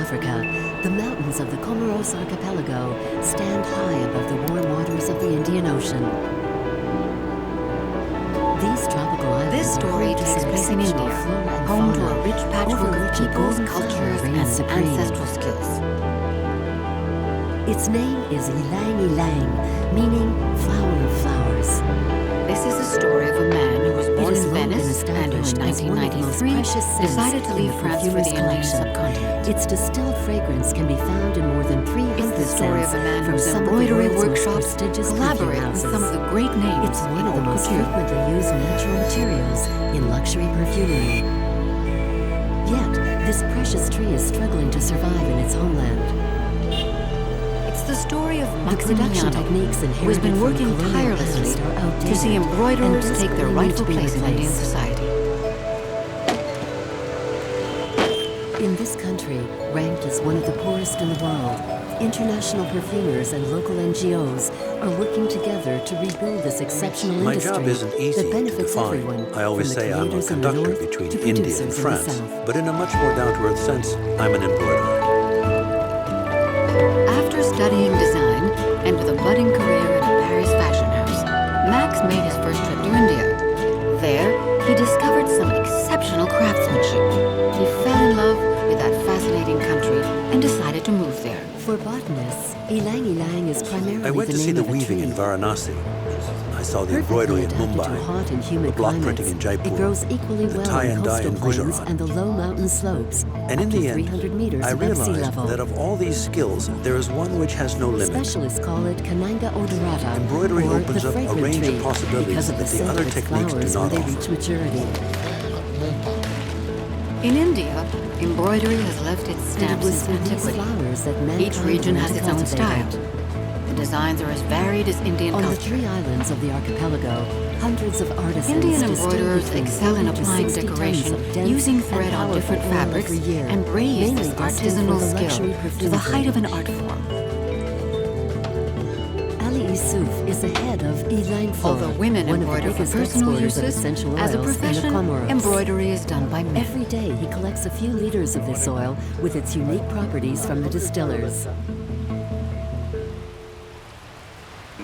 Africa, the mountains of the Comoros archipelago stand high above the warm waters of the Indian Ocean. These tropical islands. This story takes place in India, home to a rich patchwork of peoples, cultures, and ancestral skills. Its name is Ylang Ylang, meaning flower of flowers. This is the story of a man who was born in Venice and who in 1993 decided to leave France for the Indian subcontinent. Its distilled fragrance can be found in more than 300 It's the story of a man whose embroidery workshops collaborate with some of the great names It's one in of the haute most couture. frequently used natural materials in luxury perfumery. Yet, this precious tree is struggling to survive in its homeland. It's the story of The production Maximiliano, techniques who has been inherited working from colonial tirelessly past are outdated to see and embroiderers take their desperately rightful need to be place in Indian replaced. society. In this country, ranked as one of the poorest in the world, international perfumers and local NGOs are working together to rebuild this exceptional My industry job isn't easy that to benefits define. everyone, I always from the say I'm a creators in the conductor north between to India producers and in the France, south. but in a much more down-to-earth sense, I'm an embroiderer. After studying design and with a budding career in a Paris fashion house, Max made his first trip to India. There, he discovered some exceptional craftsmanship. He fell in love with that fascinating country and decided to move there. For botanists, Ylang Ylang is primarily I went the to see name the of a weaving tree. in Varanasi. I saw the Perfectly embroidery in adapted to Mumbai, hot and the humid block climates, printing in Jaipur, it grows equally the well tie in and dye coastal in plains Gujarat. and the low mountain slopes, And in up to the end, 300 meters I above sea realized level. that of all these skills, there is one which has no limit. Specialists call it Kananga odorata, Embroidery or opens the up a fragrant range of tree, possibilities because of the that the scent other of its techniques do flowers not when they offer. reach maturity. In India, embroidery has left its And it stamp was since through these antiquity. flowers that mankind Each region learned has to its own cultivate style. it. The designs are as varied as Indian On the culture. 3 islands of the archipelago, hundreds of artisans Indian distill embroiderers between excel in 40 to applying 60 tons decoration, of dense using and thread on powerful different oil fabrics, every year, and raise mainly this destined artisanal for the skill luxury to perfume the height of an trade. art form. Ali Issouf is the head of Ylang Flora, Although women one of the embroider for biggest personal exporters of uses, essential as a oils in the profession, Comoros. embroidery is done by men. Every day he collects a few liters of this oil with its unique properties from the distillers.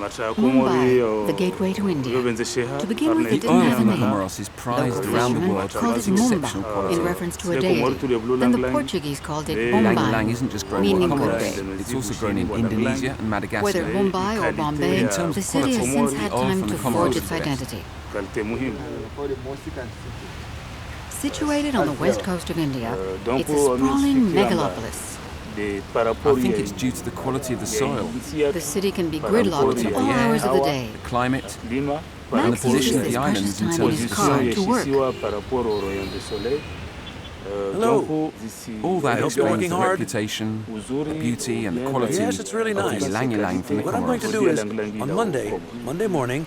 Mumbai, the gateway to India. To begin with, it didn't Oil have a from the name. Comoros is prized Local around the fishermen world for called its it exceptional Mumba, quality. in reference to a deity. Then the Portuguese called it Ylang Bombay, Ylang isn't just grown in meaning the good Comoros, day. it's also grown in Indonesia and Madagascar. Whether Mumbai or Bombay, In terms the of city has quality, since had oil time from to the forge Comoros its is best. identity. Situated on the west coast of India, it's a sprawling megalopolis. I think it's due to the quality of the soil, The city can be gridlocked quality at of all the air, hours of the day. the climate, and the Max position of uses the his precious islands in time in terms of his the car sun. to work. Hello. All that I hope explains you're working the hard. reputation, the beauty and the quality Yes, it's really of the nice. Ylang Ylang from the What I'm going to Comoros. do is, on Monday morning,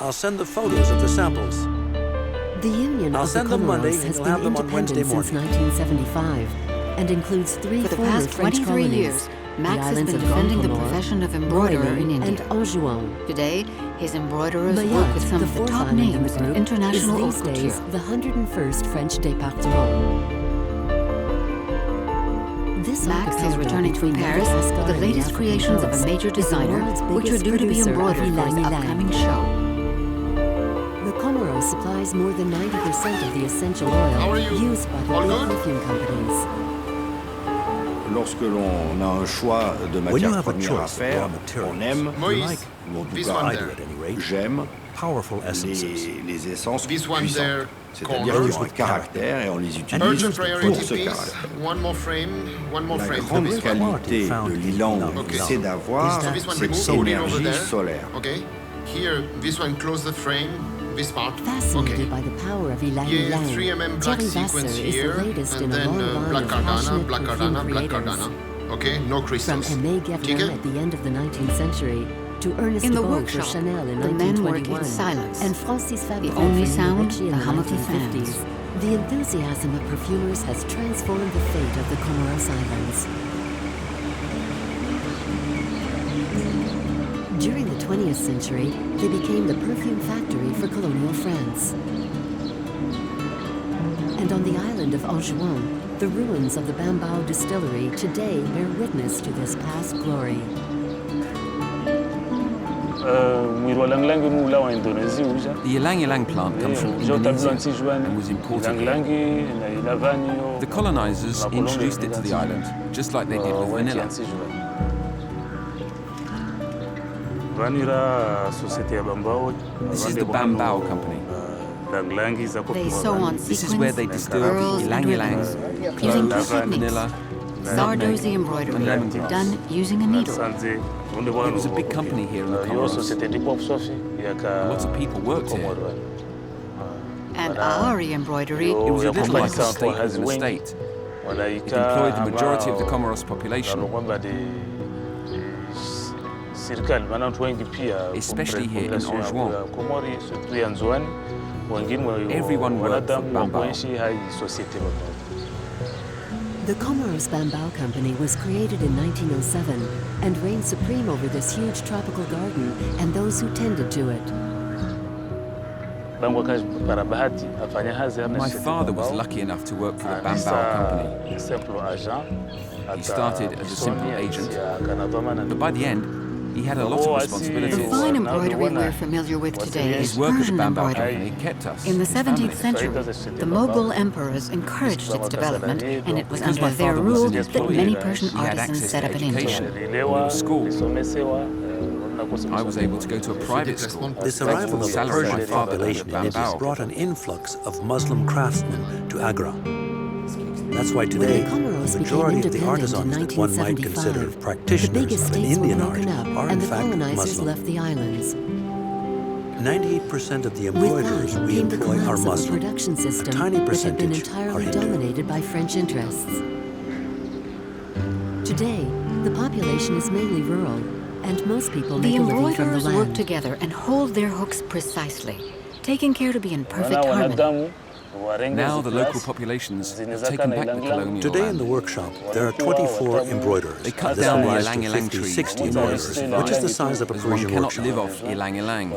I'll send the photos of the samples. The Union I'll of the send them Monday, Comoros and has you'll been have them on Wednesday independent since morning. 1975 and includes 3 For the former past French 23 colonies, years, Max the has islands been of defending the Grand Comore, profession of embroiderer in Bohemia, India. and Anjouan. Today, his embroiderers work Mayotte, with some the of the 4th top island in the names in group, international is haute these days couture. the 101st French département. This Max is archipelago returning from between Paris with Madagascar the and latest African creations of a coast major is the designer, world's which are biggest due to be producer of embroidered for his Ylang Ylang. upcoming show. The Comoros supplies more than 90% of the essential oil used by the big perfume companies. Lorsque l'on a un choix de When you matière have a première à choice of faire, raw materials, on aime, you like, ou en tout this cas, one I do there. at any rate, j'aime powerful essences. les essences This one puissantes. there, C'est-à-dire called qu'il faut de caractère et on les utilise Urgent pour priority, ce please. caractère. One more frame, one more La frame. grande please. qualité found de in l'Ilang, Okay. c'est d'avoir So this one cette remove, put it over énergie there. solaire. Okay. Here, this one close the frame, this part. Fascinated Okay. by the power of Ylang Yeah, Ylang, 3 black Thierry sequence Vasser is here, the latest and in a then long line black of cardana, passionate black perfume cardana, black creators. cardana. Okay, no From crystals. Aimé Guerlain Okay. at the end of the 19th century to Ernest In the Beau for workshop, Chanel in the men work in 1921 silence. and Francis Fabre The only for sound, Ricci in the the hum of the 1950s. fans. The enthusiasm of perfumers has transformed the fate of the Comoros Islands. During the 20th century, they became the perfume factory for colonial France. And on the island of Anjouan, the ruins of the Bambao distillery today bear witness to this past glory. The ylang-ylang plant comes from Indonesia and was imported here. The colonizers introduced it to the island, just like they did with vanilla. This is the Bambao company. They sew on This is where they sequins, distill pearls, and ylang-ylang, using cloves, techniques. vanilla. Zardozi embroidery, and lemongrass. done using a needle. It was a big company here in the Comoros. Lots of people worked here. And Aari embroidery, It was a little like a state within a state. It employed the majority of the Comoros population, especially here in Anjouan. Everyone worked for Bambao. The Comoros Bambao Company was created in 1907 and reigned supreme over this huge tropical garden and those who tended to it. My father was lucky enough to work for the Bambao Company. He started as a simple agent, but by the end, he had a lot of responsibilities. the fine embroidery we're familiar with today is His work at the Persian Bambao embroidery. Company kept us. In the his family. 17th century, the Mughal emperors encouraged its development, and it was Because my under their father was rule an that employee, many Persian he had artisans access set to up in India. education. We were school. I was able to go to a private school. This arrival of the Salary my Persian father population in at India Bambao. brought an influx of Muslim craftsmen to Agra. That's why When today, the Comoros the became majority of the independent in artisans that one might consider 1975, the practitioners big of an estates were Indian art broken up are in and the fact colonizers Muslim. left the islands. 98% of the With embroiderers that we came the employ are collapse of a Muslim. production system tiny that had been percentage are entirely Hindu. dominated by French interests. Today, the population is mainly rural, and most people The make a living from the embroiderers work land. together and hold their hooks precisely, taking care to be in perfect harmony. Now the local populations have taken back the colonial Today in land. the workshop, there are 24 embroiderers. They cut This down the will rise to ylang-ylang 50, tree 60 in order embroiderers, to which is the size of a as one Persian cannot workshop. live off ylang-ylang. You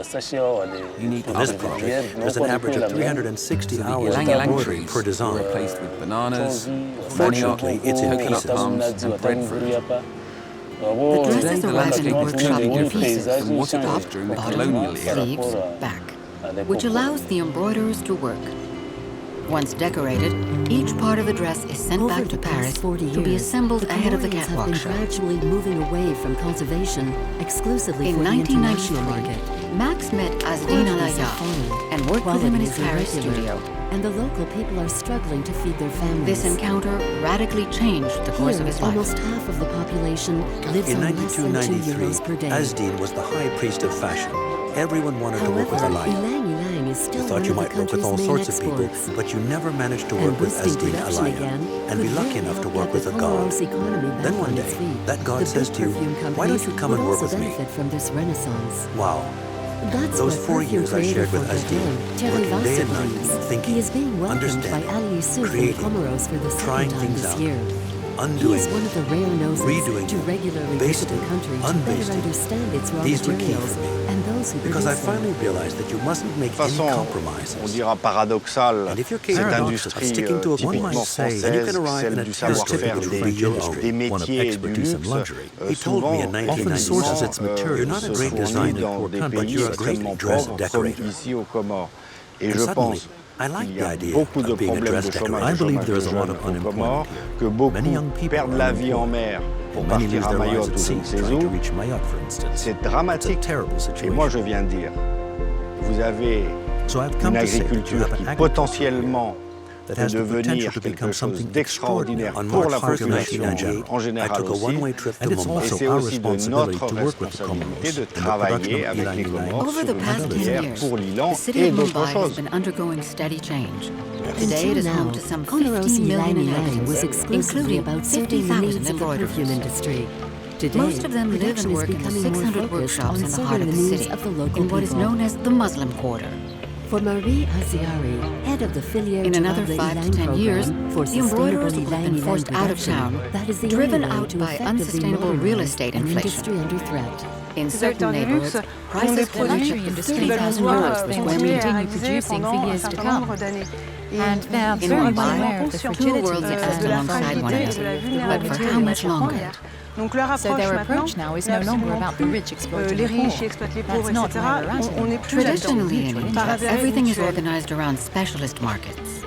need On this other project, there's an average of 360 So the hours of ylang-ylang embroidery trees per were design. replaced with bananas, Fortunately, manioc, it's in coconut pieces. palms, and breadfruit. The Today, dresses the arrive landscape in looks workshop completely in different pieces, from what it was during the colonial bottom, era. sleeves, back, which allows the embroiderers to work. Once decorated, each part of the dress is sent Over back to the past Paris 40 years, to be assembled the ahead of the Comorians have catwalk been show. gradually moving away from cultivation exclusively In for the international 1993, market. Max met Asdin Quantities have Alaya fallen, and worked with him in his quality is Paris irregular, studio. and the local people are struggling to feed their families. This encounter radically changed the course Here, of his life. almost half of the population lives In on less than 92-93, €2 per day. Asdin was the high priest of fashion. Everyone wanted to work with However, Alaya. ylang-ylang is still You thought one you of the might work with country's all main sorts of people, exports. but you never managed to And work with boosting Asdin production Alaya again and be could lucky really enough to help work get with a the god. Comoros economy back Then on one its day, feet. that god The says big to you, perfume "Why don't you companies come and would work also with me?" benefit from this renaissance. Wow. That's Those what 4 perfume years I shared with creator for Asdin, Kathmandu, Thierry working day and Vasser night, believes. thinking, He is being welcomed by understanding, Ali Yusuf in the creating, Comoros for the trying second time things this out, year. He undoing, is one of the rare noses redoing, to regularly visit basting, the country to better unbasting. understand its raw These were key materials for me. and those who because I produce them. finally realized that you mustn't make De toute any façon, on compromises. dira paradoxal, And if you're cette capable of industrie sticking to a one typiquement might say, then you can française, arrive in celle a du terrible savoir-faire typically des, your own. des métiers et du luxe, He told me in souvent, 1997, you're not a se great fournit designer, dans des but pays you're a great extrêmement dress pauvres, comme decorator. ici aux Comores. Et And je suddenly, pense I like qu'il y the a idea beaucoup de of being a problèmes dress de decorator. chômage, I believe chômage there's a de lot jeunes of aux unemployment Comores, que here. beaucoup Many young people perdent are la vie en unemployed. mer pour Many partir lose à their lives Mayotte at ou je sea ne sais trying to où. reach Mayotte, for instance. C'est It's a dramatique. terrible Et situation. moi, je viens de dire, vous avez So I've une come to say that you agriculture have an qui agriculture potentiellement that peut has the devenir potential to quelque become chose something d'extraordinaire extraordinary. pour On la March 1st, population 1998, en I général took a aussi. one-way trip to Et Mumbai. c'est Our aussi de responsibility notre to work with the responsabilité Comoros de in the travailler production of avec les ylang-ylang Comores Over sur the une past 10 filière years, pour l'Ilan the city et of d'autres Mumbai has choses. been undergoing steady change. Today Until it is now, home to some Comoros 50 million ylang-ylang was inhabitants, exclusively including about serving the 50,000 needs of the embroiderers. perfume industry. Today, Most of them live production and is work in the becoming more 600 focused workshops on in the heart serving of the the needs city, of the local in what is people. known as the Muslim Quarter. For Marie Aziari, head of the Filière In another Durable 5 to Ylang 10 years, program for the embroiderers sustainable will have been ylang-ylang forced out of production, town, that is the driven only way out to by effectively unsustainable real modernize estate an inflation. industry under threat. In certain neighborhoods, prices can reach up to $30,000 per square meter. Continue producing for years to come. And they are In very much Mumbai, aware of the two fragility worlds exist de la alongside one fragilité et de la another. But for how much longer? So their approach now is no longer about the rich exploiting the poor. That's not where we're at. Traditionally in India, everything is organized around specialist markets.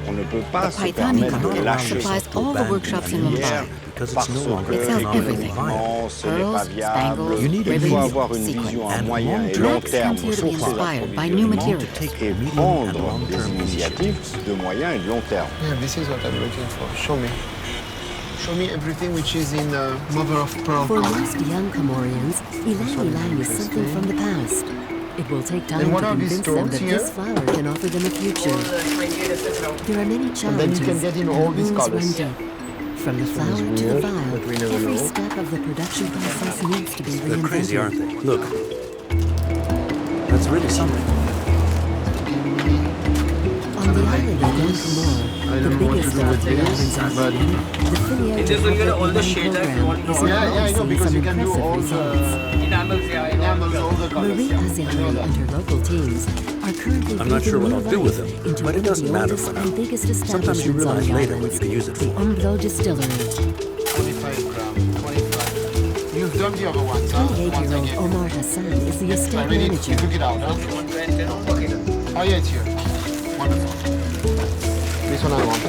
The Paithani company supplies all the workshops in Mumbai. Because it's no longer It sells economically everything. viable. Pearls, spangles, You need a ribbons, vision sequins. Max comes here to be inspired by new materials. Take medium and long-term initiatives. Yeah, this is what I'm looking for. Show me. Show me everything which is in mother of pearl For color. most young Comorians, ylang-ylang is something from the past. It will take time And what to are these convince them that stones here? this flower can offer them a future. There are many And challenges. then you can get in all these and wounds colors. run deep. From the flower to the weird, vial, but we never every know. step of the production process needs to be They're reinvented. crazy, aren't they? Look. That's really something. On the island of Grand Comore, the biggest of the islands are Sweden, the affiliate of the program is I know, announcing because some you can do impressive all results. enamels, all the colors. Marie Azari and her local teams are currently I'm not sure what breathing I'll do new with life them, into but it one of doesn't the matter oldest for now. and biggest Sometimes you establishments on realize the later what islands, you can use it the for. Omblo Distillery. 25 grams, 25. You've done the other ones, huh? 28-year-old Omar Hassan is the I estate really manager. you took it out, huh? Oh yeah, it's here. Wonderful. This one I want.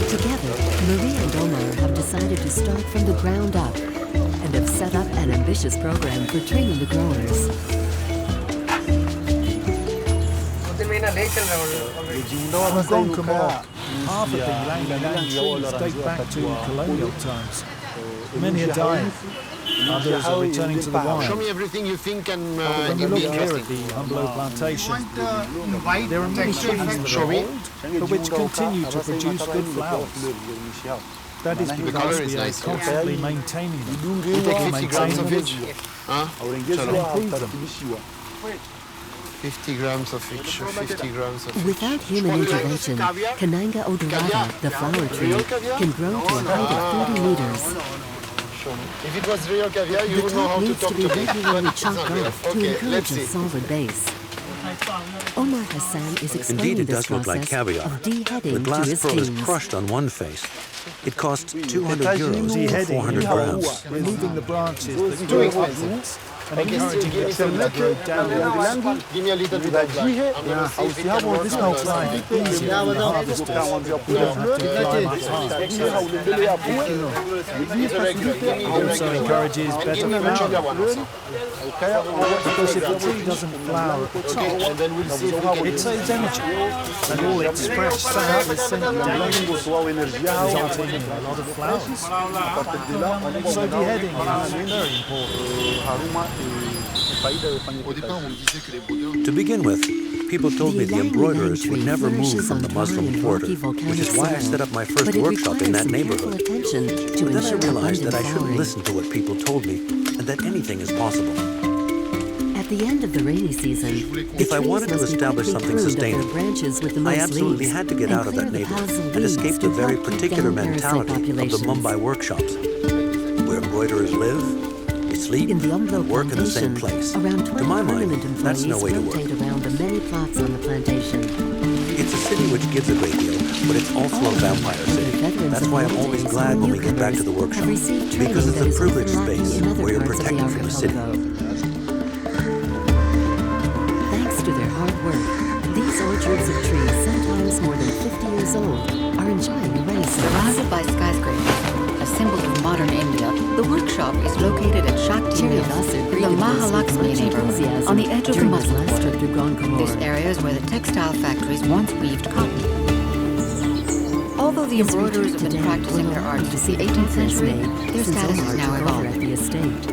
Together, Marie and Omar have decided to start from the ground up and have set up an ambitious program for training the growers. From Grand Comore, half of the ylang-ylang trees date back to colonial times. Many are dying, others are returning to the Show wild. me everything you think can When you be look here at interesting. the Umblo plantation, White there are many trees that Show are me. old, but which continue to produce good flowers. That is The because color is we are nice. constantly maintaining them. You take 50 grams of Maintaining each. them Huh? and improve them. 50 grams of each, 50 grams of each. Without human intervention, Kananga odorata, the flower tree, can grow to a height of 30 meters. If it was real caviar, you The would know how top to needs talk to to be me. regularly But it's chopped not real. off to Okay, encourage let's a see. solid base. Omar Hassan is explaining Indeed, it this does look like process caviar. of The de-heading to glass his pearl is teams. crushed on one face. It costs 200 euros for 400 grams. Removing the branches that Too grow expensive. upwards and Okay, still encouraging give me the some tree to grow downwards. Give me a little bit of black. I'm gonna see if it can work This on makes the life easier for the harvesters. We don't have to climb up high. It's a regular. Give me the Also regular. encourages And better give me the sugar one flowering. also. Because if the tree doesn't flower at the top, Okay, and then we'll see if we can... it saves energy, and all its fresh sap is sent down, resulting in a lot of flowers. So beheading is very important. To begin with, people told me the embroiderers would never move from the Muslim quarter, which is why I set up my first workshop in that neighborhood. Then I realized that I shouldn't listen to what people told me, and that anything is possible. At the end of the rainy season, If I wanted to establish something sustainable, I absolutely had to get out of that neighborhood and escape the very particular mentality of the Mumbai workshops, where embroiderers live, they sleep, In the Umblo and work in the same plantation, place. around To 20 my mind, permanent that's no way to employees work. rotate around the many plots on the plantation. It's a city which gives a great deal, but it's also a vampire city. That's why I'm always glad when we get back to the workshop, because it's a privileged space where you're protected from the city. Thanks to their hard work, these orchards of trees, sometimes more than 50 years old, are enjoying a renaissance. Surrounded by skyscrapers, a symbol of modern India, the workshop is located at Shakti Jerry Mills, Vassar the greeted this with Mahalakshmi much neighborhood, enthusiasm on the edge of the during his Muslim last trip quarter. to Grand Comore. This area is where the textile factories once weaved cotton. Although the His embroiderers return have been today practicing will their allow art him to since see the 18th century, made their since status Omar is now took over at evolved. the estate.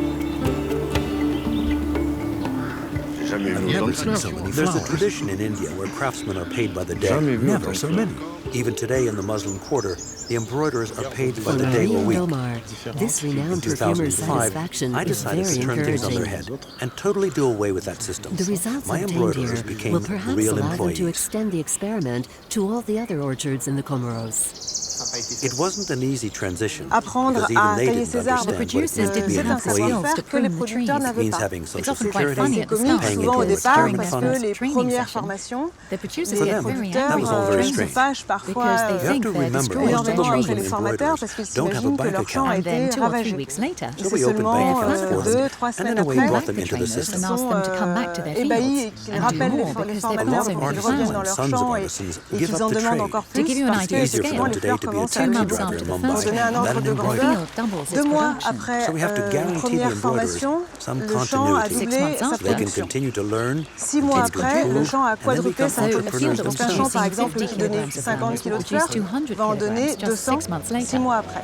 Never seen so many. There's a tradition in India where craftsmen are paid by the day. Never so many. Even today in the Muslim quarter, the embroiderers are paid by the day Marie or and week. Omar, this In renowned perfumer's 2005, satisfaction I is decided very to turn things on their encouraging. head and totally do away with that system. The results My obtained embroiderers here became will perhaps real allow them to employees. extend the experiment to all the other orchards in the Comoros. It wasn't an easy transition, Apprendre because even à they tailler didn't ces arbres, understand what it producers meant to be didn't an have the employee. skills to que les prune the trees. producteurs It n'avaient means pas. having It's social often quite security, funny at the Comique start. paying souvent au into départ retirement parce que funds. les Training premières sessions. formations, The producers For les get them, very that was all producteurs very se strange. fâchent parfois Because they You have think to they're remember, destroying most of their the énormément Muslim après les formateurs embroiderers parce qu'ils don't have a s'imaginent que bank leur champ a account. And then été 2 or 3 ravagé. weeks later, Et So c'est we opened seulement bank accounts for 2, them, 3 and semaines then we après brought them into the trainers system. and asked them to come back to their ébahis et fields qu'ils and do rappellent more les because they've A formateurs lot so of pour many qu'ils reviennent artisans dans and leur sons of champ artisans et give qu'ils up en the demandent trade. encore To plus give you an parce idea que of Easier for effectivement them les today fleurs to be a commencent à 2 taxi months driver after in the Mumbai first Pour donner un one, ordre than de an grandeur, embroiderer. field doubles its 2 mois production. après So we have to le guarantee the première embroiderers formation, some le champ a continuity. 6 doublé months sa after, So they can production. continue to learn, 6 mois continue to après, le improve, champ a and then quadruplé become sa So a entrepreneurs field that was production. Un champ, themselves. par producing exemple, 50 qui donnait kilograms of 50 flowers will kilos de produce fleurs, 200 va en donner kilograms just 200 6 months 6 later. mois après.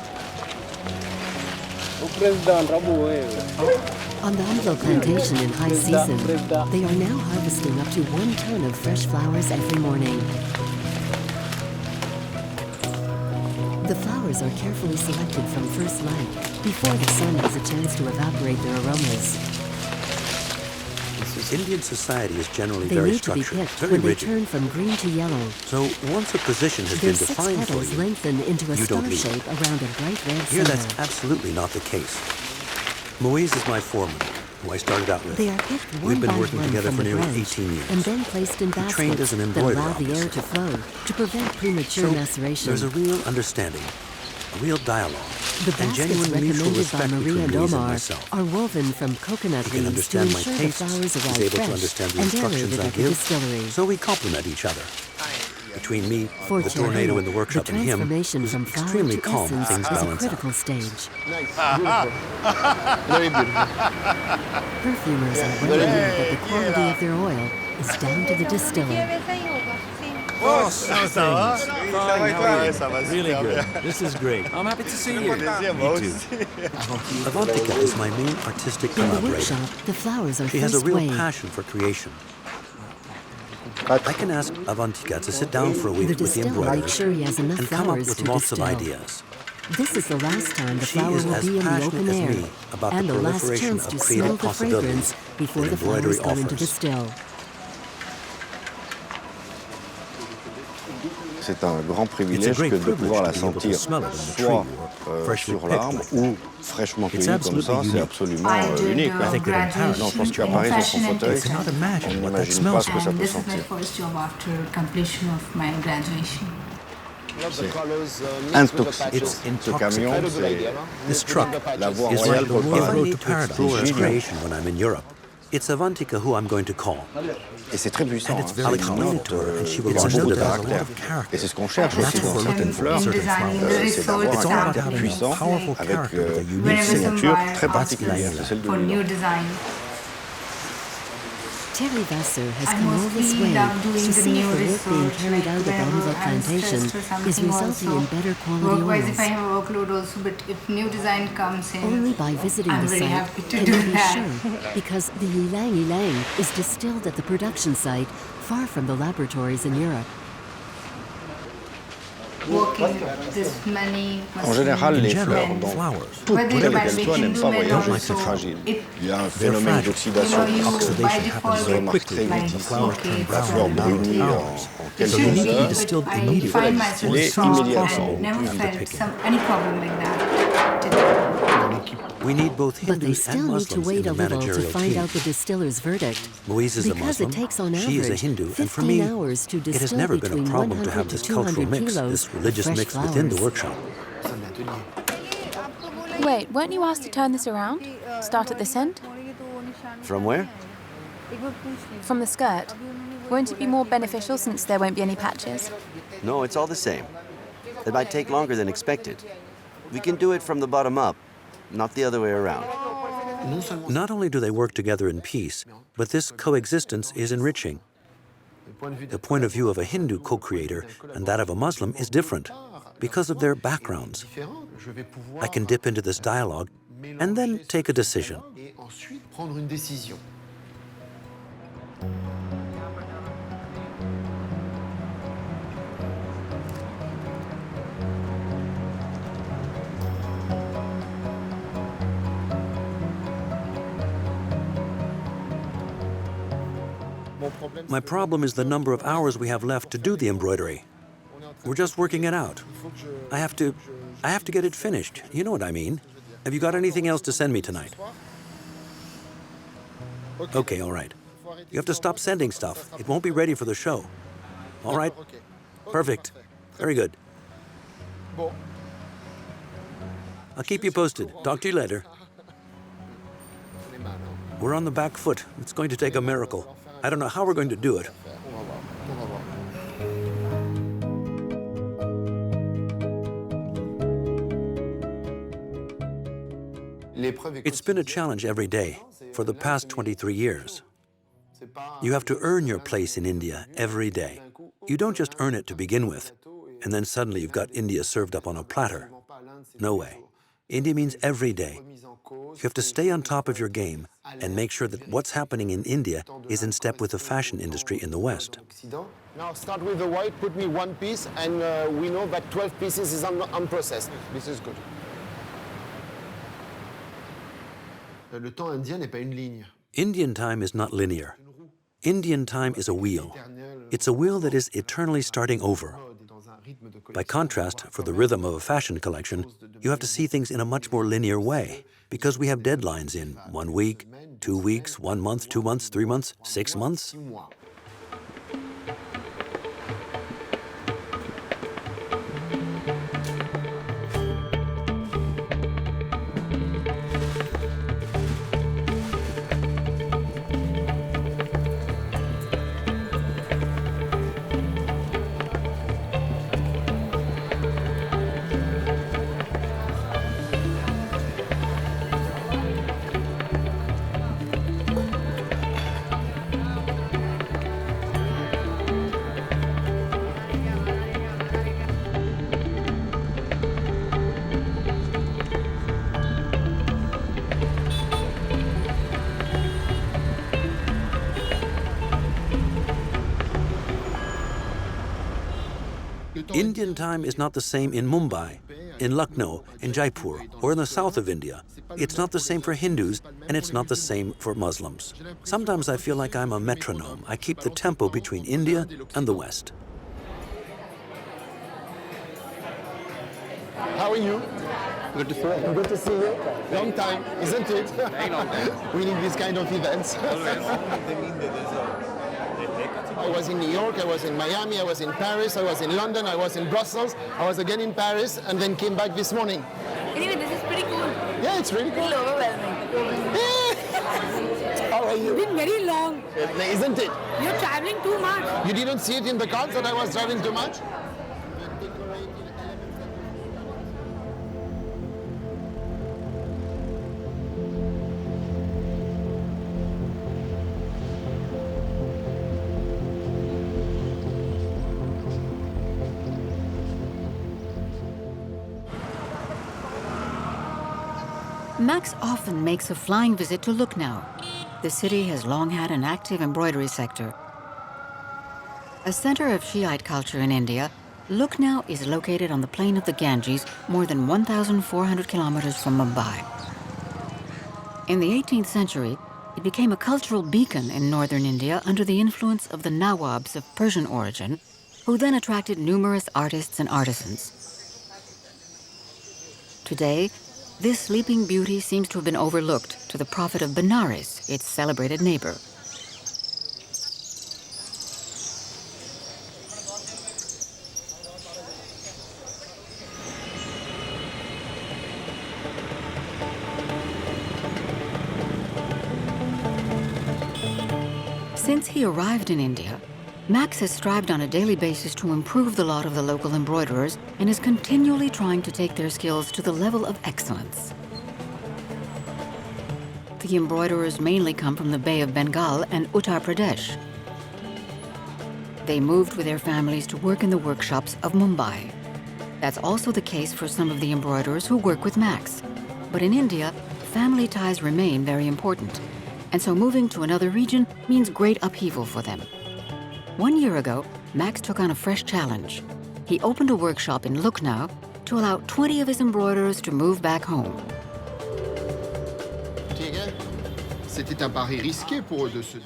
On the Amdo plantation in high season, they are now harvesting up to 1 ton of fresh flowers every morning. The flowers are carefully selected from first light before the sun has a chance to evaporate their aromas. Indian society is generally They very need to be structured, picked very when they rigid. turn from green to yellow. So once a position has Their been 6 defined for petals you, lengthen into a you star don't leave. shape around a bright red Here that's center. absolutely not the case. Moise is my foreman, who I started out with. They are picked one We've been by working one together from for the nearly branch 18 years. and then placed in He trained baskets as an that embroiderer, allow the air obviously. to flow to prevent premature So maceration. there's a real understanding, a real dialogue, The and baskets genuine mutual recommended by respect Marie between and Moise and Omar myself. are woven from coconut He can leaves to understand my ensure the tastes, flowers he's arrive able to fresh understand the and instructions aerated I at the give, distillery. so we complement each other. Between me, the Fortunately, tornado in the workshop, the and him, transformation who's from flower extremely to calm, essence things is a balance out. critical stage. Nice, beautiful. Very beautiful. Perfumers are well aware that the quality of their oil is down to the distiller. Really good. This is great. I'm happy to see you. Me too. Avantika is my main artistic In the collaborator. workshop, the flowers are She has a first real weighed. passion for creation. I can ask Avantika to sit down for a The week with the distiller embroiderers makes sure he has enough and come up flowers with to lots of distill. ideas. This is the last time the She flower is will as be in the passionate open as air, me about and the the last proliferation chance of to creative smell the possibilities fragrance before that the flowers embroidery go into the offers. still. C'est un grand privilège que de pouvoir la sentir soit sur l'arbre ou fraîchement cueillie comme ça, c'est absolument unique. Hein. Non, je pense que tu as Paris sur son fauteuil, on n'imagine pas ce que ça peut sentir. Intoxiquant. Ce camion, This truck c'est la voie is royale like pour the le paradis. road to paradise creation when I'm in Europe. It's Avantika who I'm going to call. Et c'est très puissant. And it's Hein. very C'est une explain note it to her, and she will qui a understand beaucoup de it has a lot caractère. of character. Et c'est ce qu'on cherche That's aussi what dans we're certaines looking fleurs, for, certain flowers. c'est d'avoir It's un all about caractère having puissant a powerful avec character with a une unique signature très particulière, c'est celle de l'Union. Terry Vassar has come all this way to see if the work being carried out at the Amdo plantation is resulting in better quality oils. Only by visiting the site can we be sure, because the ylang is distilled at the production site, far from the laboratories in Europe. En général, les fleurs, donc, toutes quelles qu'elles soient, n'aiment pas voyager, c'est fragile. Il y a un phénomène d'oxydation. Ils remarquent très vite ici, la fleur brunit en quelques heures. Il faut la distiller immédiatement, plus vite. We need both But they Hindus still and need to Muslims in wait the a little to managerial find team. out the distiller's verdict. Moise is a Because Muslim, it takes on she is a average Hindu, and for 15 me, hours to it has distill never been a between problem to 100 have to this cultural 200 mix, kilos this religious of fresh mix within the flowers. workshop. Wait, weren't you asked to turn this around? Start at this end? From where? From the skirt. Won't it be more beneficial since there won't be any patches? No, it's all the same. It might take longer than expected. We can do it from the bottom up, not the other way around. Not only do they work together in peace, but this coexistence is enriching. The point of view of a Hindu co-creator and that of a Muslim is different because of their backgrounds. I can dip into this dialogue and then take a decision. My problem is the number of hours we have left to do the embroidery. We're just working it out. I have to get it finished. You know what I mean. Have you got anything else to send me tonight? Okay, all right. You have to stop sending stuff. It won't be ready for the show. All right? Perfect. Very good. I'll keep you posted. Talk to you later. We're on the back foot. It's going to take a miracle. I don't know how we're going to do it. It's been a challenge every day for the past 23 years. You have to earn your place in India every day. You don't just earn it to begin with, and then suddenly you've got India served up on a platter. No way. India means every day. You have to stay on top of your game and make sure that what's happening in India is in step with the fashion industry in the West. Now start with the white, put me one piece, and we know that 12 pieces is unprocessed. This is good. Le temps indien n'est pas une ligne. Indian time is not linear. Indian time is a wheel. It's a wheel that is eternally starting over. By contrast, for the rhythm of a fashion collection, you have to see things in a much more linear way, because we have deadlines in 1 week, 2 weeks, 1 month, 2 months, 3 months, 6 months. Indian time is not the same in Mumbai, in Lucknow, in Jaipur, or in the south of India. It's not the same for Hindus, and it's not the same for Muslims. Sometimes I feel like I'm a metronome. I keep the tempo between India and the West. How are you? Good to see you. Good to see you. Long time, isn't it? We need these kind of events. I was in New York, I was in Miami, I was in Paris, I was in London, I was in Brussels, I was again in Paris, and then came back this morning. Anyway, this is pretty cool. Yeah, it's really cool. It's overwhelming. How are you? It's been very long. Isn't it? You're traveling too much. You didn't see it in the cards that I was traveling too much? Max often makes a flying visit to Lucknow. The city has long had an active embroidery sector. A center of Shiite culture in India, Lucknow is located on the plain of the Ganges, more than 1,400 kilometers from Mumbai. In the 18th century, it became a cultural beacon in northern India under the influence of the Nawabs of Persian origin, who then attracted numerous artists and artisans. Today, this sleeping beauty seems to have been overlooked to the profit of Benares, its celebrated neighbor. Since he arrived in India, Max has strived on a daily basis to improve the lot of the local embroiderers and is continually trying to take their skills to the level of excellence. The embroiderers mainly come from the Bay of Bengal and Uttar Pradesh. They moved with their families to work in the workshops of Mumbai. That's also the case for some of the embroiderers who work with Max. But in India, family ties remain very important, and so moving to another region means great upheaval for them. 1 year ago, Max took on a fresh challenge. He opened a workshop in Lucknow to allow 20 of his embroiderers to move back home.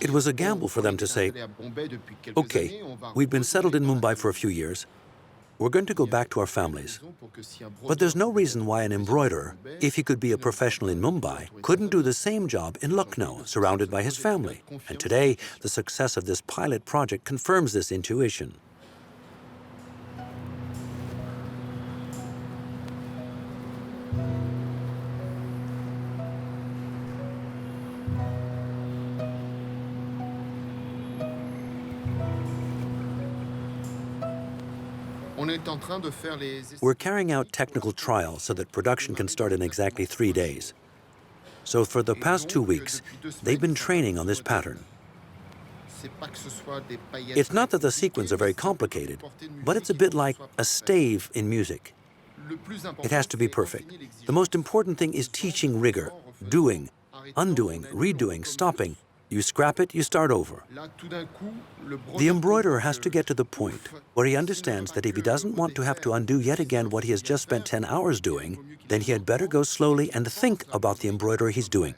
It was a gamble for them to say, okay, we've been settled in Mumbai for a few years. we're going to go back to our families. But there's no reason why an embroiderer, if he could be a professional in Mumbai, couldn't do the same job in Lucknow, surrounded by his family. And today, the success of this pilot project confirms this intuition. We're carrying out technical trials so that production can start in exactly 3 days. So for the past 2 weeks, they've been training on this pattern. It's not that the sequins are very complicated, but it's a bit like a stave in music. It has to be perfect. The most important thing is teaching rigor, doing, undoing, redoing, stopping. You scrap it, you start over. The embroiderer has to get to the point where he understands that if he doesn't want to have to undo yet again what he has just spent 10 hours doing, then he had better go slowly and think about the embroidery he's doing.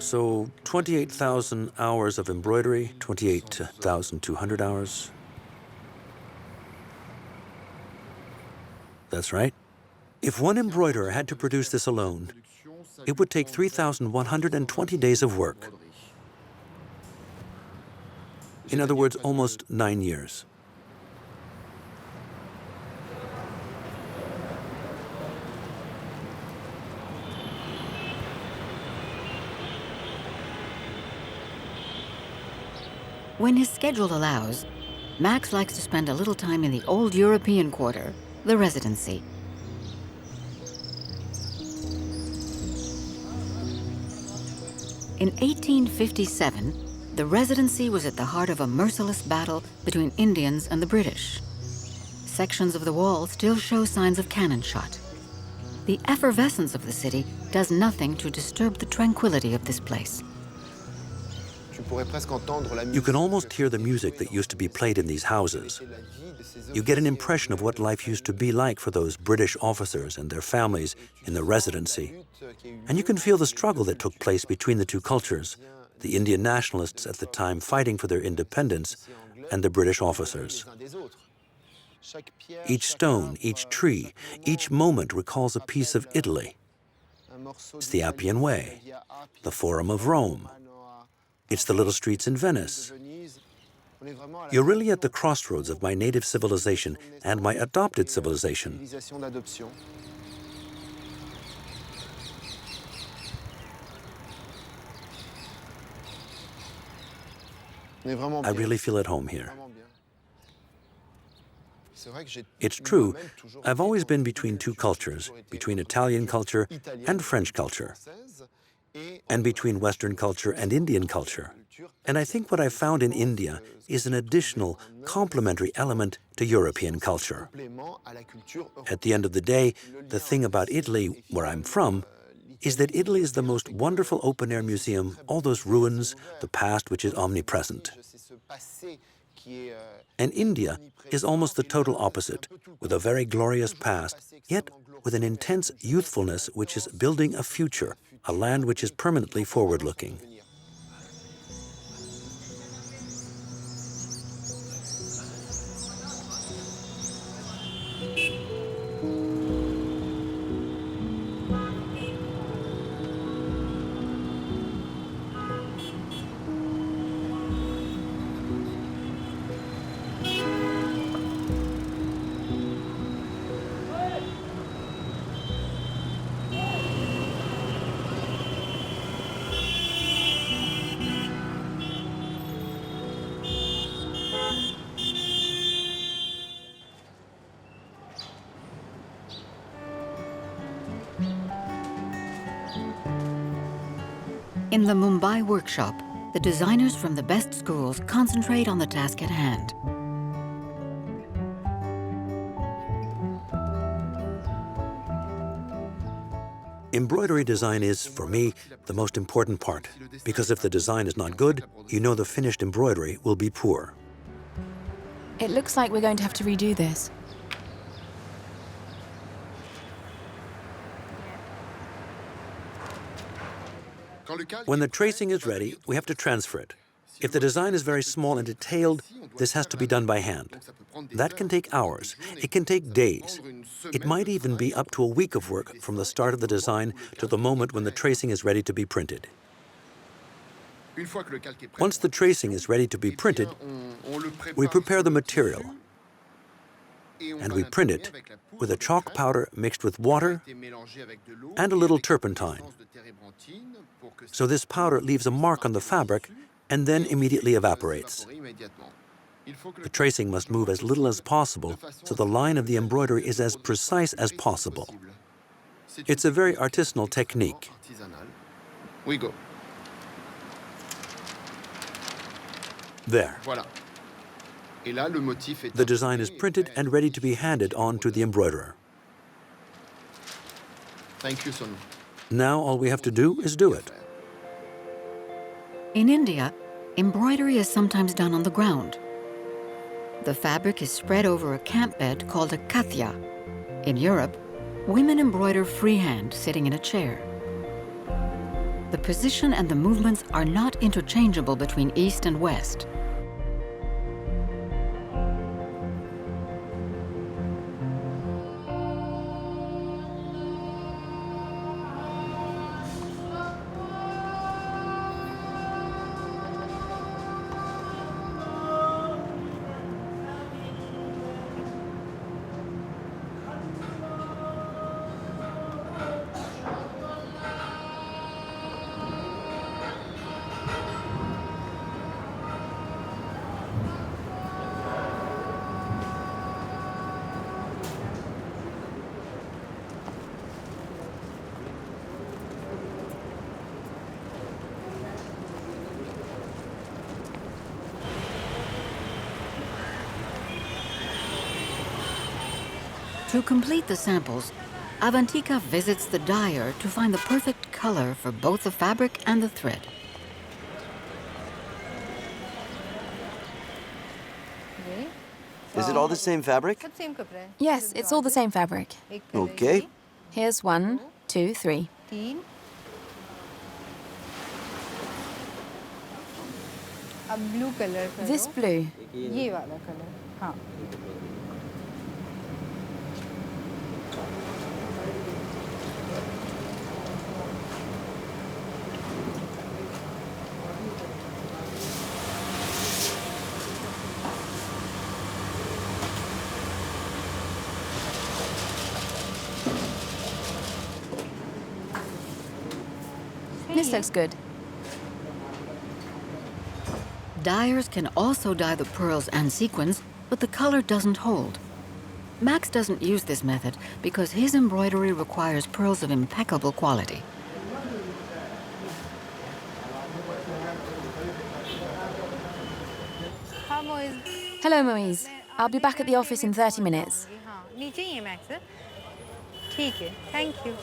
So 28,000 hours of embroidery, 28,200 hours. That's right. If one embroiderer had to produce this alone, it would take 3,120 days of work. In other words, almost 9 years. When his schedule allows, Max likes to spend a little time in the old European quarter, the Residency. In 1857, the Residency was at the heart of a merciless battle between Indians and the British. Sections of the wall still show signs of cannon shot. The effervescence of the city does nothing to disturb the tranquility of this place. You can almost hear the music that used to be played in these houses. You get an impression of what life used to be like for those British officers and their families in the Residency. And you can feel the struggle that took place between the two cultures, the Indian nationalists at the time fighting for their independence, and the British officers. Each stone, each tree, each moment recalls a piece of Italy. It's the Appian Way, the Forum of Rome. It's the little streets in Venice. You're really at the crossroads of my native civilization and my adopted civilization. I really feel at home here. It's true, I've always been between two cultures, between Italian culture and French culture, and between Western culture and Indian culture. And I think what I've found in India is an additional, complementary element to European culture. At the end of the day, the thing about Italy, where I'm from, is that Italy is the most wonderful open-air museum, all those ruins, the past which is omnipresent. And India is almost the total opposite, with a very glorious past, yet with an intense youthfulness which is building a future, a land which is permanently forward-looking. In the Mumbai workshop, the designers from the best schools concentrate on the task at hand. Embroidery design is, for me, the most important part, because if the design is not good, you know the finished embroidery will be poor. It looks like we're going to have to redo this. When the tracing is ready, we have to transfer it. If the design is very small and detailed, this has to be done by hand. That can take hours. It can take days. It might even be up to a week of work from the start of the design to the moment when the tracing is ready to be printed. Once the tracing is ready to be printed, we prepare the material and we print it with a chalk powder mixed with water and a little turpentine. So this powder leaves a mark on the fabric and then immediately evaporates. The tracing must move as little as possible so the line of the embroidery is as precise as possible. It's a very artisanal technique. We go. There. The design is printed and ready to be handed on to the embroiderer. Thank you, Son. Now all we have to do is do it. In India, embroidery is sometimes done on the ground. The fabric is spread over a camp bed called a kathya. In Europe, women embroider freehand, sitting in a chair. The position and the movements are not interchangeable between East and West. To complete the samples, Avantika visits the dyer to find the perfect color for both the fabric and the thread. Is it all the same fabric? Yes, it's all the same fabric. Okay. Here's 1, 2, 3. blue color. This blue. ये वाला color. हाँ. This looks good. Dyers can also dye the pearls and sequins, but the color doesn't hold. Max doesn't use this method because his embroidery requires pearls of impeccable quality. Hello, Moise. I'll be back at the office in 30 minutes. नीचे ही है max. ठीक है. Thank you.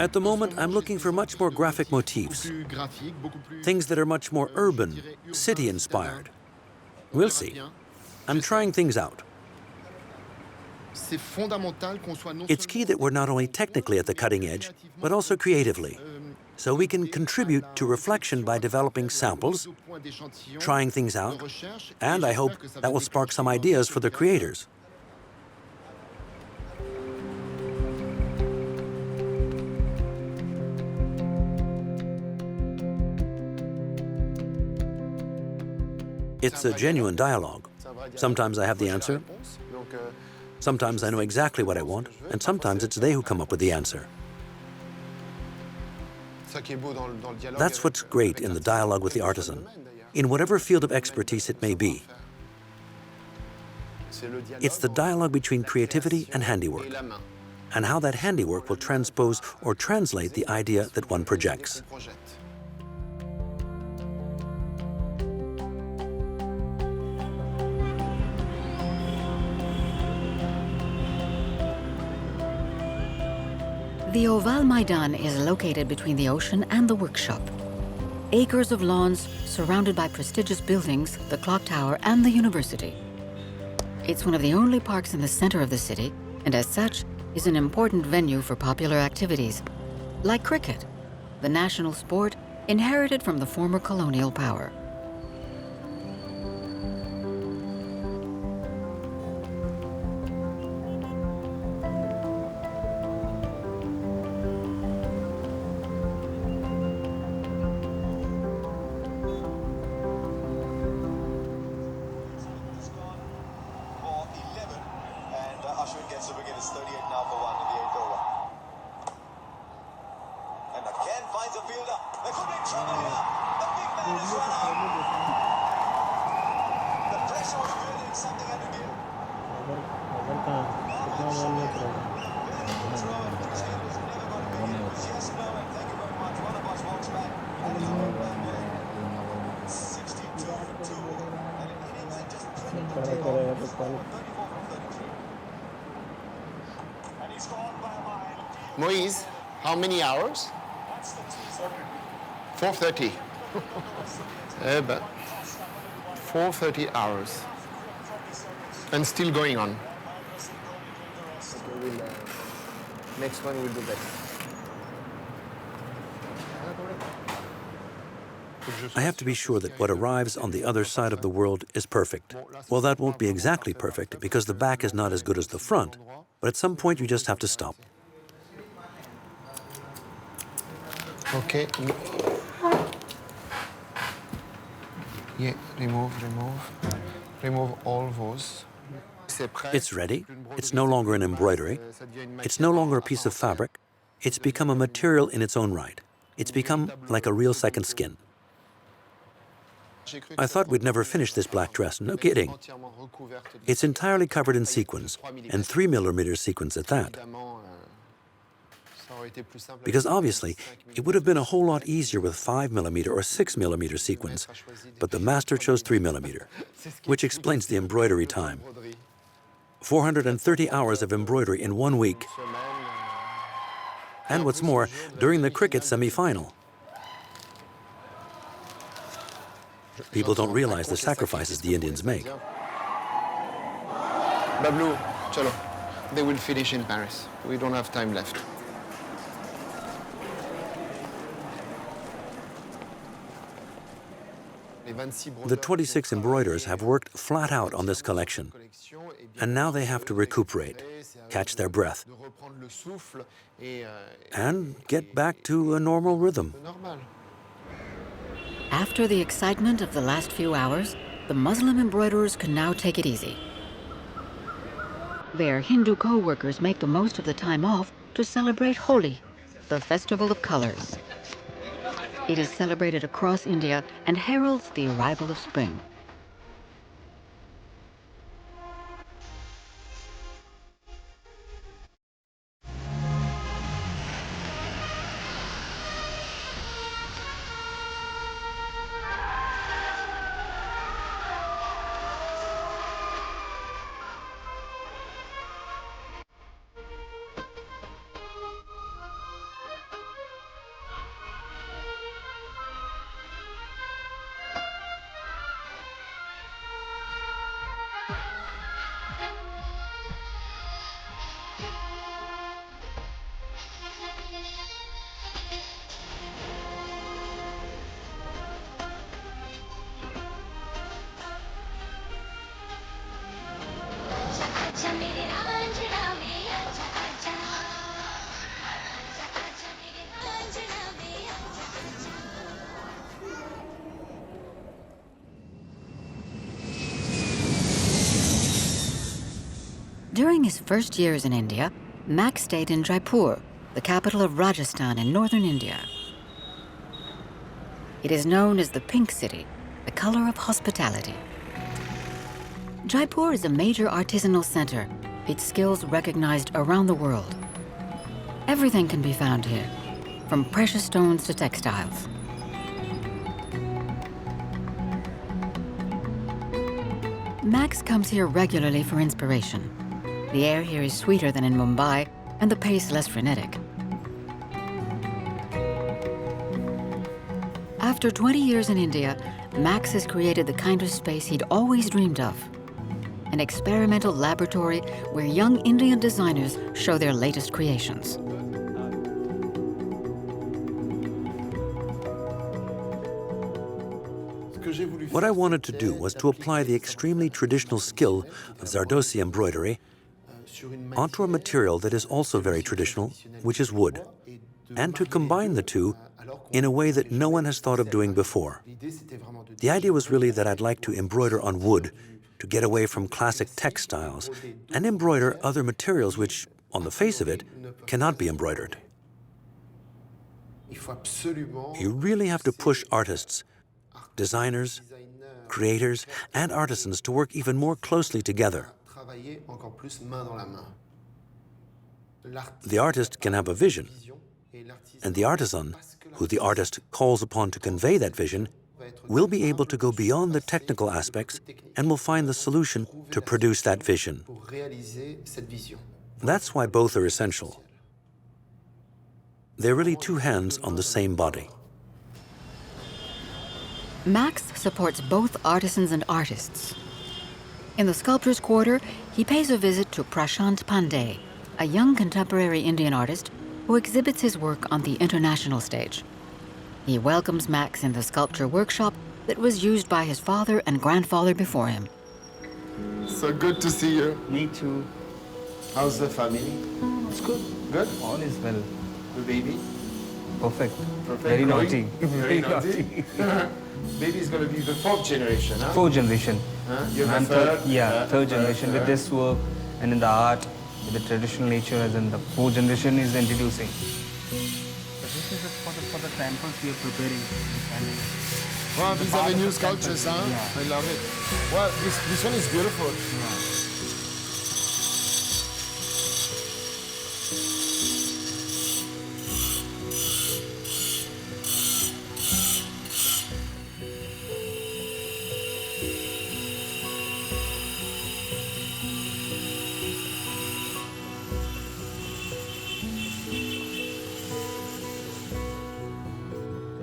At the moment, I'm looking for much more graphic motifs, things that are much more urban, city-inspired. We'll see. I'm trying things out. It's key that we're not only technically at the cutting edge, but also creatively, so we can contribute to reflection by developing samples, trying things out, and I hope that will spark some ideas for the creators. It's a genuine dialogue. Sometimes I have the answer. Sometimes I know exactly what I want, and sometimes it's they who come up with the answer. That's what's great in the dialogue with the artisan, in whatever field of expertise it may be. It's the dialogue between creativity and handiwork, and how that handiwork will transpose or translate the idea that one projects. The Oval Maidan is located between the ocean and the workshop. Acres of lawns surrounded by prestigious buildings, the clock tower and the university. It's one of the only parks in the center of the city, and as such, is an important venue for popular activities, like cricket, the national sport inherited from the former colonial power. Moise, how many hours? 4:30. 4:30 hours. And still going on. Okay, next one we'll do better. I have to be sure that what arrives on the other side of the world is perfect. Well, that won't be exactly perfect because the back is not as good as the front, but at some point you just have to stop. Okay. Yeah, remove all those. It's ready. It's no longer an embroidery. It's no longer a piece of fabric. It's become a material in its own right. It's become like a real second skin. I thought we'd never finish this black dress. No kidding. It's entirely covered in sequins, and 3mm sequins at that. Because obviously, it would have been a whole lot easier with 5mm or 6mm sequins, but the master chose 3mm, which explains the embroidery time. 430 hours of embroidery in 1 week. And what's more, during the cricket semi-final. People don't realize the sacrifices the Indians make. Bablou, chalo. They will finish in Paris. We don't have time left. The 26 embroiderers have worked flat out on this collection, and now they have to recuperate, catch their breath, and get back to a normal rhythm. After the excitement of the last few hours, the Muslim embroiderers can now take it easy. Their Hindu co-workers make the most of the time off to celebrate Holi, the festival of colors. It is celebrated across India and heralds the arrival of spring. During his first years in India, Max stayed in Jaipur, the capital of Rajasthan in northern India. It is known as the Pink City, the color of hospitality. Jaipur is a major artisanal center, its skills recognized around the world. Everything can be found here, from precious stones to textiles. Max comes here regularly for inspiration. The air here is sweeter than in Mumbai, and the pace less frenetic. After 20 years in India, Max has created the kind of space he'd always dreamed of. An experimental laboratory where young Indian designers show their latest creations. What I wanted to do was to apply the extremely traditional skill of Zardosi embroidery onto a material that is also very traditional, which is wood, and to combine the two in a way that no one has thought of doing before. The idea was really that I'd like to embroider on wood to get away from classic textiles and embroider other materials which, on the face of it, cannot be embroidered. You really have to push artists, designers, creators, and artisans to work even more closely together. The artist can have a vision, and the artisan, who the artist calls upon to convey that vision, will be able to go beyond the technical aspects and will find the solution to produce that vision. That's why both are essential. They're really two hands on the same body. Max supports both artisans and artists. In the sculptor's quarter, he pays a visit to Prashant Pandey, a young contemporary Indian artist who exhibits his work on the international stage. He welcomes Max in the sculpture workshop that was used by his father and grandfather before him. So good to see you. Me too. How's the family? It's good. Good? All is well. The baby? Perfect. Perfect. Very naughty. Very naughty. Baby is going to be the fourth generation, huh? Fourth generation. Huh? You're the third? Yeah, third generation with this work and in the art, with the traditional nature, as in the fourth generation is introducing. This is for the temples we are preparing. Wow, these are the new sculptures, huh? Yeah. I love it. Wow, this one is beautiful. Yeah.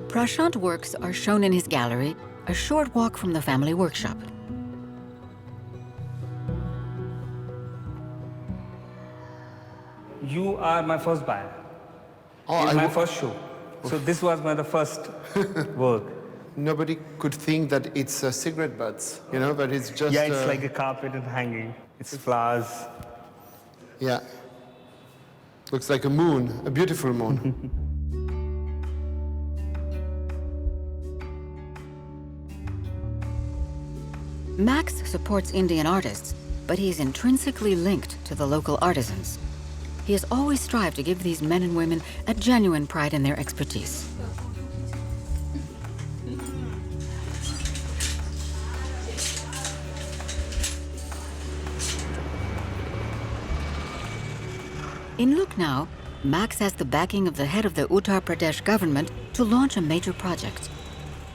Prashant works are shown in his gallery, a short walk from the family workshop. You are my first buyer. Oh, it's my first show. So this was the first work. Nobody could think that it's cigarette butts, you know, but it's just... Yeah, it's like a carpet and hanging. It's flowers. Yeah. Looks like a moon, a beautiful moon. Max supports Indian artists, but he is intrinsically linked to the local artisans. He has always strived to give these men and women a genuine pride in their expertise. In Lucknow, Max has the backing of the head of the Uttar Pradesh government to launch a major project.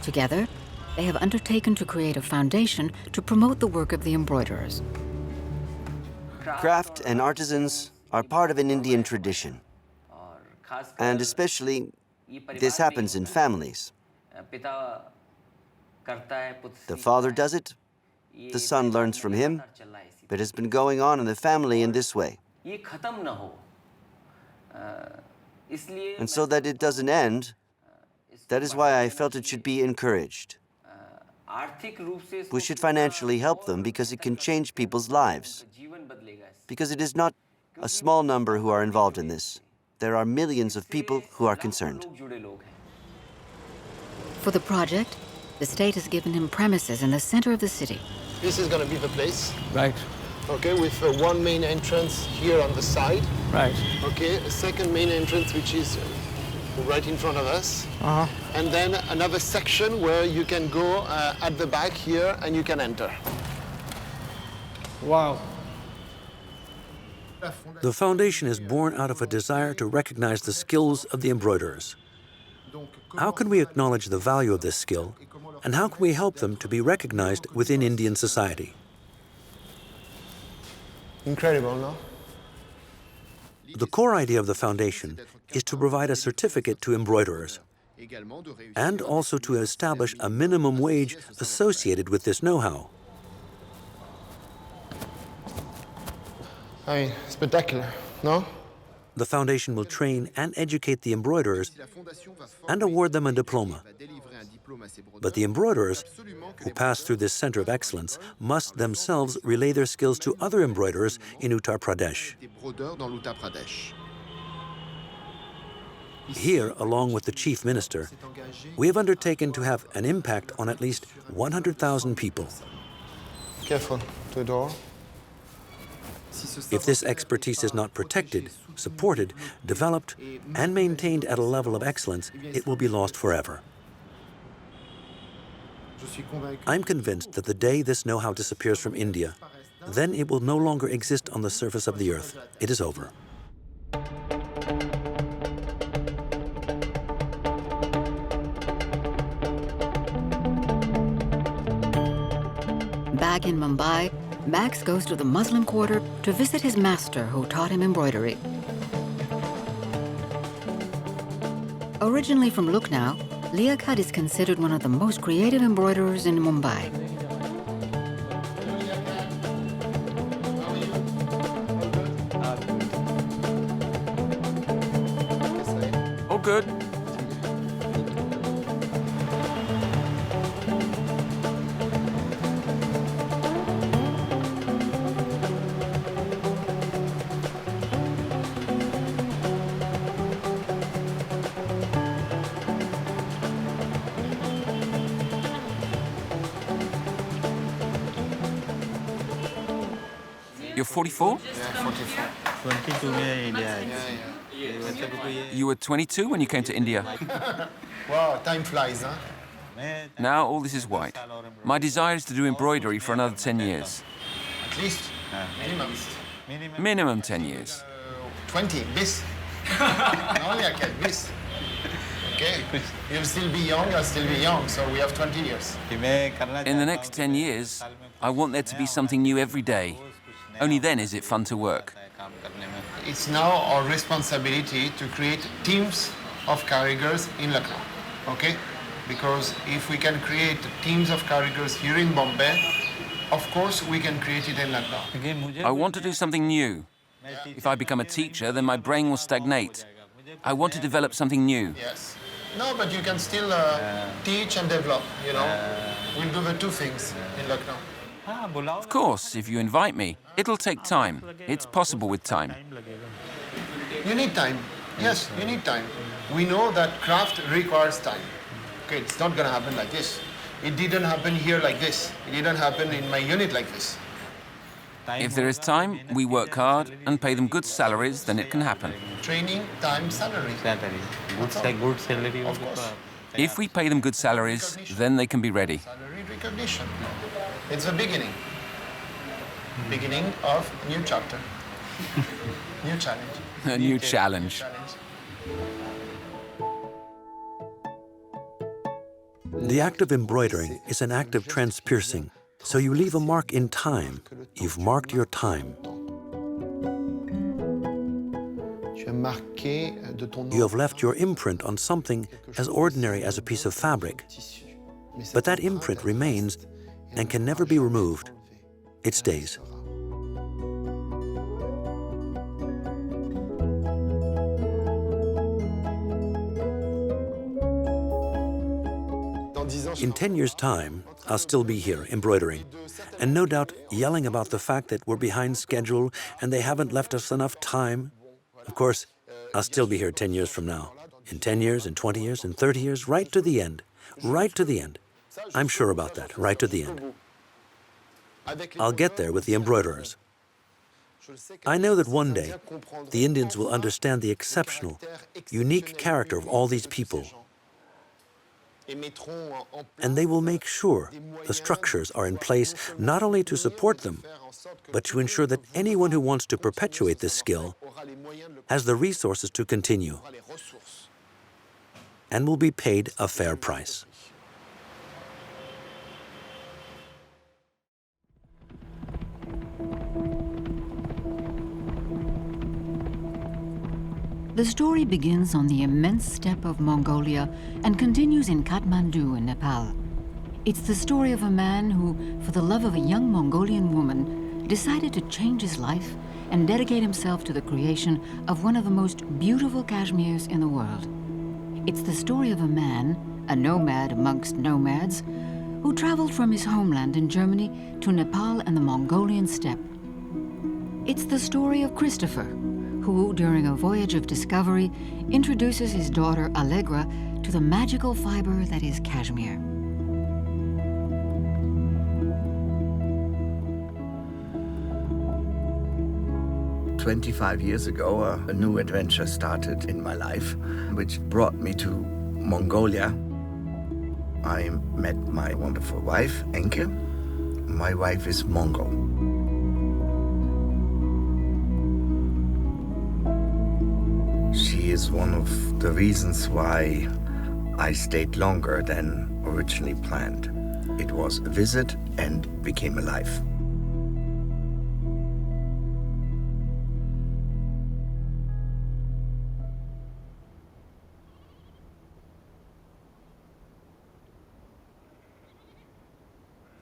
Together, they have undertaken to create a foundation to promote the work of the embroiderers. Craft and artisans are part of an Indian tradition. And especially, this happens in families. The father does it, the son learns from him, but it's been going on in the family in this way. And so that it doesn't end, that is why I felt it should be encouraged. We should financially help them because it can change people's lives. Because it is not a small number who are involved in this. There are millions of people who are concerned. For the project, the state has given him premises in the center of the city. This is going to be the place. Right. Okay, with one main entrance here on the side. Right. Okay, a second main entrance which is right in front of us. And then another section where you can go at the back here and you can enter. Wow. The foundation is born out of a desire to recognize the skills of the embroiderers. How can we acknowledge the value of this skill, and how can we help them to be recognized within Indian society? Incredible, no? The core idea of the foundation is to provide a certificate to embroiderers and also to establish a minimum wage associated with this know-how. I mean, spectacular, no? The foundation will train and educate the embroiderers and award them a diploma. But the embroiderers who pass through this center of excellence must themselves relay their skills to other embroiderers in Uttar Pradesh. Here, along with the chief minister, we have undertaken to have an impact on at least 100,000 people. Careful to the door. If this expertise is not protected, supported, developed, and maintained at a level of excellence, it will be lost forever. I'm convinced that the day this know-how disappears from India, then it will no longer exist on the surface of the earth. It is over. Back in Mumbai, Max goes to the Muslim quarter to visit his master who taught him embroidery. Originally from Lucknow, Liaquat is considered one of the most creative embroiderers in Mumbai. Oh, good. You're 44? Yeah, 44. 22 in India. You were 22 when you came to India. Wow, time flies, huh? Now all this is white. My desire is to do embroidery for another 10 years. At least, minimum. Minimum 10 years. 20, bis. Only I can bis. Okay? You'll still be young, I'll still be young, so we have 20 years. In the next 10 years, I want there to be something new every day. Only then is it fun to work. It's now our responsibility to create teams of carriers in Lucknow, okay? Because if we can create teams of carriers here in Bombay, of course we can create it in Lucknow. I want to do something new. If I become a teacher, then my brain will stagnate. I want to develop something new. Yes. No, but you can still teach and develop, you know? We'll do the two things in Lucknow. Of course, if you invite me. It'll take time. It's possible with time. You need time. Yes, you need time. We know that craft requires time. Okay, it's not going to happen like this. It didn't happen here like this. It didn't happen in my unit like this. If there is time, we work hard and pay them good salaries, then it can happen. Training, time, salary. Good salary. Of course. If we pay them good salaries, then they can be ready. Salary recognition. It's the beginning. Beginning of a new chapter. New challenge. A new challenge. The act of embroidering is an act of transpiercing. So you leave a mark in time. You've marked your time. You have left your imprint on something as ordinary as a piece of fabric. But that imprint remains and can never be removed. It stays. In 10 years' time, I'll still be here embroidering, and no doubt yelling about the fact that we're behind schedule and they haven't left us enough time. Of course, I'll still be here 10 years from now. In 10 years, in 20 years, in 30 years, right to the end. Right to the end. I'm sure about that, right to the end. I'll get there with the embroiderers. I know that one day the Indians will understand the exceptional, unique character of all these people, and they will make sure the structures are in place not only to support them, but to ensure that anyone who wants to perpetuate this skill has the resources to continue and will be paid a fair price. The story begins on the immense steppe of Mongolia and continues in Kathmandu in Nepal. It's the story of a man who, for the love of a young Mongolian woman, decided to change his life and dedicate himself to the creation of one of the most beautiful cashmeres in the world. It's the story of a man, a nomad amongst nomads, who traveled from his homeland in Germany to Nepal and the Mongolian steppe. It's the story of Christopher, who, during a voyage of discovery, introduces his daughter Allegra to the magical fiber that is cashmere. "25 years ago, a new adventure started in my life, which brought me to Mongolia. I met my wonderful wife, Enke. My wife is Mongol. She is one of the reasons why I stayed longer than originally planned. It was a visit and became a life.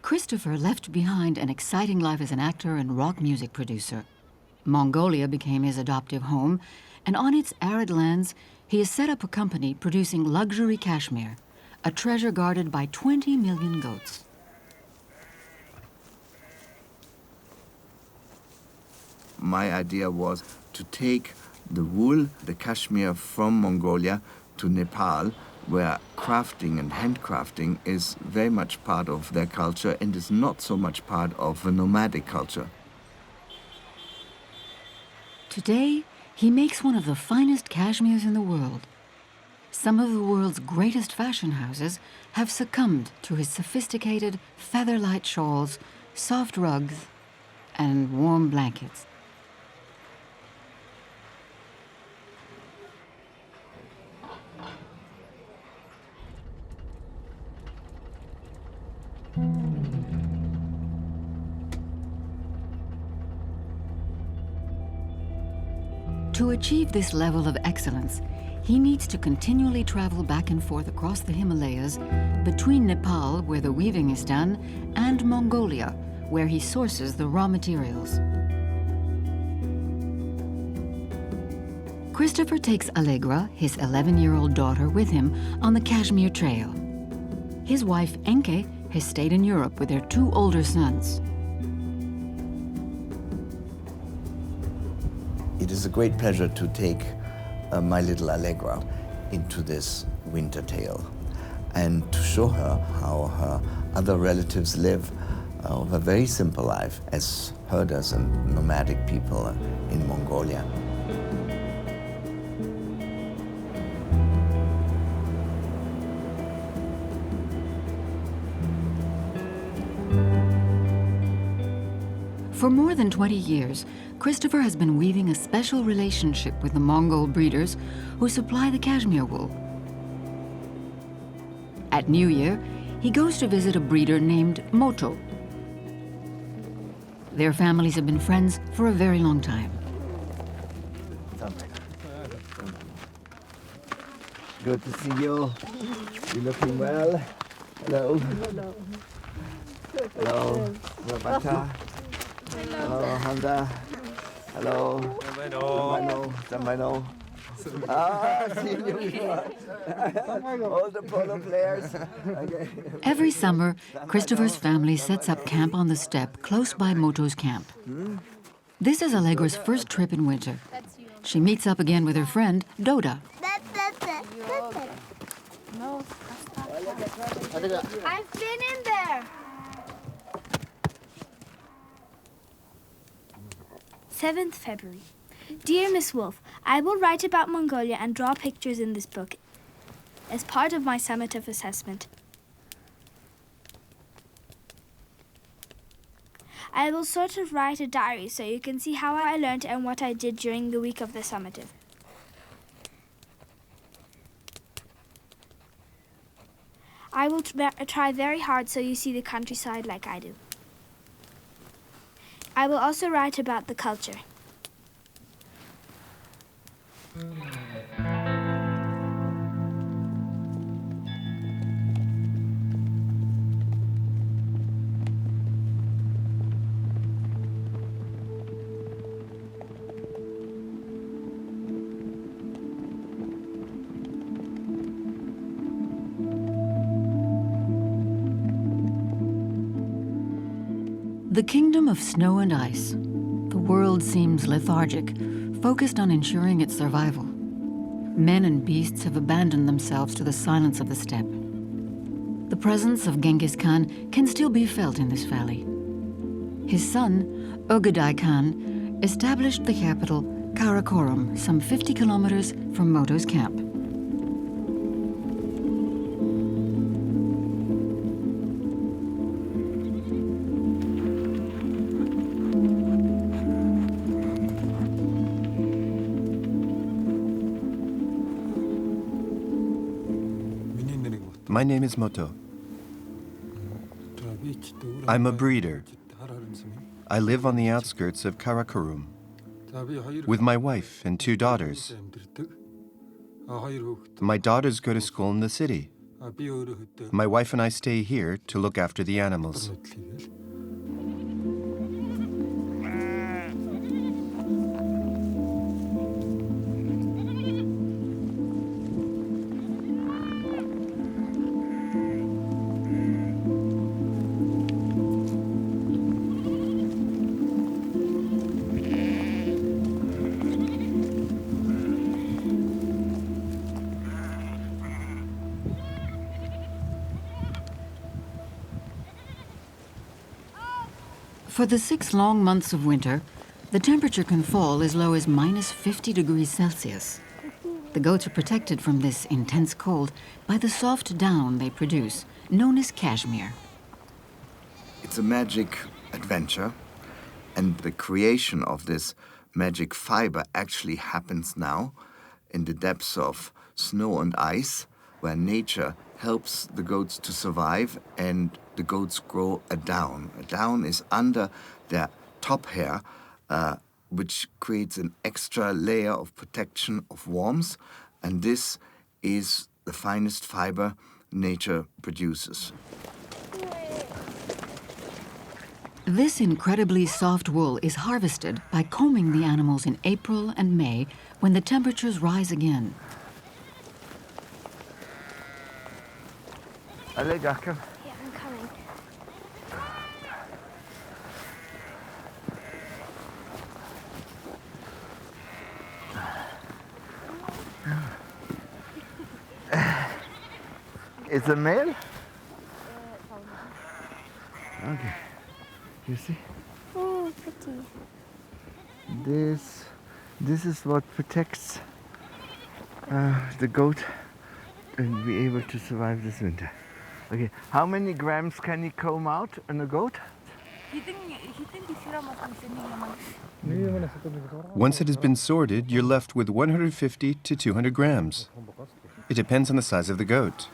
Christopher left behind an exciting life as an actor and rock music producer. Mongolia became his adoptive home, and on its arid lands, he has set up a company producing luxury cashmere, a treasure guarded by 20 million goats. My idea was to take the wool, the cashmere from Mongolia to Nepal, where crafting and handcrafting is very much part of their culture and is not so much part of the nomadic culture. Today, he makes one of the finest cashmeres in the world. Some of the world's greatest fashion houses have succumbed to his sophisticated feather-light shawls, soft rugs, and warm blankets. To achieve this level of excellence, he needs to continually travel back and forth across the Himalayas, between Nepal, where the weaving is done, and Mongolia, where he sources the raw materials. Christopher takes Allegra, his 11-year-old daughter, with him on the Kashmir Trail. His wife, Enke, has stayed in Europe with their 2 older sons. It is a great pleasure to take my little Allegra into this winter tale and to show her how her other relatives live a very simple life as herders and nomadic people in Mongolia. For more than 20 years, Christopher has been weaving a special relationship with the Mongol breeders who supply the cashmere wool. At New Year, he goes to visit a breeder named Moto. Their families have been friends for a very long time. Good to see you. You're looking well. Hello. Hello. Hello. Rabata. Hello, Handa. Hello. Samano. Ah, see you. All the polo players. Okay. Every summer, Christopher's family sets up camp on the steppe close by Moto's camp. This is Allegra's first trip in winter. She meets up again with her friend, Doda. I've been in there. 7th February. Dear Miss Wolf, I will write about Mongolia and draw pictures in this book as part of my summative assessment. I will sort of write a diary so you can see how I learned and what I did during the week of the summative. I will try very hard so you see the countryside like I do. I will also write about the culture. The kingdom of snow and ice. The world seems lethargic, focused on ensuring its survival. Men and beasts have abandoned themselves to the silence of the steppe. The presence of Genghis Khan can still be felt in this valley. His son, Ögedei Khan, established the capital, Karakorum, some 50 kilometers from Moto's camp. My name is Moto. I'm a breeder. I live on the outskirts of Karakorum with my wife and 2 daughters. My daughters go to school in the city. My wife and I stay here to look after the animals. For the 6 long months of winter, the temperature can fall as low as minus 50 degrees Celsius. The goats are protected from this intense cold by the soft down they produce, known as cashmere. It's a magic adventure, and the creation of this magic fiber actually happens now in the depths of snow and ice, where nature helps the goats to survive, and the goats grow a down. A down is under their top hair, which creates an extra layer of protection, of warmth, and this is the finest fiber nature produces. This incredibly soft wool is harvested by combing the animals in April and May when the temperatures rise again. Allez, Garcon. Yeah, I'm coming. It's a male? Okay. You see? Oh, pretty. This is what protects the goat and be able to survive this winter. Okay, how many grams can he comb out on a goat? Once it has been sorted, you're left with 150 to 200 grams. It depends on the size of the goat.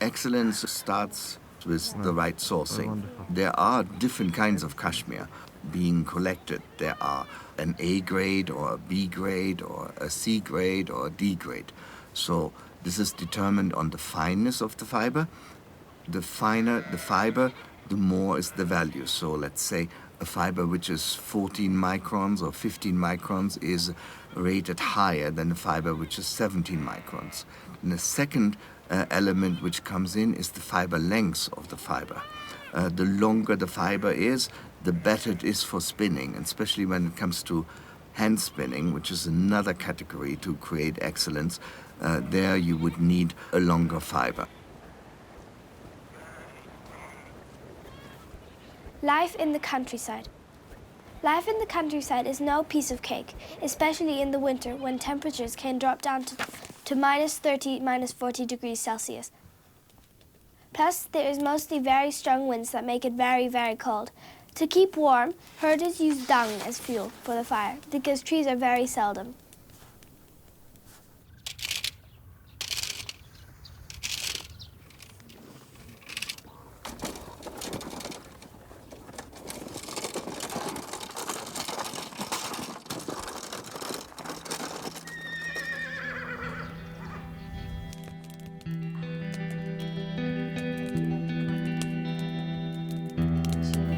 Excellence starts with the right sourcing. There are different kinds of cashmere being collected. There are an A grade or a B grade or a C grade or a D grade. So this is determined on the fineness of the fiber. The finer the fiber, the more is the value. So let's say a fiber which is 14 microns or 15 microns is rated higher than a fiber which is 17 microns. And the second element which comes in is the fiber length of the fiber. The longer the fiber is, the better it is for spinning, and especially when it comes to hand spinning, which is another category to create excellence. There you would need a longer fiber. Life in the countryside. Life in the countryside is no piece of cake, especially in the winter when temperatures can drop down to minus 30, minus 40 degrees Celsius. Plus, there is mostly very strong winds that make it very, very cold. To keep warm, herders use dung as fuel for the fire because trees are very seldom.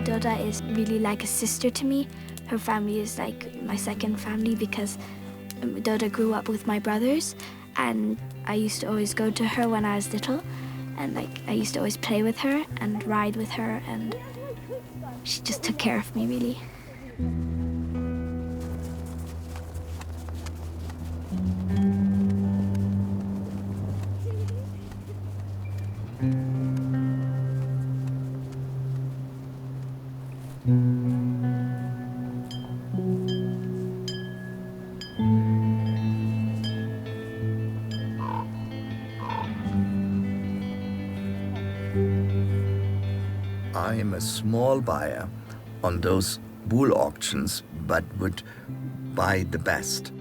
Doda is really like a sister to me. Her family is like my second family because Doda grew up with my brothers, and I used to always go to her when I was little, and I used to always play with her and ride with her, and she just took care of me really. I am a small buyer on those bull auctions, but would buy the best.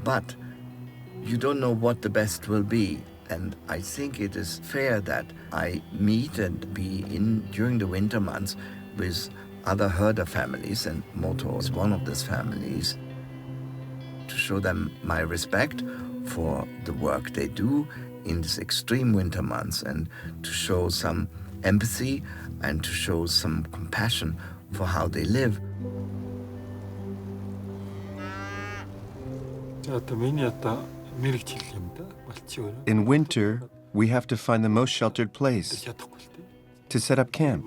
But you don't know what the best will be, and I think it is fair that I meet and be in during the winter months with other herder families, and Moto is one of those families, to show them my respect for the work they do in these extreme winter months, and to show some empathy and to show some compassion for how they live. In winter, we have to find the most sheltered place to set up camp.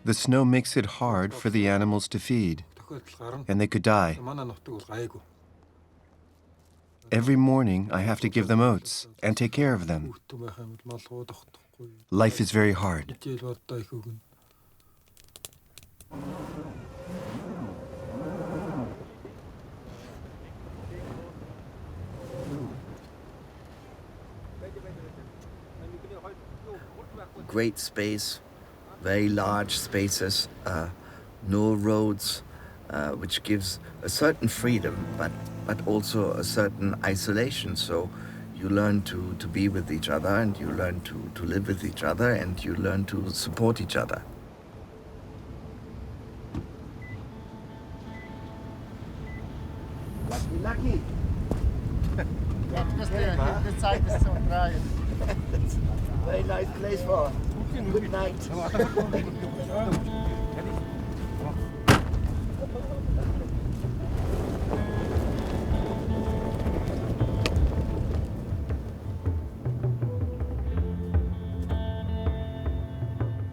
The snow makes it hard for the animals to feed, and they could die. Every morning, I have to give them oats and take care of them. Life is very hard. Great space, very large spaces, no roads, which gives a certain freedom, but also a certain isolation. So you learn to be with each other, and you learn to live with each other, and you learn to support each other. Lucky. Very nice place for good night.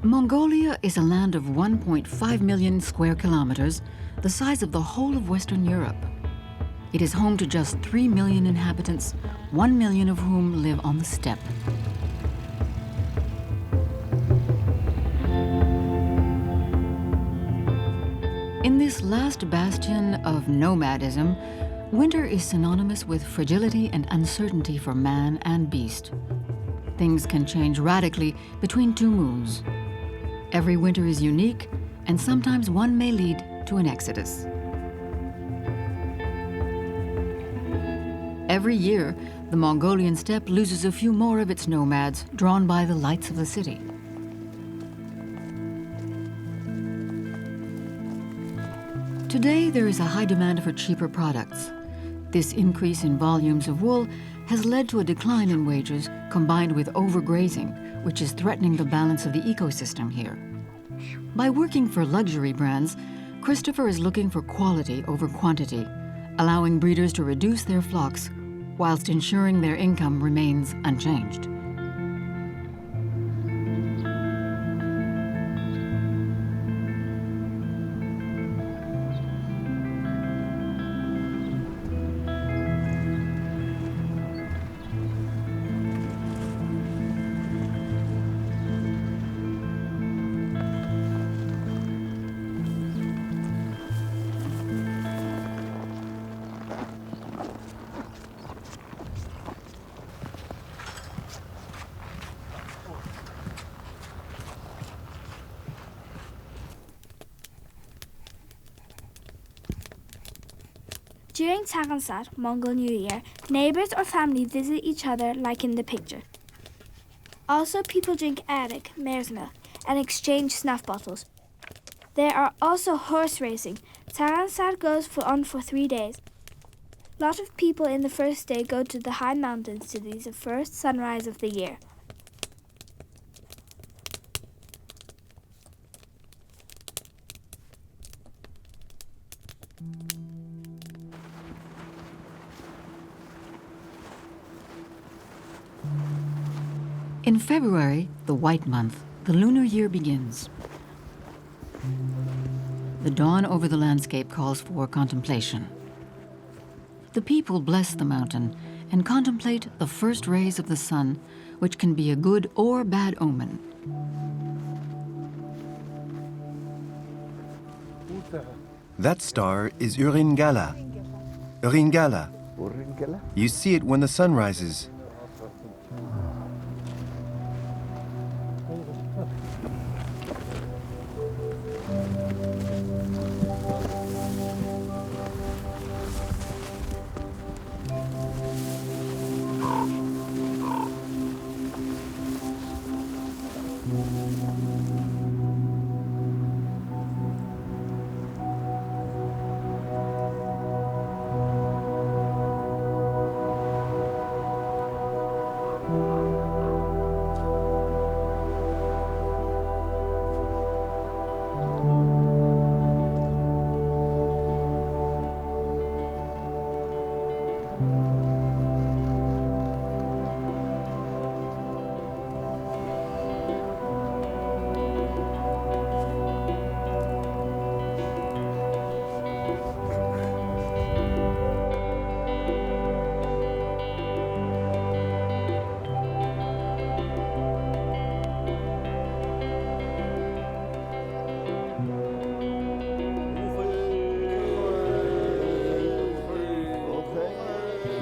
Mongolia is a land of 1.5 million square kilometers, the size of the whole of Western Europe. It is home to just 3 million inhabitants, 1 million of whom live on the steppe. In this last bastion of nomadism, winter is synonymous with fragility and uncertainty for man and beast. Things can change radically between two moons. Every winter is unique, and sometimes one may lead to an exodus. Every year, the Mongolian steppe loses a few more of its nomads, drawn by the lights of the city. Today, there is a high demand for cheaper products. This increase in volumes of wool has led to a decline in wages combined with overgrazing, which is threatening the balance of the ecosystem here. By working for luxury brands, Christopher is looking for quality over quantity, allowing breeders to reduce their flocks whilst ensuring their income remains unchanged. During Chavanat, Mongol New Year, neighbors or family visit each other like in the picture. Also, people drink arak, mare's milk, and exchange snuff bottles. There are also horse racing. Chavanat goes on for 3 days. A lot of people in the first day go to the high mountains to see the first sunrise of the year. In February, the white month, the lunar year begins. The dawn over the landscape calls for contemplation. The people bless the mountain and contemplate the first rays of the sun, which can be a good or bad omen. That star is Uringala. Uringala. You see it when the sun rises.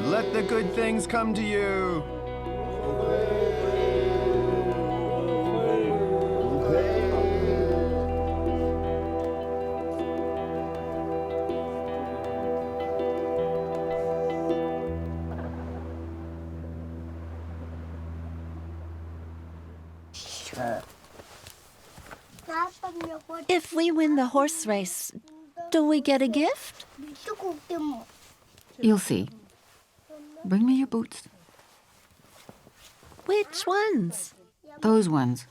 Let the good things come to you. If we win the horse race, do we get a gift? You'll see. Bring me your boots. Which ones? Those ones.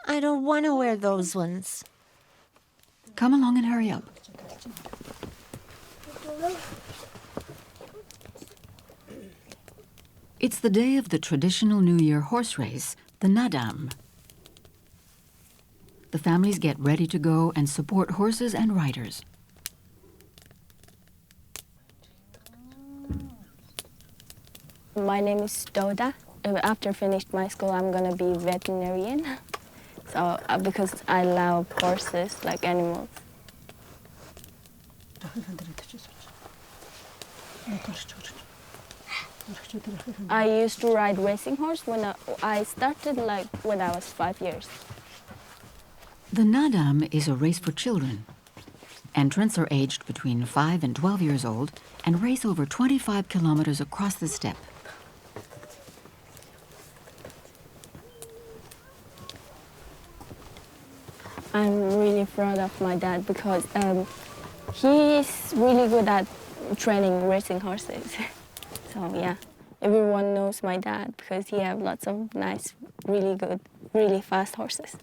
I don't want to wear those ones. Come along and hurry up. It's the day of the traditional New Year horse race, the Nadam. The families get ready to go and support horses and riders. My name is Doda. After finished my school, I'm gonna be veterinarian. So because I love horses, like animals. I used to ride racing horse when I started when I was 5 years. The Nadam is a race for children. Entrants are aged between 5 and 12 years old and race over 25 kilometers across the steppe. I'm really proud of my dad because he's really good at training racing horses. So yeah, everyone knows my dad because he has lots of nice, really good, really fast horses.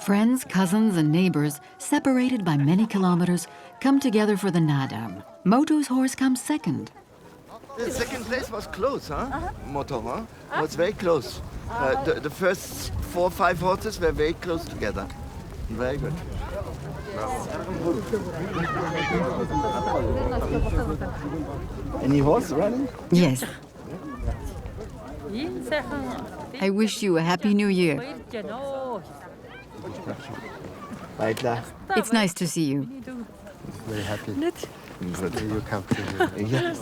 Friends, cousins, and neighbors, separated by many kilometers, come together for the Nadam. Moto's horse comes second. The second place was close, huh? Moto, huh? Was very close. The first 4 or 5 horses were very close together. Very good. Any horse running? Yes. I wish you a happy new year. It's nice to see you. Very happy. Good. You come to me. Yes.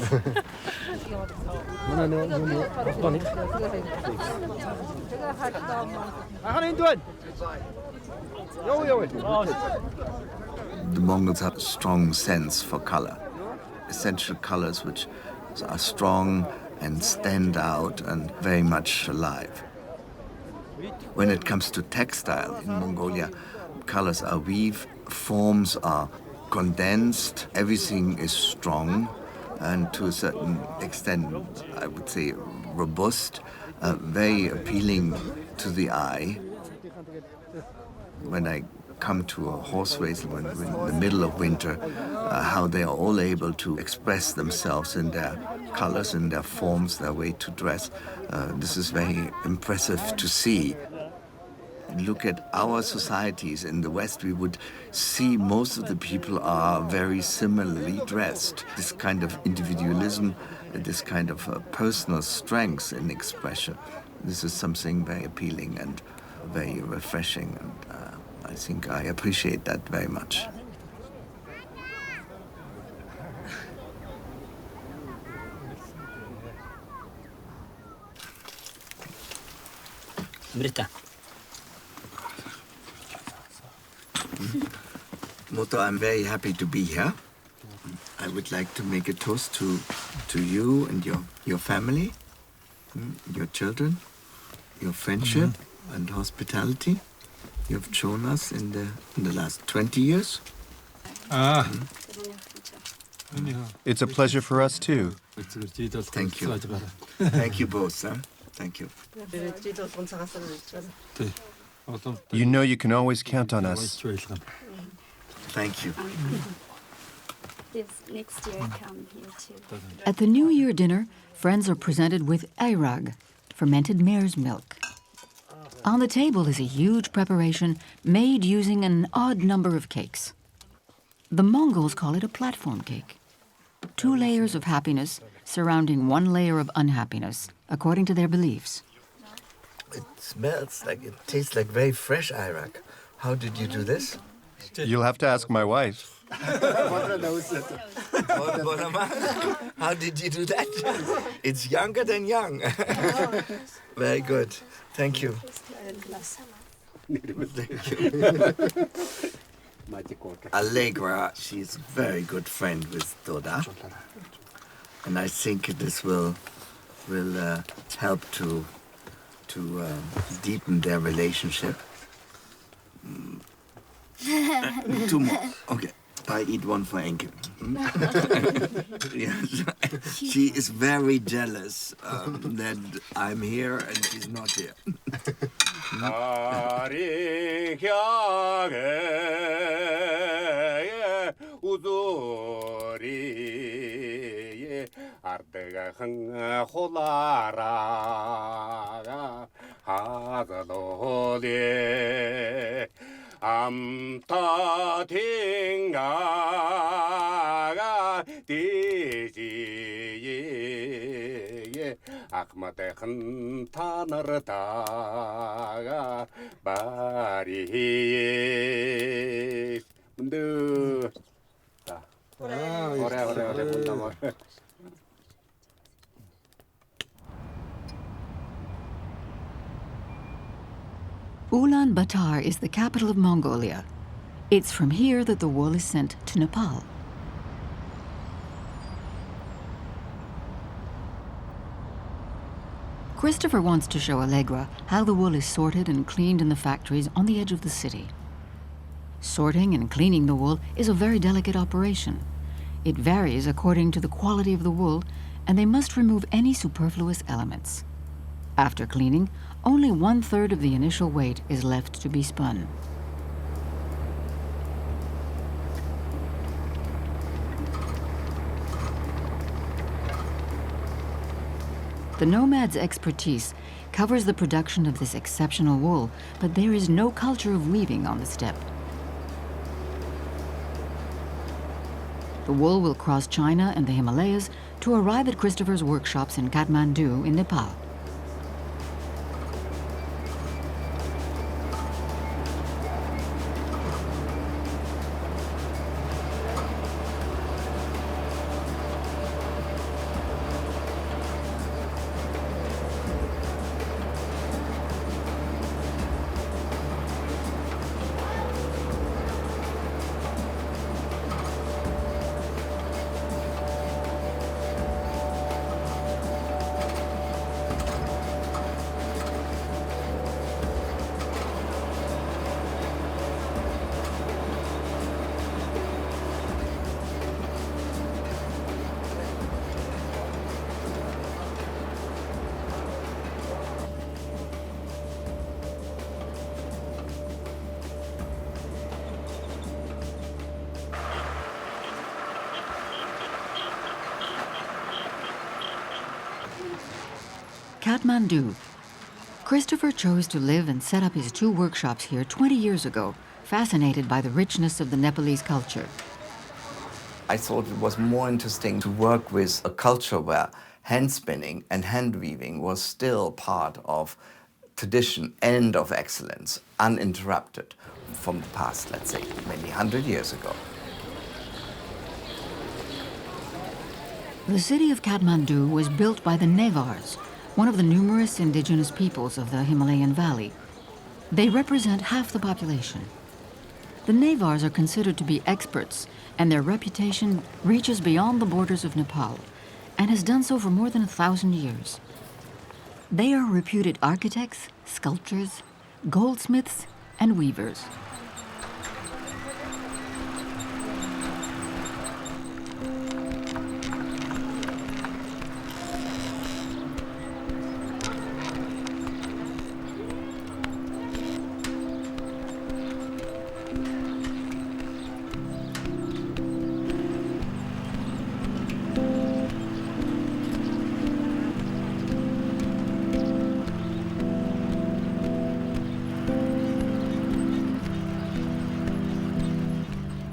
The Mongols have a strong sense for color. Essential colors which are strong and stand out and very much alive. When it comes to textile in Mongolia, colors are weave, forms are condensed, everything is strong and to a certain extent, I would say, robust, very appealing to the eye. When I come to a horse race when in the middle of winter, how they are all able to express themselves in their colors, in their forms, their way to dress. This is very impressive to see. Look at our societies in the West, we would see most of the people are very similarly dressed. This kind of individualism, this kind of personal strength in expression, this is something very appealing and very refreshing, and I think I appreciate that very much. Brita. Moto, I'm very happy to be here. I would like to make a toast to you and your family, your children, your friendship and hospitality you have shown us in the last 20 years. It's a pleasure for us too. Thank you. Thank you both. Huh? Thank you. You know you can always count on us. Thank you. Next year come here too. At the New Year dinner, friends are presented with airag, fermented mare's milk. On the table is a huge preparation made using an odd number of cakes. The Mongols call it a platform cake. 2 layers of happiness surrounding 1 layer of unhappiness, according to their beliefs. It smells like, it tastes like very fresh airag. How did you do this? You'll have to ask my wife. How did you do that? It's younger than young. Very good. Thank you. Thank you. Allegra, she's a very good friend with Doda. And I think this will help to deepen their relationship. 2 more. Okay. I eat 1 for Enke. Yes. She is very jealous that I'm here and she's not here. Amta tingaga diji akmatehan tanartaga bari mundu ore Ulaanbaatar is the capital of Mongolia. It's from here that the wool is sent to Nepal. Christopher wants to show Allegra how the wool is sorted and cleaned in the factories on the edge of the city. Sorting and cleaning the wool is a very delicate operation. It varies according to the quality of the wool, and they must remove any superfluous elements. After cleaning, only 1/3 of the initial weight is left to be spun. The nomad's expertise covers the production of this exceptional wool, but there is no culture of weaving on the steppe. The wool will cross China and the Himalayas to arrive at Christopher's workshops in Kathmandu in Nepal. Kathmandu. Christopher chose to live and set up his 2 workshops here 20 years ago, fascinated by the richness of the Nepalese culture. I thought it was more interesting to work with a culture where hand spinning and hand weaving was still part of tradition and of excellence, uninterrupted from the past, let's say, many 100 years ago. The city of Kathmandu was built by the Nevars, one of the numerous indigenous peoples of the Himalayan valley. They represent half the population. The Nevars are considered to be experts, and their reputation reaches beyond the borders of Nepal, and has done so for more than 1,000 years. They are reputed architects, sculptors, goldsmiths, and weavers.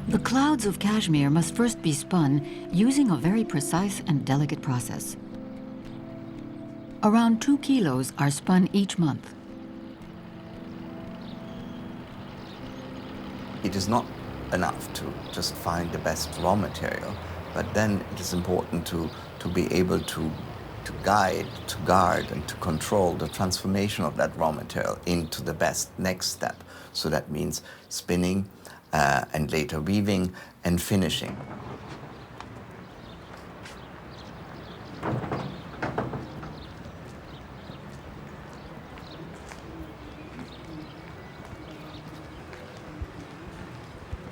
The clouds of cashmere must first be spun using a very precise and delicate process. Around 2 kilos are spun each month. It is not enough to just find the best raw material, but then it is important to be able to guide, to guard, and to control the transformation of that raw material into the best next step. So that means spinning, and later weaving and finishing.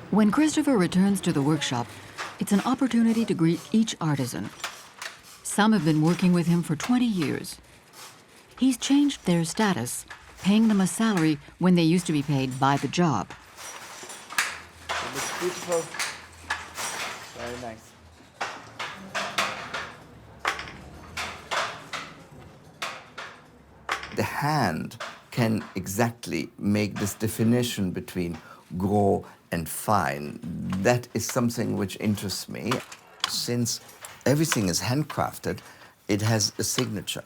When Christopher returns to the workshop, it's an opportunity to greet each artisan. Some have been working with him for 20 years. He's changed their status, paying them a salary when they used to be paid by the job. It looks beautiful. Very nice. The hand can exactly make this definition between gros and fine. That is something which interests me. Since everything is handcrafted, it has a signature.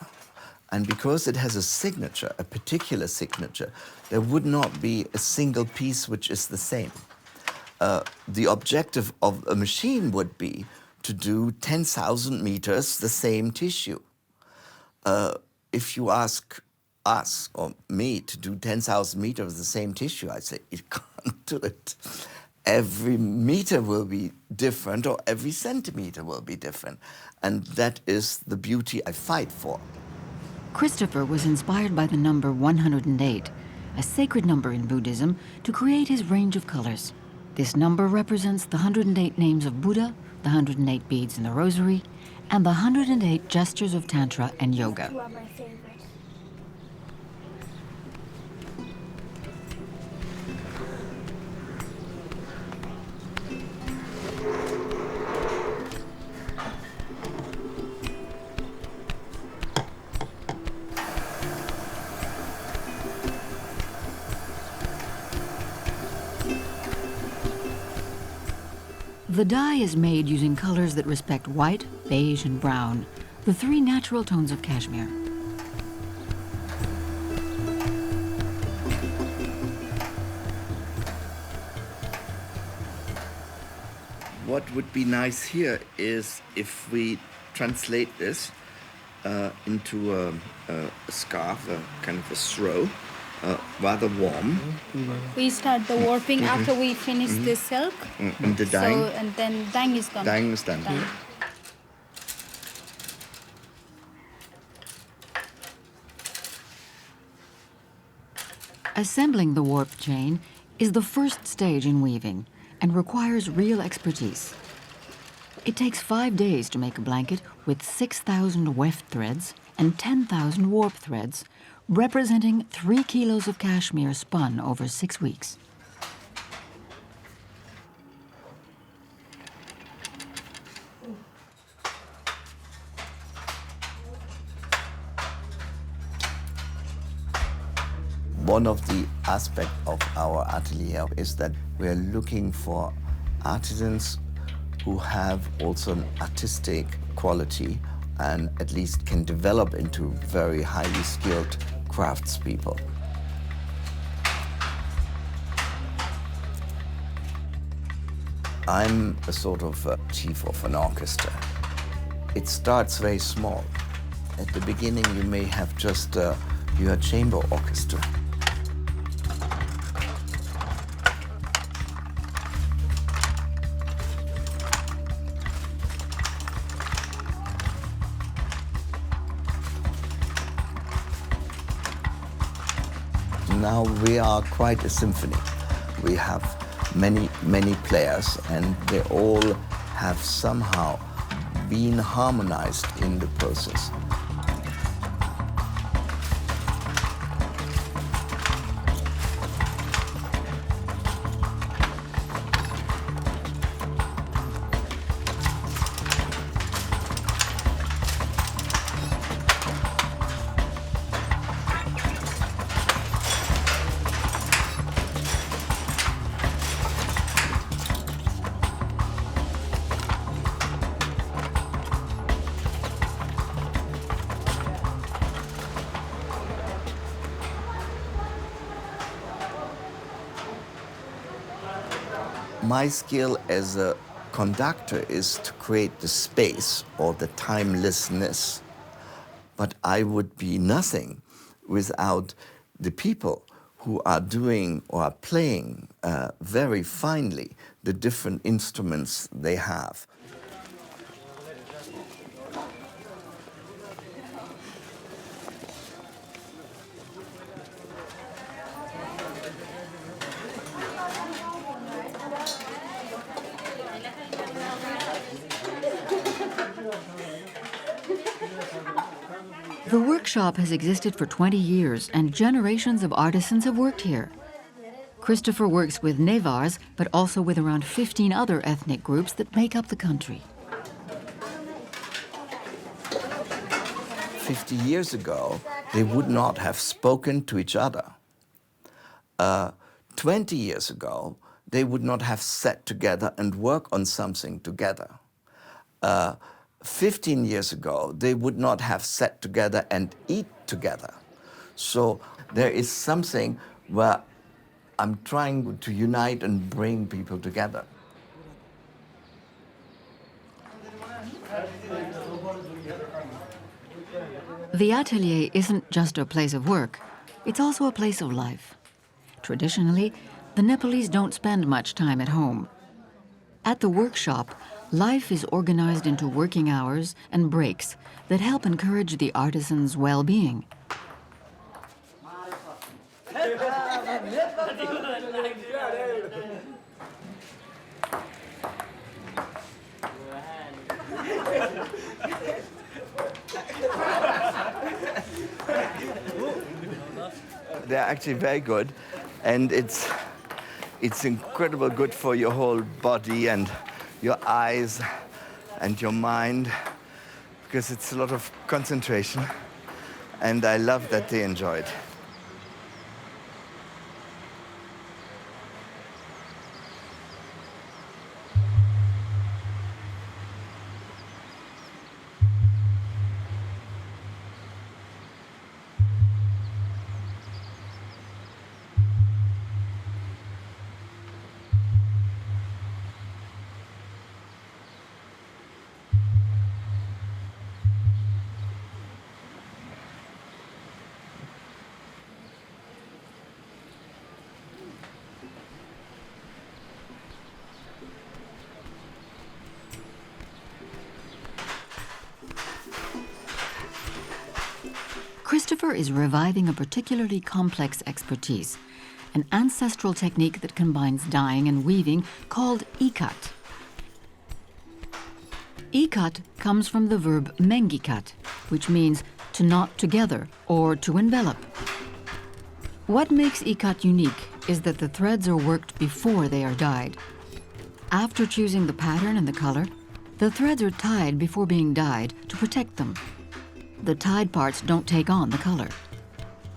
And because it has a signature, a particular signature, there would not be a single piece which is the same. The objective of a machine would be to do 10,000 meters the same tissue. If you ask us or me to do 10,000 meters the same tissue, I say, you can't do it. Every meter will be different, or every centimeter will be different. And that is the beauty I fight for. Christopher was inspired by the number 108, a sacred number in Buddhism, to create his range of colors. This number represents the 108 names of Buddha, the 108 beads in the rosary, and the 108 gestures of Tantra and Yoga. Two are my favorite. The dye is made using colors that respect white, beige, and brown, the three natural tones of cashmere. What would be nice here is if we translate this into a scarf, a kind of a throw, rather warm. We start the warping after we finish the silk. And the dyeing. So, and then dyeing is done. Dyeing is done. Assembling the warp chain is the first stage in weaving and requires real expertise. It takes 5 days to make a blanket with 6,000 weft threads and 10,000 warp threads, representing 3 kilos of cashmere spun over 6 weeks. One of the aspects of our atelier is that we are looking for artisans who have also an artistic quality and at least can develop into very highly skilled craftspeople. I'm a sort of chief of an orchestra. It starts very small. At the beginning, you may have just your chamber orchestra. Now we are quite a symphony. We have many players, and they all have somehow been harmonized in the process. My skill as a conductor is to create the space or the timelessness. But I would be nothing without the people who are doing or are playing very finely the different instruments they have. The workshop has existed for 20 years, and generations of artisans have worked here. Christopher works with Nevars, but also with around 15 other ethnic groups that make up the country. 50 years ago, they would not have spoken to each other. 20 years ago, they would not have sat together and worked on something together. 15 years ago, they would not have sat together and eat together. So there is something where I'm trying to unite and bring people together. The atelier isn't just a place of work, it's also a place of life. Traditionally, the Nepalese don't spend much time at home. At the workshop, life is organized into working hours and breaks that help encourage the artisan's well-being. They're actually very good, and it's incredibly good for your whole body and your eyes and your mind, because it's a lot of concentration, and I love that they enjoy it. Christopher is reviving a particularly complex expertise, an ancestral technique that combines dyeing and weaving called ikat. Ikat comes from the verb mengikat, which means to knot together or to envelop. What makes ikat unique is that the threads are worked before they are dyed. After choosing the pattern and the color, the threads are tied before being dyed to protect them. The tied parts don't take on the color.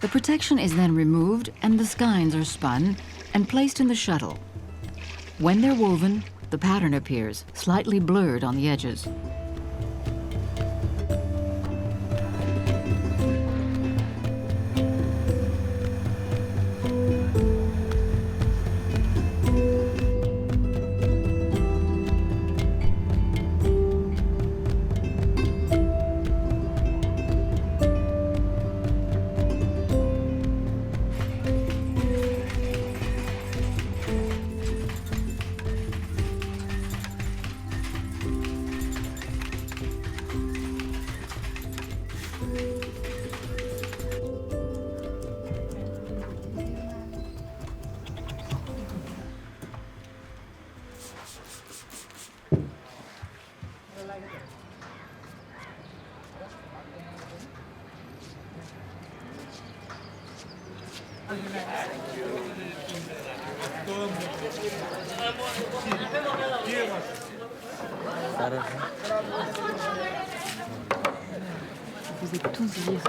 The protection is then removed and the skeins are spun and placed in the shuttle. When they're woven, the pattern appears, slightly blurred on the edges. Vous êtes tous virés.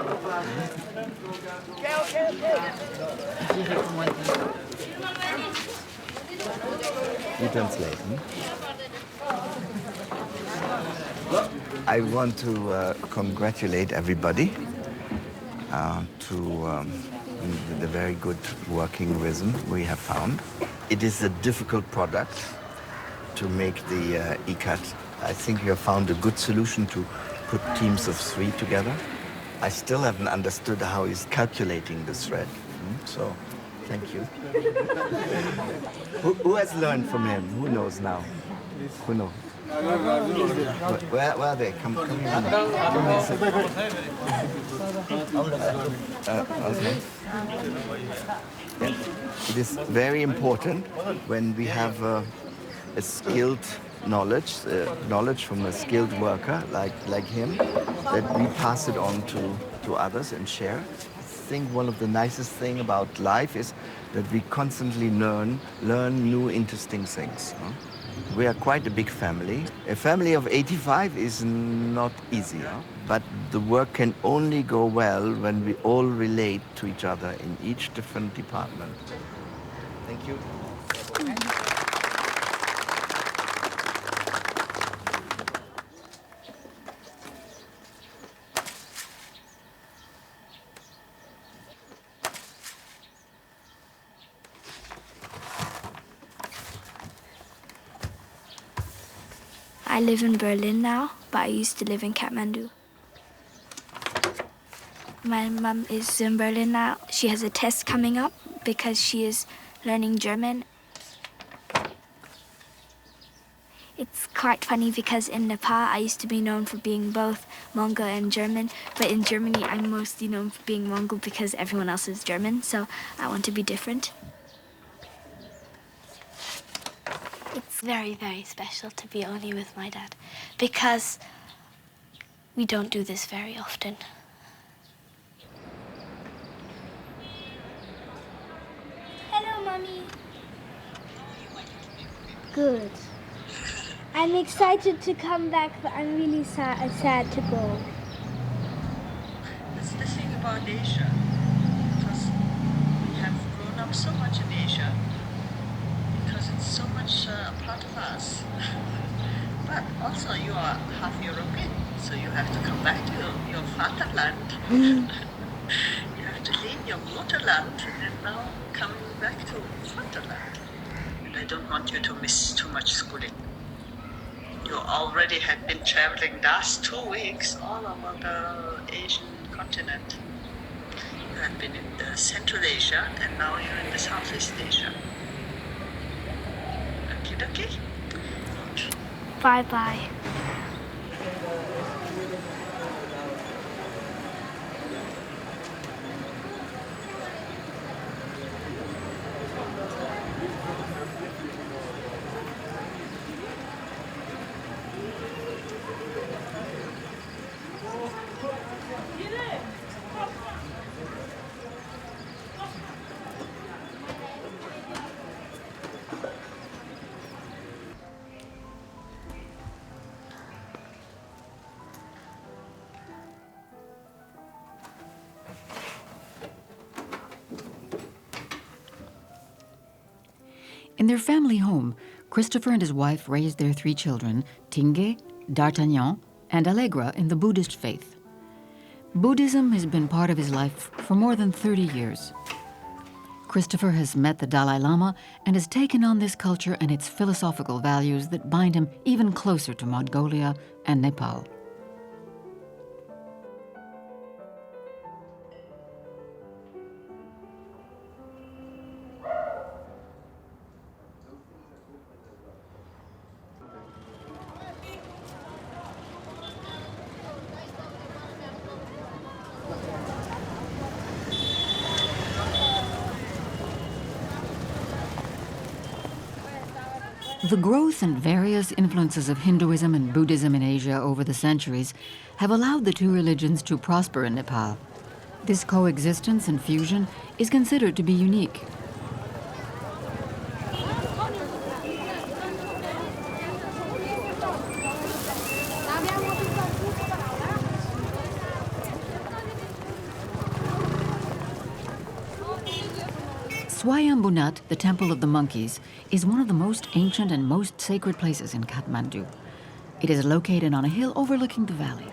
Virés pour moi. You translate. I want to congratulate everybody to the very good working rhythm we have found. It is a difficult product to make the ikat. I think we have found a good solution to put teams of 3 together. I still haven't understood how he's calculating the thread. So, thank you. Who has learned from him? Who knows now? Who knows? Where are they? Come here. Okay. Yeah. It is very important when we have a skilled knowledge from a skilled worker like him, that we pass it on to others and share. I think one of the nicest things about life is that we constantly learn new interesting things. We are quite a big family. A family of 85 is not easy, but the work can only go well when we all relate to each other in each different department. Thank you. I live in Berlin now, but I used to live in Kathmandu. My mum is in Berlin now. She has a test coming up because she is learning German. It's quite funny because in Nepal, I used to be known for being both Mongol and German, but in Germany, I'm mostly known for being Mongol because everyone else is German, so I want to be different. It's very, very special to be only with my dad because we don't do this very often. Hello, Mommy. Good. I'm excited to come back, but I'm really sad to go. That's the thing about Asia, because we have grown up so much in Asia, because it's so much a part of us. But also you are half European, so you have to come back to your fatherland. You have to leave your motherland and now coming back to fatherland. And I don't want you to miss too much schooling. You already have been traveling last 2 weeks all over the Asian continent. You have been in the Central Asia and now you're in the Southeast Asia. Okay. Bye-bye. In their family home, Christopher and his wife raised their 3 children, Tinge, D'Artagnan, and Allegra, in the Buddhist faith. Buddhism has been part of his life for more than 30 years. Christopher has met the Dalai Lama and has taken on this culture and its philosophical values that bind him even closer to Mongolia and Nepal. The growth and various influences of Hinduism and Buddhism in Asia over the centuries have allowed the 2 religions to prosper in Nepal. This coexistence and fusion is considered to be unique. Swayambunat, the Temple of the Monkeys, is one of the most ancient and most sacred places in Kathmandu. It is located on a hill overlooking the valley.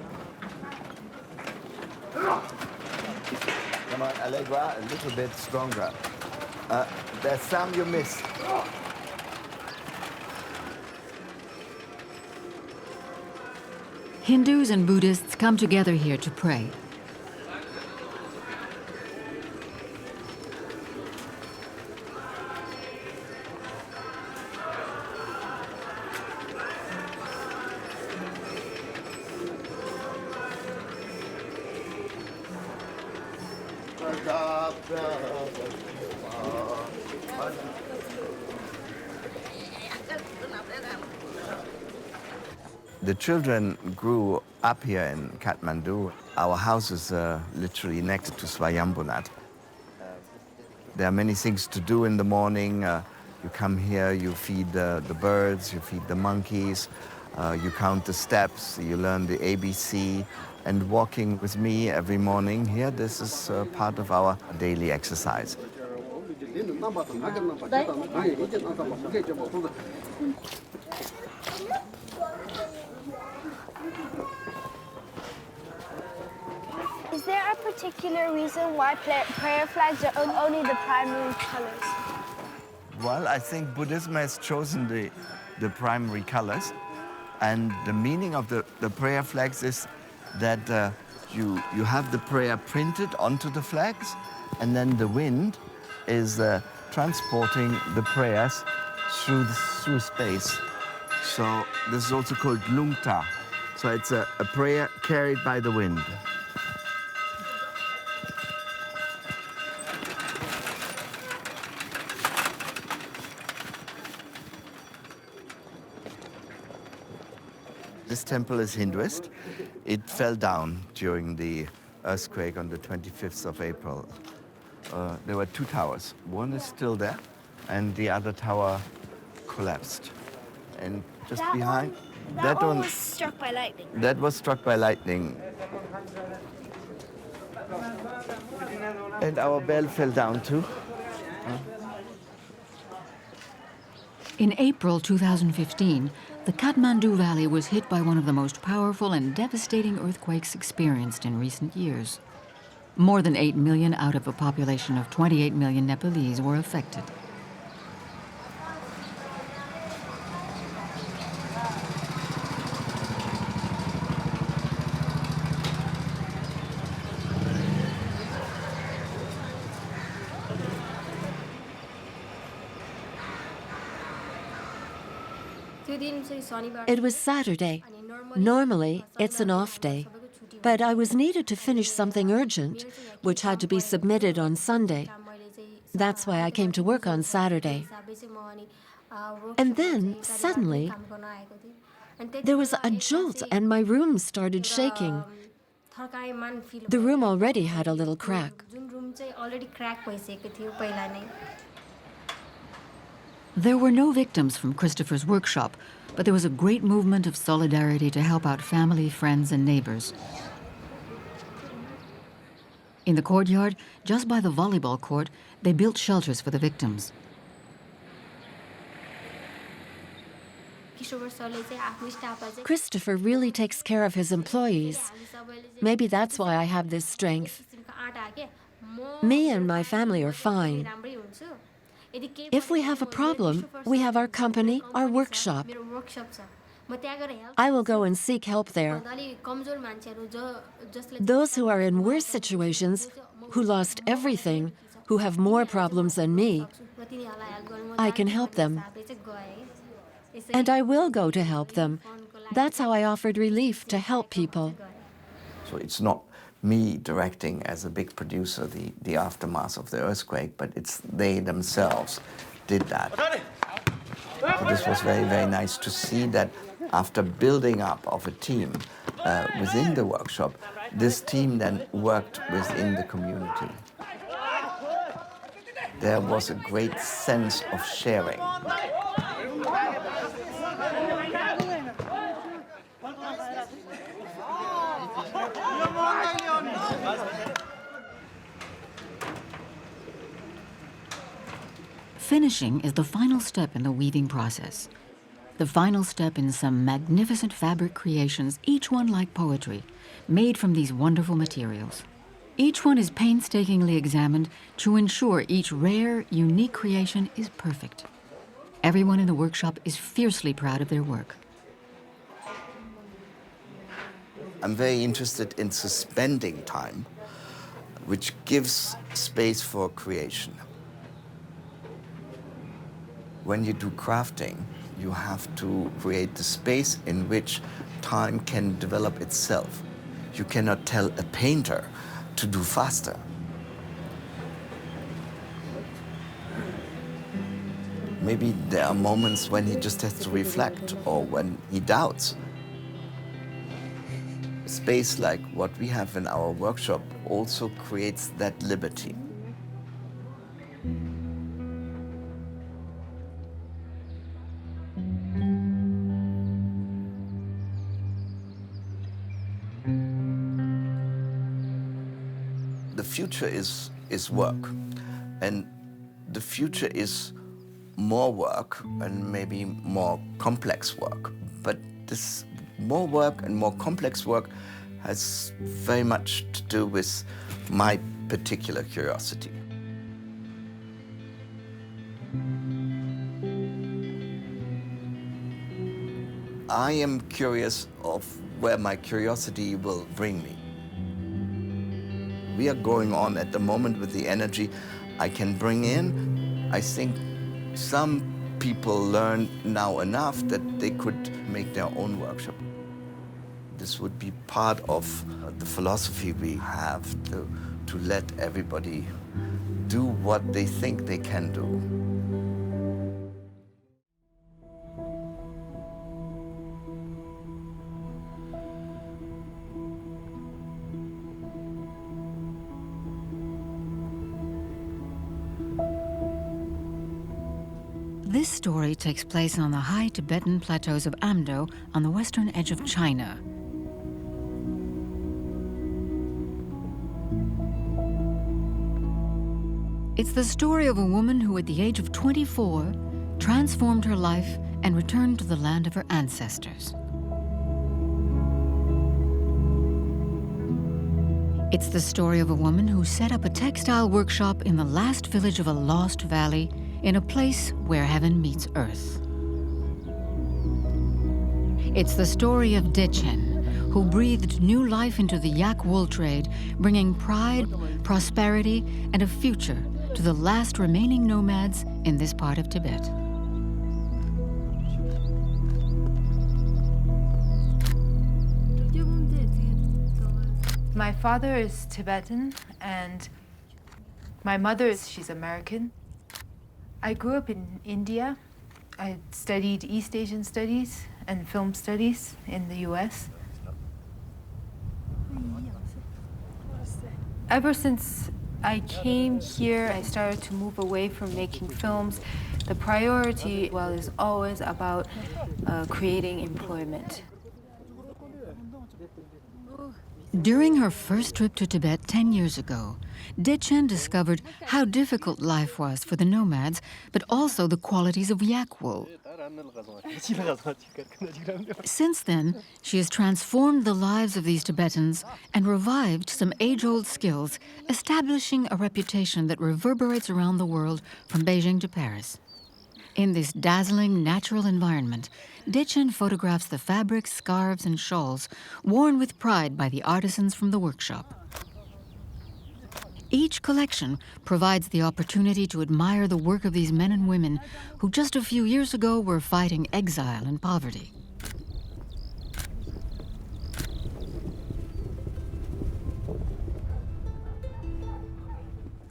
Come on, Allegra, a little bit stronger. There's some you missed. Hindus and Buddhists come together here to pray. The children grew up here in Kathmandu. Our house is literally next to Swayambunat. There are many things to do in the morning. You come here, you feed the birds, you feed the monkeys, you count the steps, you learn the ABC. And walking with me every morning here, this is part of our daily exercise. Is there a particular reason why prayer flags are only the primary colors? Well, I think Buddhism has chosen the primary colors. And the meaning of the prayer flags is that you have the prayer printed onto the flags, and then the wind is transporting the prayers through space. So this is also called lungta. So it's a prayer carried by the wind. This temple is Hinduist. It fell down during the earthquake on the 25th of April. There were 2 towers. One is still there, and the other tower collapsed. And just behind... That one was struck by lightning. That was struck by lightning. And our bell fell down too. In April 2015, the Kathmandu Valley was hit by one of the most powerful and devastating earthquakes experienced in recent years. More than 8 million out of a population of 28 million Nepalese were affected. It was Saturday. Normally, it's an off day. But I was needed to finish something urgent, which had to be submitted on Sunday. That's why I came to work on Saturday. And then, suddenly, there was a jolt and my room started shaking. The room already had a little crack. There were no victims from Christopher's workshop, but there was a great movement of solidarity to help out family, friends, and neighbors. In the courtyard, just by the volleyball court, they built shelters for the victims. Christopher really takes care of his employees. Maybe that's why I have this strength. Me and my family are fine. If we have a problem, we have our company, our workshop. I will go and seek help there. Those who are in worse situations, who lost everything, who have more problems than me, I can help them. And I will go to help them. That's how I offered relief, to help people. So it's not me directing as a big producer the aftermath of the earthquake, but it's they themselves did that. So this was very, very nice to see that after building up of a team within the workshop, this team then worked within the community. There was a great sense of sharing. Finishing is the final step in the weaving process. The final step in some magnificent fabric creations, each one like poetry, made from these wonderful materials. Each one is painstakingly examined to ensure each rare, unique creation is perfect. Everyone in the workshop is fiercely proud of their work. I'm very interested in suspending time, which gives space for creation. When you do crafting, you have to create the space in which time can develop itself. You cannot tell a painter to do faster. Maybe there are moments when he just has to reflect or when he doubts. Space like what we have in our workshop also creates that liberty. The future is work, and the future is more work and maybe more complex work. But this more work and more complex work has very much to do with my particular curiosity. I am curious of where my curiosity will bring me. We are going on at the moment with the energy I can bring in. I think some people learn now enough that they could make their own workshop. This would be part of the philosophy we have to let everybody do what they think they can do. This story takes place on the high Tibetan plateaus of Amdo on the western edge of China. It's the story of a woman who, at the age of 24, transformed her life and returned to the land of her ancestors. It's the story of a woman who set up a textile workshop in the last village of a lost valley in a place where heaven meets earth. It's the story of Dechen, who breathed new life into the yak wool trade, bringing pride, prosperity, and a future to the last remaining nomads in this part of Tibet. My father is Tibetan, and my mother she's American. I grew up in India. I studied East Asian studies and film studies in the US. Ever since I came here, I started to move away from making films. The priority, well, is always about creating employment. During her first trip to Tibet 10 years ago, Dechen discovered how difficult life was for the nomads, but also the qualities of yak wool. Since then, she has transformed the lives of these Tibetans and revived some age-old skills, establishing a reputation that reverberates around the world from Beijing to Paris. In this dazzling natural environment, Dechen photographs the fabrics, scarves, and shawls worn with pride by the artisans from the workshop. Each collection provides the opportunity to admire the work of these men and women who just a few years ago were fighting exile and poverty.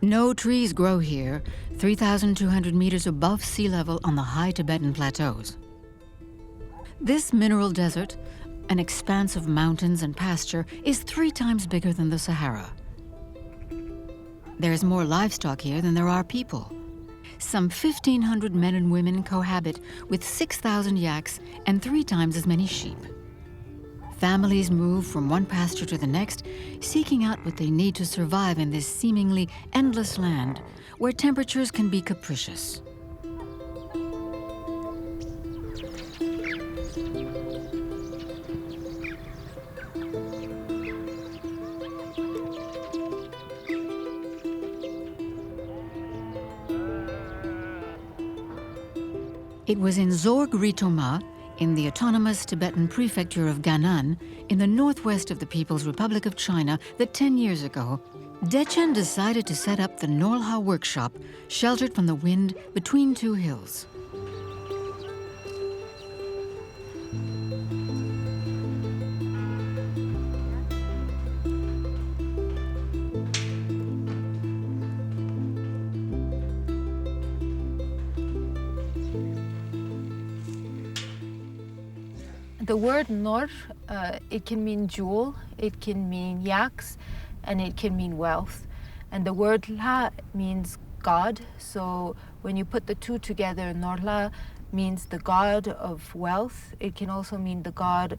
No trees grow here, 3,200 meters above sea level on the high Tibetan plateaus. This mineral desert, an expanse of mountains and pasture, is 3 times bigger than the Sahara. There's more livestock here than there are people. Some 1,500 men and women cohabit with 6,000 yaks and 3 times as many sheep. Families move from one pasture to the next, seeking out what they need to survive in this seemingly endless land, where temperatures can be capricious. It was in Zorg Ritoma, in the autonomous Tibetan prefecture of Gannan, in the northwest of the People's Republic of China, that 10 years ago, Dechen decided to set up the Norlha workshop, sheltered from the wind between 2 hills. The word Nor, it can mean jewel, it can mean yaks, and it can mean wealth. And the word La means God, so when you put the 2 together, Norla means the god of wealth. It can also mean the god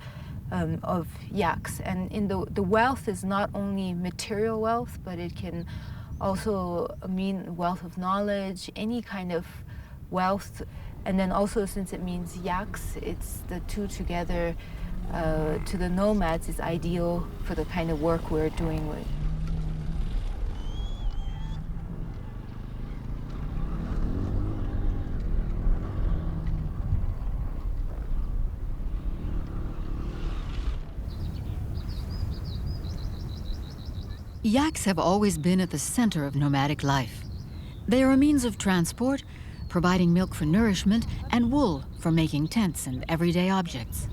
of yaks. And in the wealth is not only material wealth, but it can also mean wealth of knowledge, any kind of wealth. And then also, since it means yaks, it's the 2 together to the nomads is ideal for the kind of work we're doing with. Yaks have always been at the center of nomadic life. They are a means of transport, providing milk for nourishment and wool for making tents and everyday objects.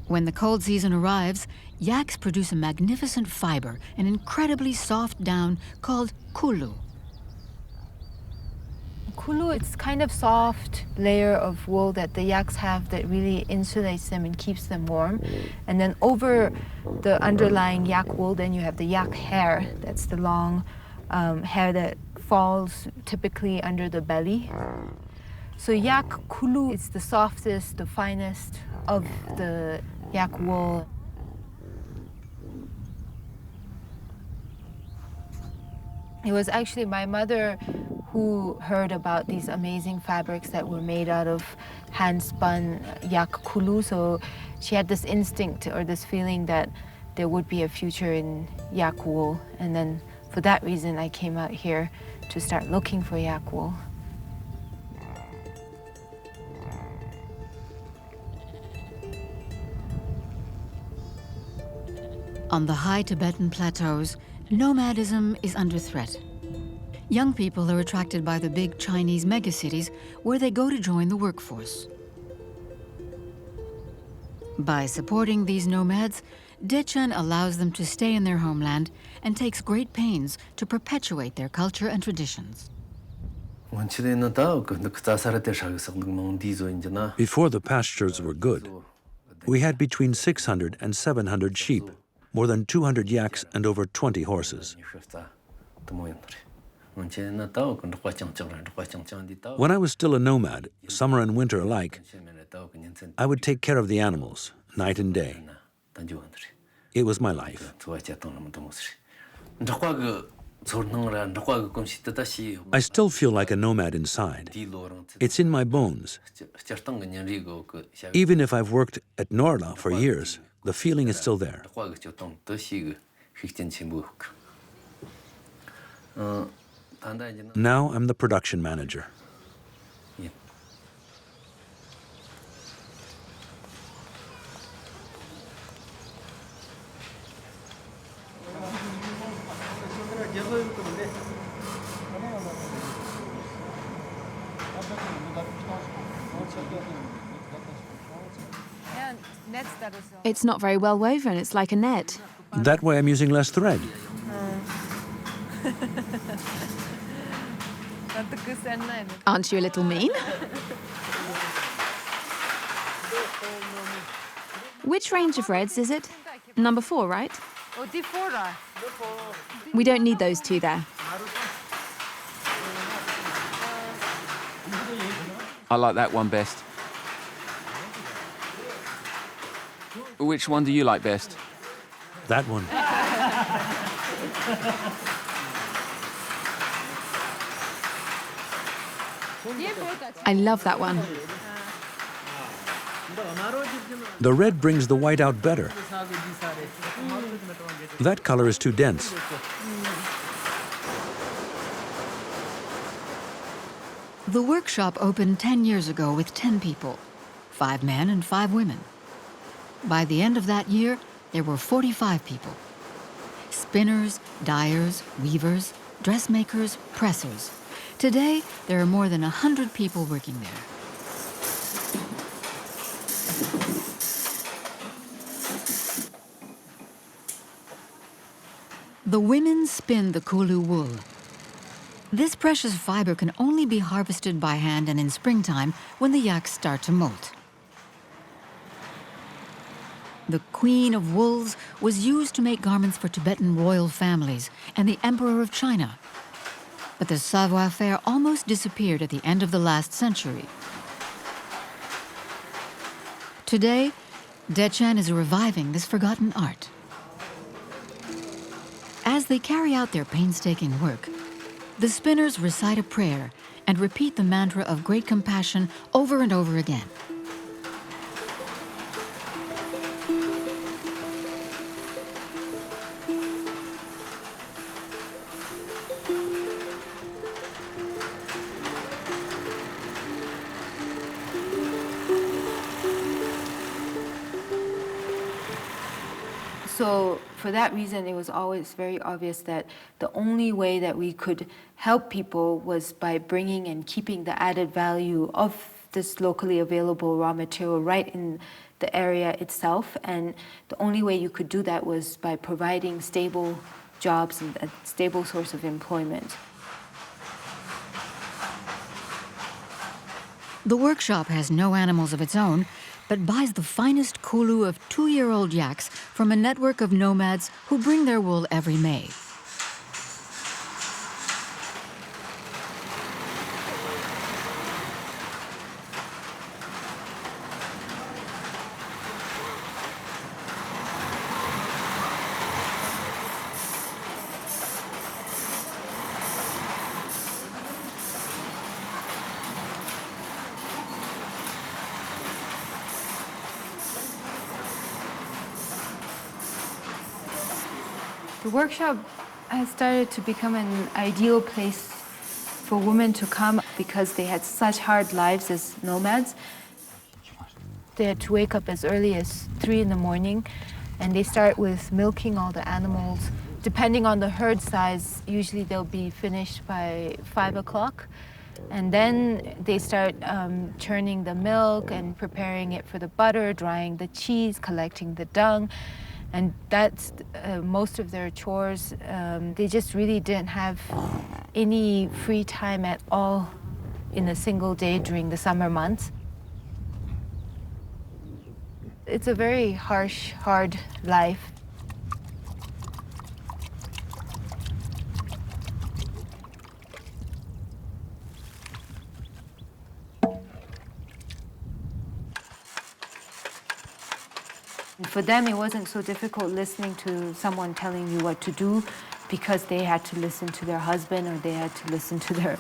When the cold season arrives, yaks produce a magnificent fiber, an incredibly soft down called kulu. Kulu, it's kind of soft layer of wool that the yaks have that really insulates them and keeps them warm. And then over the underlying yak wool, then you have the yak hair. That's the long hair that falls typically under the belly. So yak kulu is the softest, the finest of the yak wool. It was actually my mother who heard about these amazing fabrics that were made out of hand-spun yak kulu. So she had this instinct or this feeling that there would be a future in yak wool. And then for that reason, I came out here to start looking for yak wool. On the high Tibetan plateaus, nomadism is under threat. Young people are attracted by the big Chinese megacities where they go to join the workforce. By supporting these nomads, Dechen allows them to stay in their homeland and takes great pains to perpetuate their culture and traditions. Before the pastures were good, we had between 600 and 700 sheep, more than 200 yaks, and over 20 horses. When I was still a nomad, summer and winter alike, I would take care of the animals, night and day. It was my life. I still feel like a nomad inside. It's in my bones. Even if I've worked at Norla for years, the feeling is still there. Now I'm the production manager. It's not very well woven. It's like a net. That way I'm using less thread. Aren't you a little mean? Which range of reds is it? Number 4, right? We don't need those two there. I like that one best. Which one do you like best? That one. I love that one. The red brings the white out better. That color is too dense. The workshop opened 10 years ago with 10 people, 5 men and 5 women. By the end of that year, there were 45 people. Spinners, dyers, weavers, dressmakers, pressers. Today, there are more than 100 people working there. The women spin the Kulu wool. This precious fiber can only be harvested by hand and in springtime when the yaks start to molt. The Queen of Wools was used to make garments for Tibetan royal families and the Emperor of China. But the savoir-faire almost disappeared at the end of the last century. Today, Dechen is reviving this forgotten art. As they carry out their painstaking work, the spinners recite a prayer and repeat the mantra of great compassion over and over again. So for that reason, it was always very obvious that the only way that we could help people was by bringing and keeping the added value of this locally available raw material right in the area itself. And the only way you could do that was by providing stable jobs and a stable source of employment. The workshop has no animals of its own, but buys the finest Kulu of 2-year-old yaks from a network of nomads who bring their wool every May. The workshop has started to become an ideal place for women to come because they had such hard lives as nomads. They had to wake up as early as 3 in the morning, and they start with milking all the animals. Depending on the herd size, usually they'll be finished by 5 o'clock. And then they start churning the milk and preparing it for the butter, drying the cheese, collecting the dung. And that's most of their chores. They just really didn't have any free time at all in a single day during the summer months. It's a very harsh, hard life. For them, it wasn't so difficult listening to someone telling you what to do. because they had to listen to their husband or they had to listen to their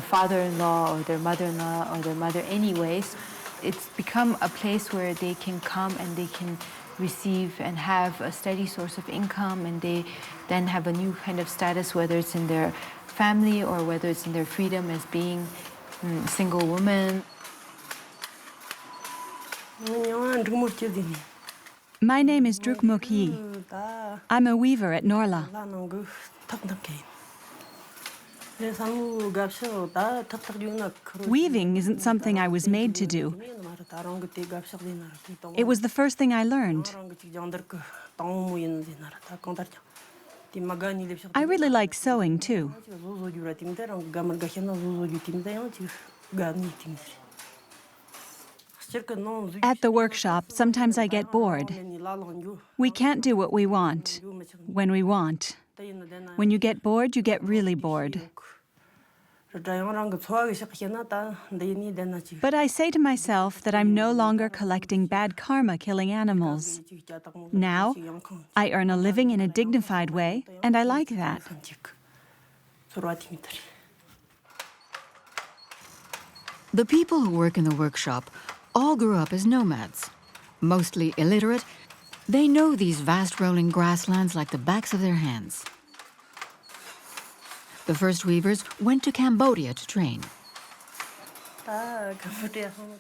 father-in-law or their mother-in-law or their mother anyways. It's become a place where they can come and they can receive and have a steady source of income, and they then have a new kind of status, whether it's in their family or whether it's in their freedom as being a single woman. My name is Drukmuk Yi. I'm a weaver at Norla. Weaving isn't something I was made to do. It was the first thing I learned. I really like sewing too. At the workshop, sometimes I get bored. We can't do what we want, when we want. When you get bored, you get really bored. But I say to myself that I'm no longer collecting bad karma killing animals. Now, I earn a living in a dignified way, and I like that. The people who work in the workshop all grew up as nomads. Mostly illiterate, they know these vast rolling grasslands like the backs of their hands. The first weavers went to Cambodia to train.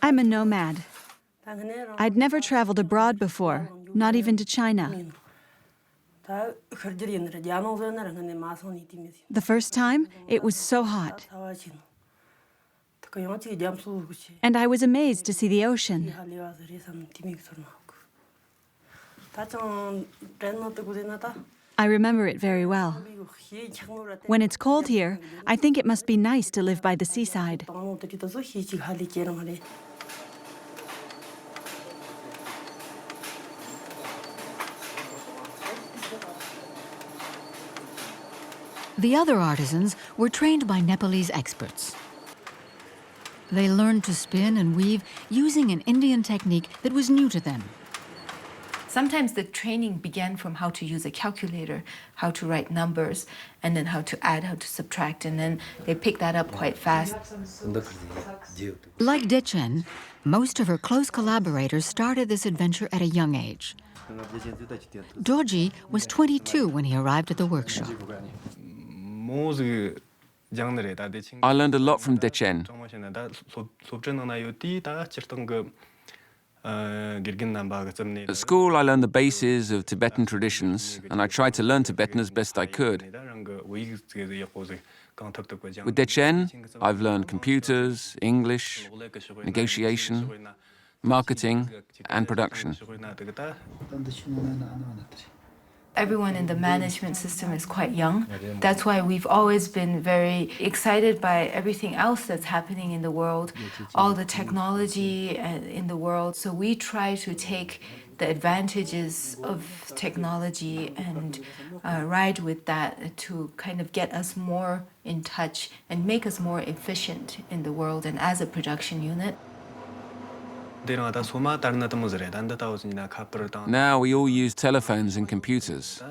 I'm a nomad. I'd never traveled abroad before, not even to China. The first time, it was so hot. And I was amazed to see the ocean. I remember it very well. When it's cold here, I think it must be nice to live by the seaside. The other artisans were trained by Nepalese experts. They learned to spin and weave using an Indian technique that was new to them. Sometimes the training began from how to use a calculator, how to write numbers, and then how to add, how to subtract, and then they picked that up quite fast. Like Dechen, most of her close collaborators started this adventure at a young age. Dorji was 22 when he arrived at the workshop. I learned a lot from Dechen. At school, I learned the bases of Tibetan traditions, and I tried to learn Tibetan as best I could. With Dechen, I've learned computers, English, negotiation, marketing, and production. Everyone in the management system is quite young. That's why we've always been very excited by everything else that's happening in the world, all the technology in the world. So we try to take the advantages of technology and ride with that to kind of get us more in touch and make us more efficient in the world and as a production unit. Now we all use telephones and computers.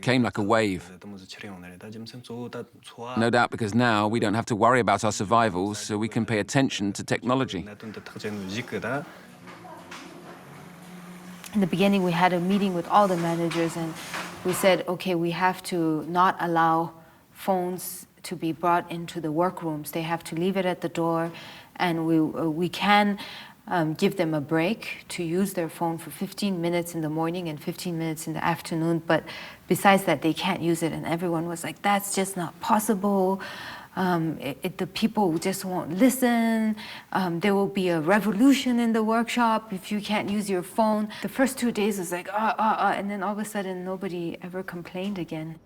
Came like a wave. No doubt because now we don't have to worry about our survival, so we can pay attention to technology. In the beginning, we had a meeting with all the managers, and we said, okay, we have to not allow phones to be brought into the workrooms. They have to leave it at the door, and we can give them a break to use their phone for 15 minutes in the morning and 15 minutes in the afternoon, but besides that, they can't use it. And everyone was like, that's just not possible. The people just won't listen. There will be a revolution in the workshop if you can't use your phone. The first 2 days was like, and then all of a sudden, nobody ever complained again.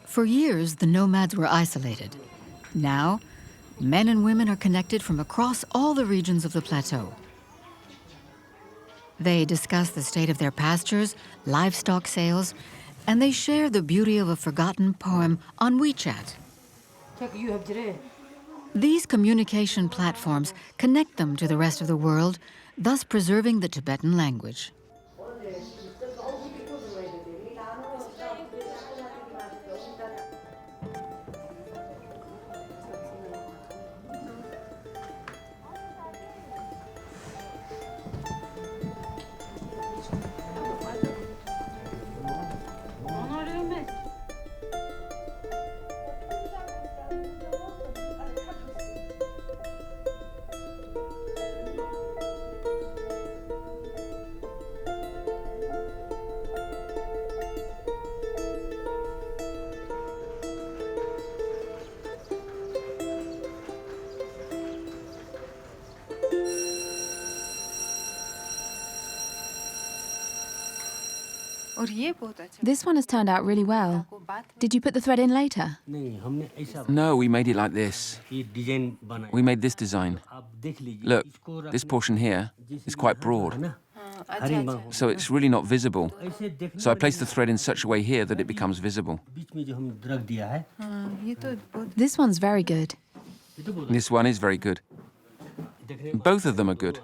For years, the nomads were isolated. Now, men and women are connected from across all the regions of the plateau. They discuss the state of their pastures, livestock sales, and they share the beauty of a forgotten poem on WeChat. These communication platforms connect them to the rest of the world, thus preserving the Tibetan language. This one has turned out really well. Did you put the thread in later? No, we made it like this. We made this design. Look, this portion here is quite broad, so it's really not visible. So I placed the thread in such a way here that it becomes visible. This one's very good. This one is very good. Both of them are good.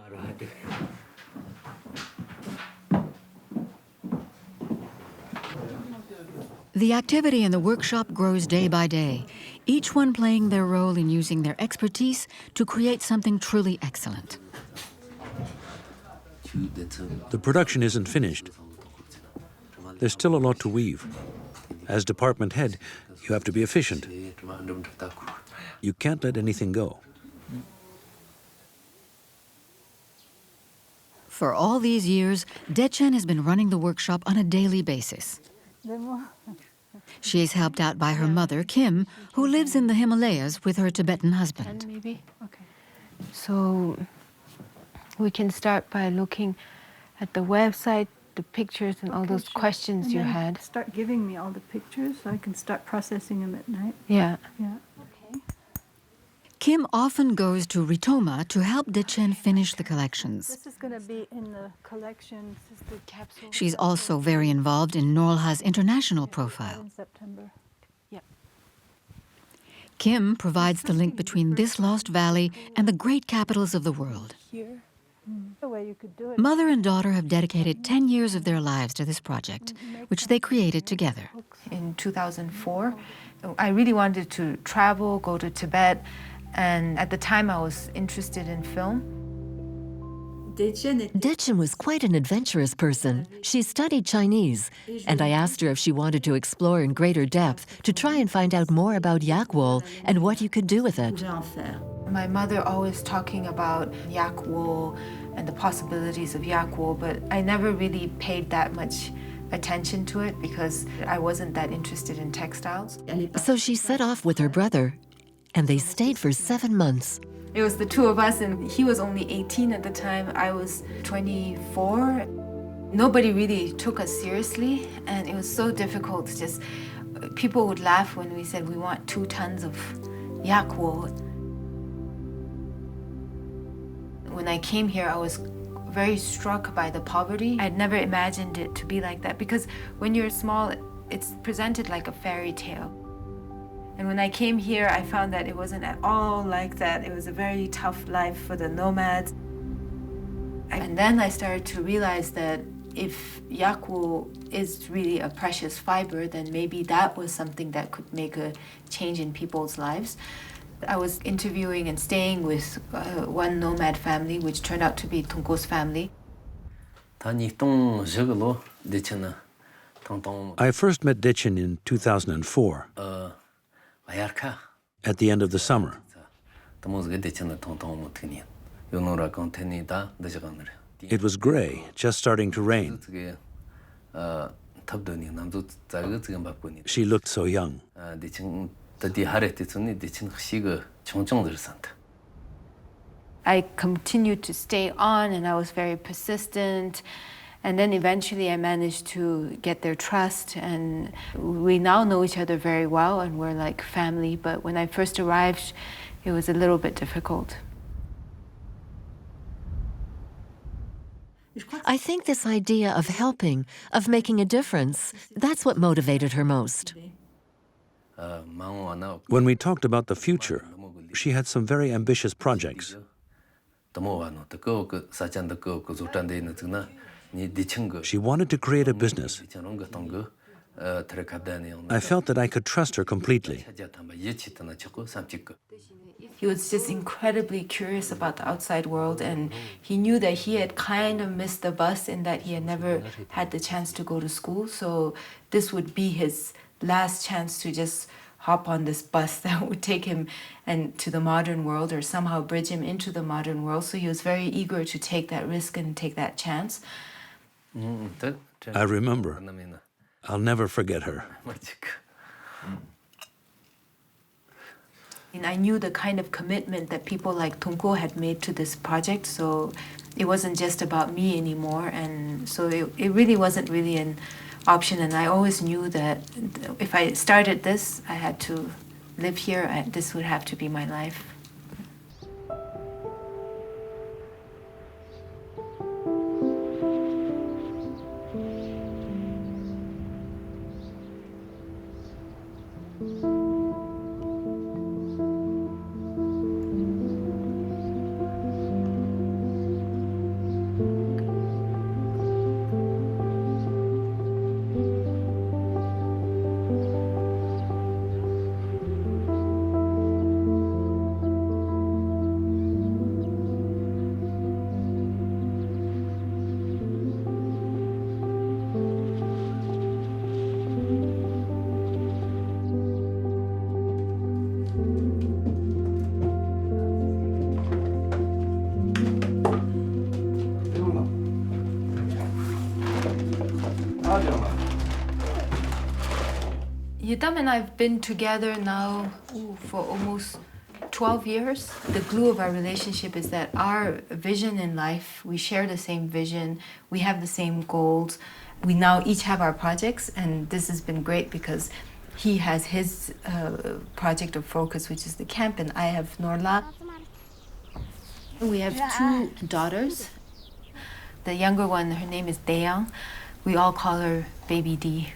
The activity in the workshop grows day by day, each one playing their role in using their expertise to create something truly excellent. The production isn't finished. There's still a lot to weave. As department head, you have to be efficient. You can't let anything go. For all these years, Dechen has been running the workshop on a daily basis. She is helped out by her mother, Kim, who lives in the Himalayas with her Tibetan husband. Maybe? Okay. So we can start by looking at the website, the pictures, and all those questions you had. Start giving me all the pictures so I can start processing them at night. Yeah. Yeah. Kim often goes to Ritoma to help Dechen finish the collections. This is going to be in the collection. This is the capsule. She's also very involved in Norlha's international profile. In September. Yeah. Kim provides the link between this lost valley and the great capitals of the world. Here. The way you could do it. Mother and daughter have dedicated 10 years of their lives to this project, which they created together. In 2004, I really wanted to travel, go to Tibet, and at the time I was interested in film. Dechen was quite an adventurous person. She studied Chinese, and I asked her if she wanted to explore in greater depth to try and find out more about yak wool and what you could do with it. My mother always talking about yak wool and the possibilities of yak wool, but I never really paid that much attention to it because I wasn't that interested in textiles. So she set off with her brother, and they stayed for 7 months. It was the two of us, and he was only 18 at the time. I was 24. Nobody really took us seriously, and it was so difficult. Just people would laugh when we said we want 2 tons of yak wool. When I came here, I was very struck by the poverty. I'd never imagined it to be like that because when you're small, it's presented like a fairy tale. And when I came here, I found that it wasn't at all like that. It was a very tough life for the nomads. And then I started to realize that if yak wool is really a precious fiber, then maybe that was something that could make a change in people's lives. I was interviewing and staying with one nomad family, which turned out to be Tunko's family. I first met Dechen in 2004. At the end of the summer. It was gray, just starting to rain. She looked so young. I continued to stay on, and I was very persistent. And then eventually I managed to get their trust, and we now know each other very well, and we're like family. But when I first arrived, it was a little bit difficult. I think this idea of helping, of making a difference, that's what motivated her most. When we talked about the future, She had some very ambitious projects. She wanted to create a business. I felt that I could trust her completely. He was just incredibly curious about the outside world, and he knew that he had kind of missed the bus in that he had never had the chance to go to school. So this would be his last chance to just hop on this bus that would take him and to the modern world or somehow bridge him into the modern world. So he was very eager to take that risk and take that chance. I remember. I'll never forget her. And I knew the kind of commitment that people like Tunko had made to this project, so it wasn't just about me anymore, and so it really wasn't really an option, and I always knew that if I started this, I had to live here, this would have to be my life. Yutam and I have been together now for almost 12 years. The glue of our relationship is that our vision in life, we share the same vision, we have the same goals. We now each have our projects, and this has been great because he has his project of focus, which is the camp, and I have Norla. We have two daughters. The younger one, her name is Deyang. We all call her Baby D.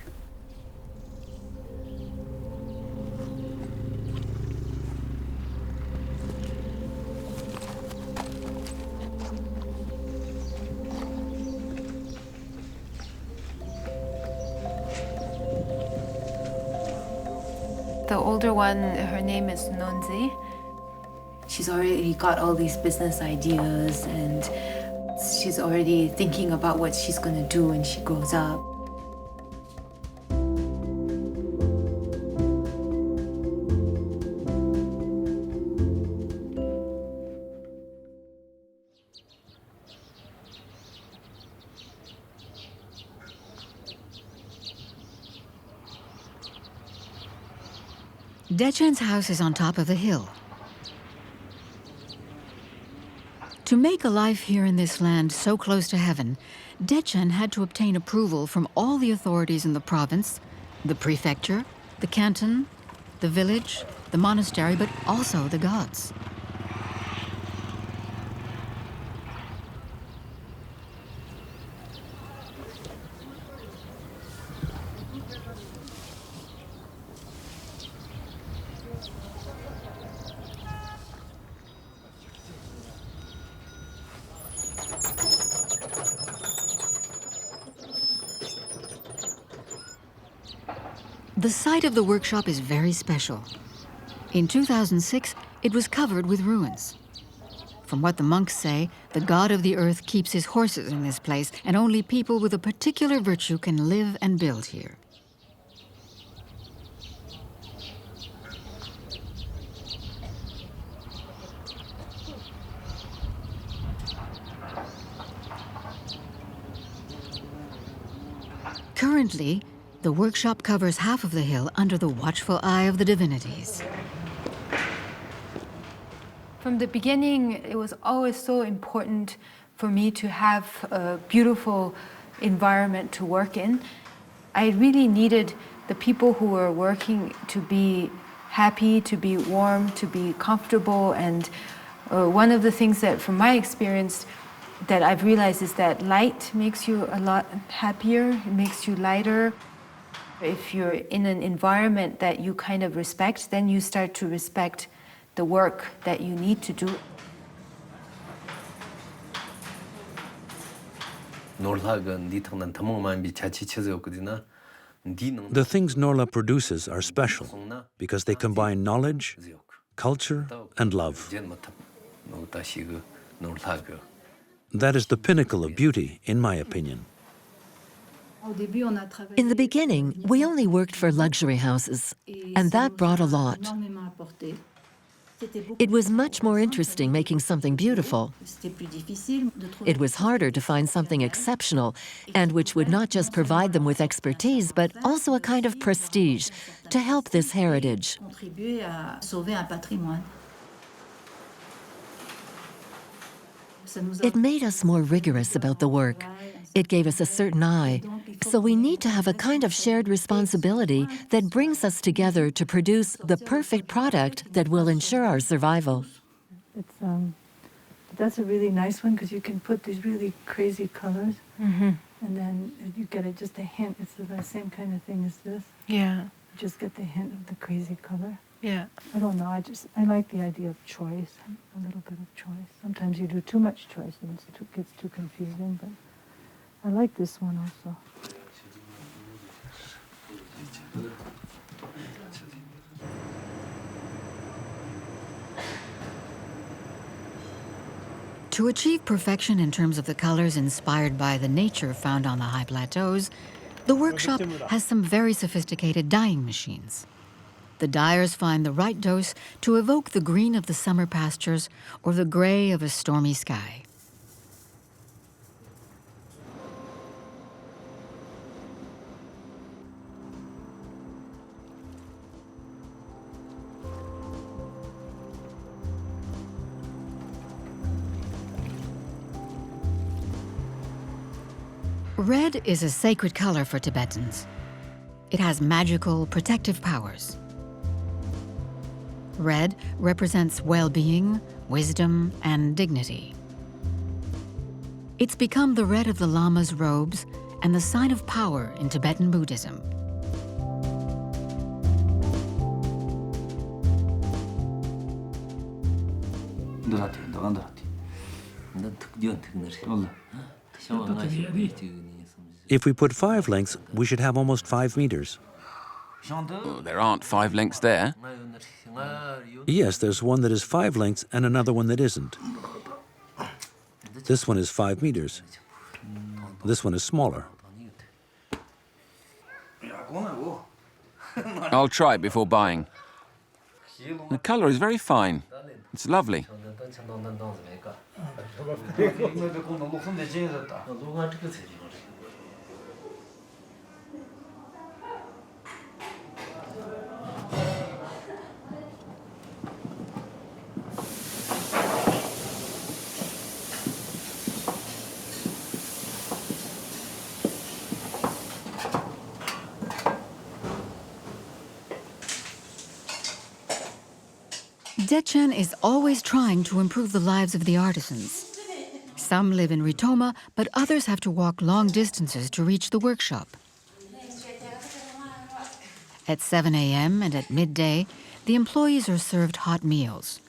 The older one, her name is Nonzi. She's already got all these business ideas, and she's already thinking about what she's going to do when she grows up. Dechen's house is on top of a hill. To make a life here in this land so close to heaven, Dechen had to obtain approval from all the authorities in the province, the prefecture, the canton, the village, the monastery, but also the gods. The site of the workshop is very special. In 2006, it was covered with ruins. From what the monks say, the god of the earth keeps his horses in this place, and only people with a particular virtue can live and build here. Currently, the workshop covers half of the hill under the watchful eye of the divinities. From the beginning, it was always so important for me to have a beautiful environment to work in. I really needed the people who were working to be happy, to be warm, to be comfortable. And one of the things that, from my experience, that I've realized is that light makes you a lot happier, it makes you lighter. If you're in an environment that you kind of respect, then you start to respect the work that you need to do. The things Norla produces are special because they combine knowledge, culture, and love. That is the pinnacle of beauty, in my opinion. In the beginning, we only worked for luxury houses, and that brought a lot. It was much more interesting making something beautiful. It was harder to find something exceptional, and which would not just provide them with expertise, but also a kind of prestige to help this heritage. It made us more rigorous about the work. It gave us a certain eye. So we need to have a kind of shared responsibility that brings us together to produce the perfect product that will ensure our survival. That's a really nice one because you can put these really crazy colors, and then you get just a hint. It's the same kind of thing as this. Yeah. You just get the hint of the crazy color. Yeah. I don't know. I like the idea of choice, a little bit of choice. Sometimes you do too much choice and it gets too confusing, but I like this one also. To achieve perfection in terms of the colors inspired by the nature found on the high plateaus, the workshop has some very sophisticated dyeing machines. The dyers find the right dose to evoke the green of the summer pastures or the gray of a stormy sky. Red is a sacred color for Tibetans. It has magical, protective powers. Red represents well-being, wisdom, and dignity. It's become the red of the Lama's robes and the sign of power in Tibetan Buddhism. If we put 5 lengths, we should have almost 5 meters. Oh, there aren't 5 lengths there. Yes, there's one that is 5 lengths and another one that isn't. This one is 5 meters. This one is smaller. I'll try it before buying. The color is very fine. It's lovely. Dechen is always trying to improve the lives of the artisans. Some live in Ritoma, but others have to walk long distances to reach the workshop. At 7 a.m. and at midday, the employees are served hot meals.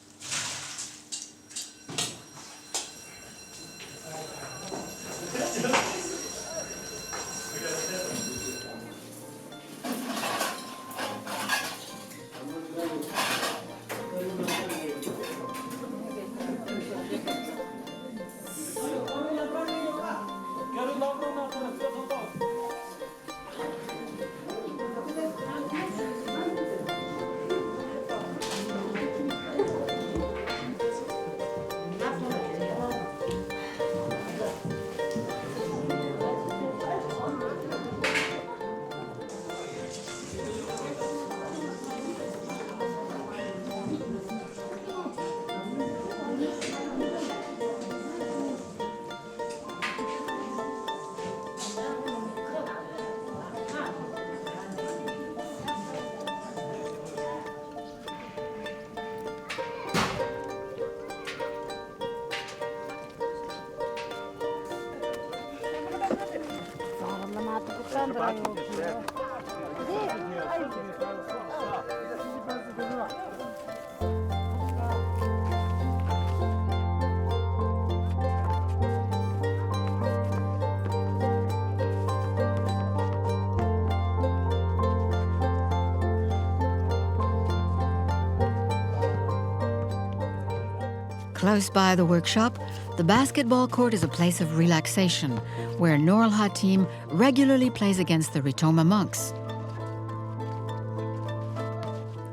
Close by the workshop, the basketball court is a place of relaxation, where Noor Hatim regularly plays against the Ritoma monks.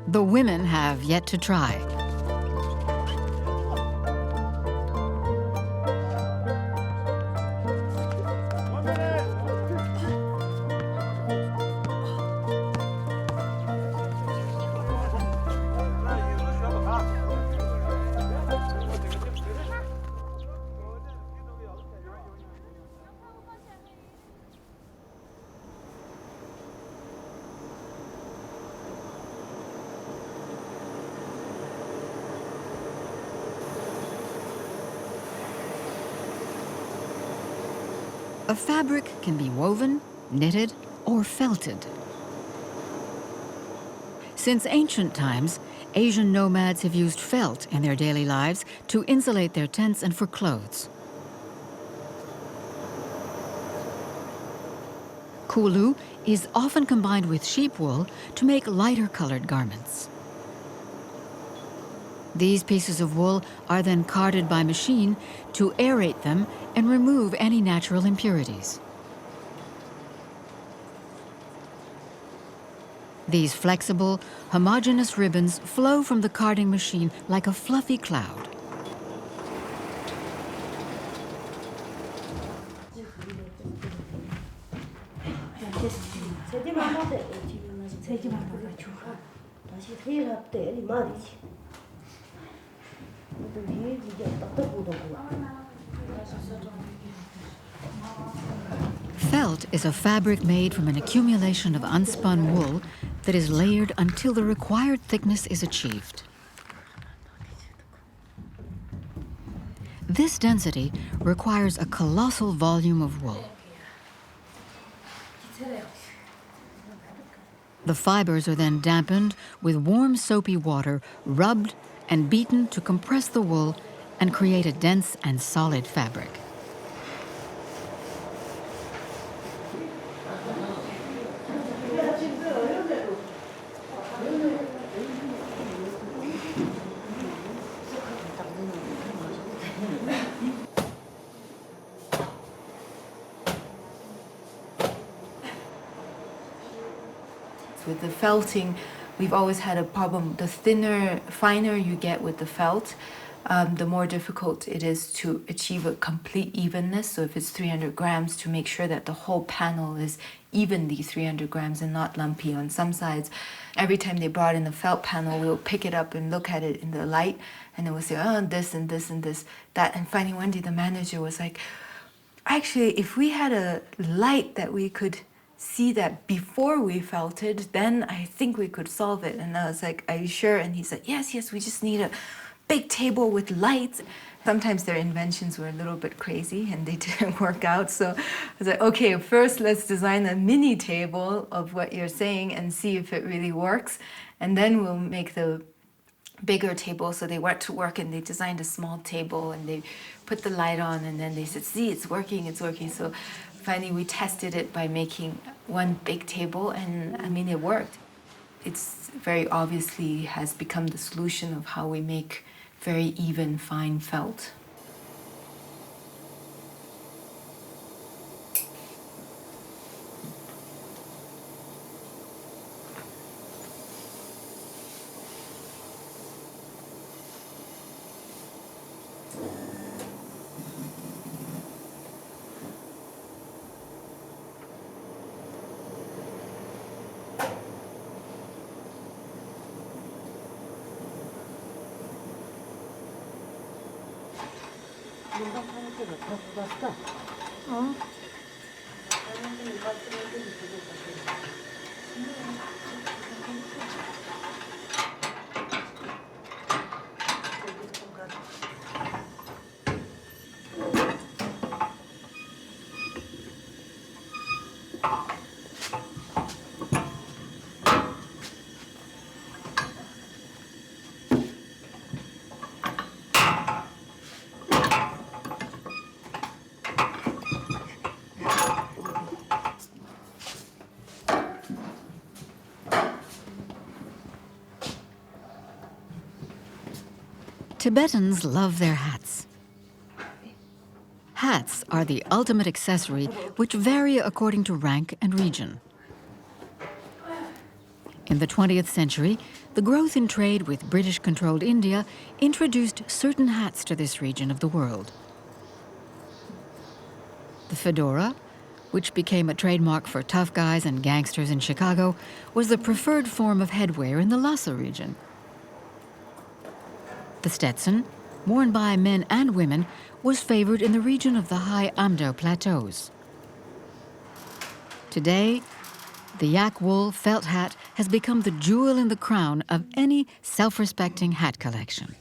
The women have yet to try. A fabric can be woven, knitted, or felted. Since ancient times, Asian nomads have used felt in their daily lives to insulate their tents and for clothes. Kulu is often combined with sheep wool to make lighter-colored garments. These pieces of wool are then carded by machine to aerate them and remove any natural impurities. These flexible, homogeneous ribbons flow from the carding machine like a fluffy cloud. Felt is a fabric made from an accumulation of unspun wool that is layered until the required thickness is achieved. This density requires a colossal volume of wool. The fibers are then dampened with warm soapy water, rubbed and beaten to compress the wool and create a dense and solid fabric. With the felting, we've always had a problem. The finer you get with the felt, the more difficult it is to achieve a complete evenness. So if it's 300 grams, to make sure that the whole panel is evenly 300 grams and not lumpy on some sides. Every time they brought in the felt panel, we'll pick it up and look at it in the light, and then we'll say, oh, this and this and this, that. And finally one day the manager was like, actually, if we had a light that we could see that before we felted, then I think we could solve it. And I was like, are you sure? And he said, yes, we just need a big table with lights. Sometimes their inventions were a little bit crazy and they didn't work out. So I was like, okay, first let's design a mini table of what you're saying and see if it really works. And then we'll make the bigger table. So they went to work and they designed a small table and they put the light on, and then they said, see, it's working. So finally we tested it by making one big table, and I mean, it worked. It's very obviously has become the solution of how we make very even, fine felt. Tibetans love their hats. Hats are the ultimate accessory, which vary according to rank and region. In the 20th century, the growth in trade with British-controlled India introduced certain hats to this region of the world. The fedora, which became a trademark for tough guys and gangsters in Chicago, was the preferred form of headwear in the Lhasa region. The Stetson, worn by men and women, was favored in the region of the high Amdo plateaus. Today, the yak wool felt hat has become the jewel in the crown of any self-respecting hat collection.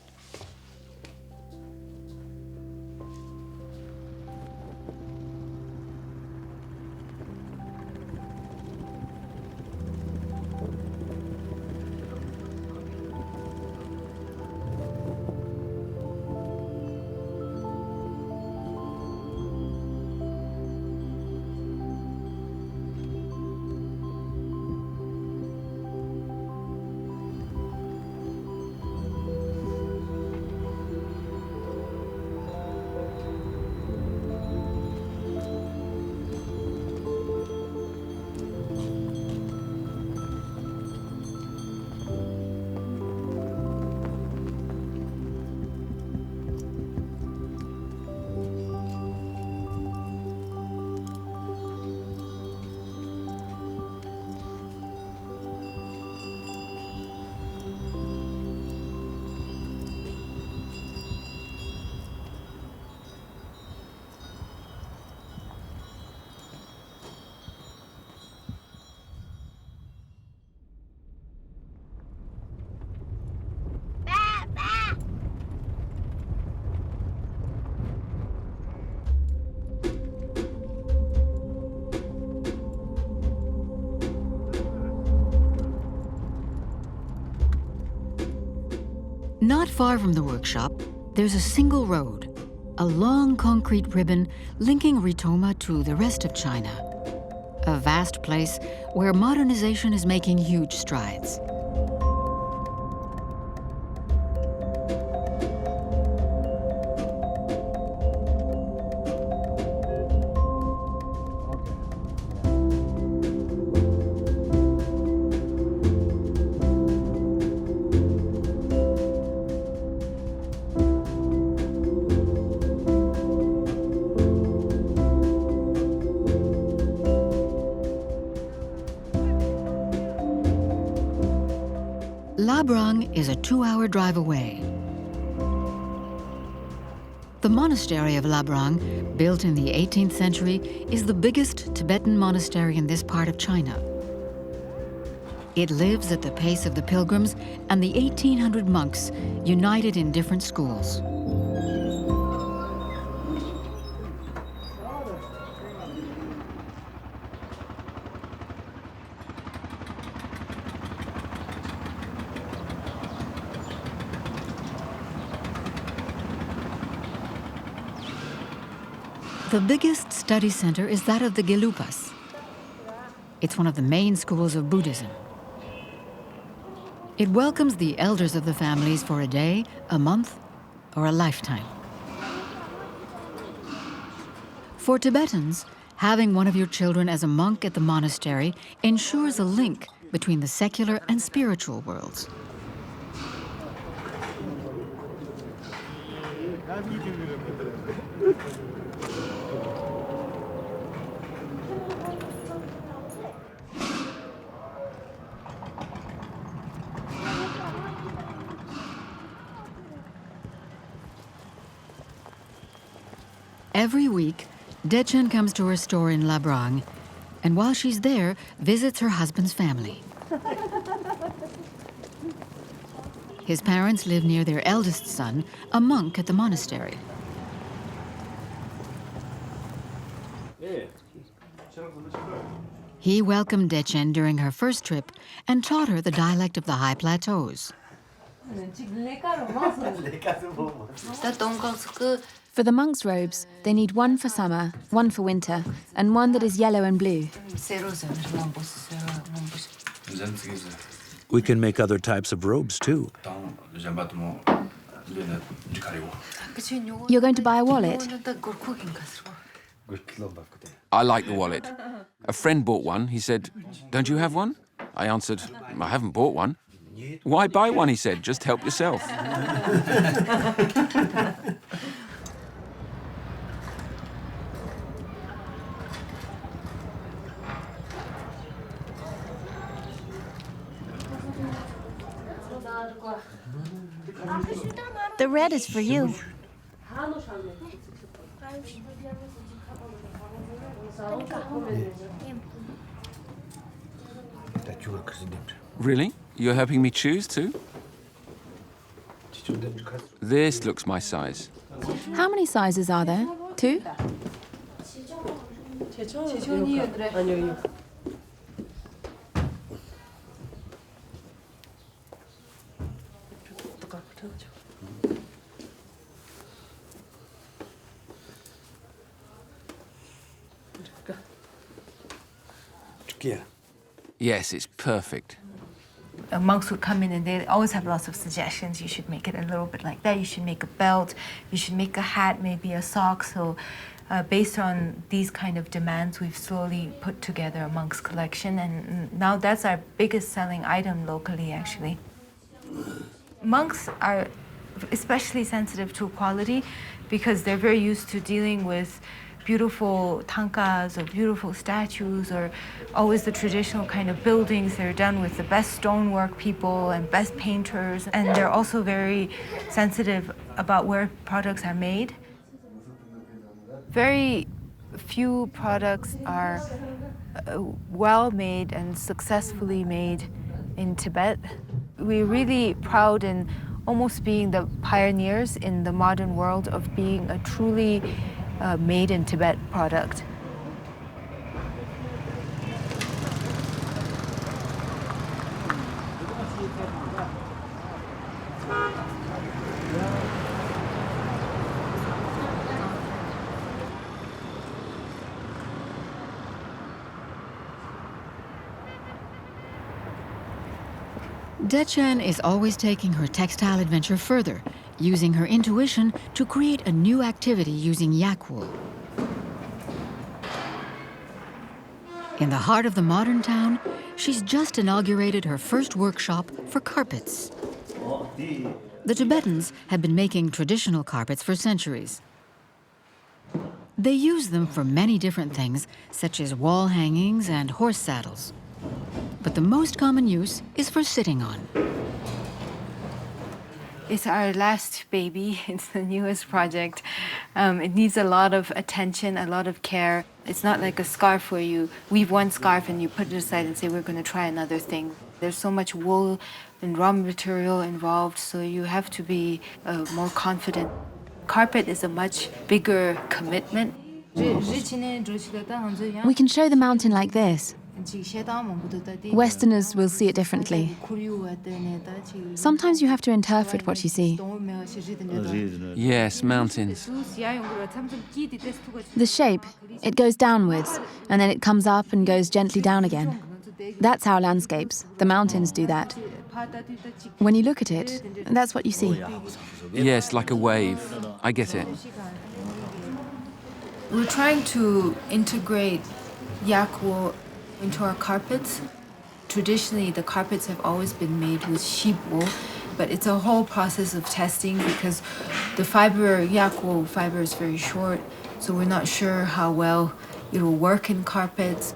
Not far from the workshop, there's a single road, a long concrete ribbon linking Ritoma to the rest of China, a vast place where modernization is making huge strides. Labrang is a 2-hour drive away. The monastery of Labrang, built in the 18th century, is the biggest Tibetan monastery in this part of China. It lives at the pace of the pilgrims and the 1,800 monks united in different schools. The biggest study center is that of the Gelupas. It's one of the main schools of Buddhism. It welcomes the elders of the families for a day, a month, or a lifetime. For Tibetans, having one of your children as a monk at the monastery ensures a link between the secular and spiritual worlds. Every week, Dechen comes to her store in Labrang, and while she's there, visits her husband's family. His parents live near their eldest son, a monk at the monastery. He welcomed Dechen during her first trip and taught her the dialect of the high plateaus. For the monks' robes, they need one for summer, one for winter, and one that is yellow and blue. We can make other types of robes too. You're going to buy a wallet? I like the wallet. A friend bought one. He said, "Don't you have one?" I answered, "I haven't bought one." "Why buy one?" he said. "Just help yourself." The red is for you. Really? You're helping me choose too? This looks my size. How many sizes are there? 2? Yes, it's perfect. Monks would come in and they always have lots of suggestions. You should make it a little bit like that. You should make a belt. You should make a hat, maybe a sock. So based on these kind of demands, we've slowly put together a monk's collection. And now that's our biggest selling item locally, actually. Monks are especially sensitive to quality because they're very used to dealing with beautiful tankas or beautiful statues or always the traditional kind of buildings. They're done with the best stonework people and best painters. And they're also very sensitive about where products are made. Very few products are well made and successfully made in Tibet. We're really proud in almost being the pioneers in the modern world of being a truly made in Tibet product. Dechen is always taking her textile adventure further, using her intuition to create a new activity using yak wool. In the heart of the modern town, she's just inaugurated her first workshop for carpets. The Tibetans have been making traditional carpets for centuries. They use them for many different things, such as wall hangings and horse saddles. But the most common use is for sitting on. It's our last baby. It's the newest project. It needs a lot of attention, a lot of care. It's not like a scarf where you weave one scarf and you put it aside and say, we're going to try another thing. There's so much wool and raw material involved, so you have to be more confident. Carpet is a much bigger commitment. We can show the mountain like this. Westerners will see it differently. Sometimes you have to interpret what you see. Yes, mountains. The shape, it goes downwards, and then it comes up and goes gently down again. That's how landscapes, the mountains do that. When you look at it, that's what you see. Yes, like a wave. I get it. We're trying to integrate yak wool into our carpets. Traditionally, the carpets have always been made with sheep wool, but it's a whole process of testing because the fiber, yak wool fiber, is very short, so we're not sure how well it will work in carpets.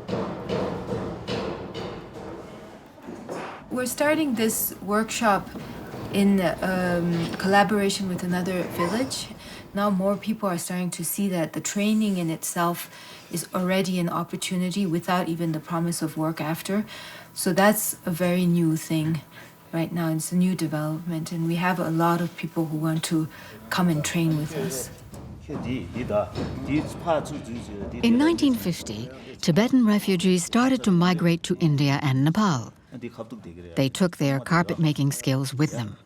We're starting this workshop in collaboration with another village. Now more people are starting to see that the training in itself is already an opportunity without even the promise of work after. So that's a very new thing right now. It's a new development, and we have a lot of people who want to come and train with us. In 1950, Tibetan refugees started to migrate to India and Nepal. They took their carpet-making skills with them.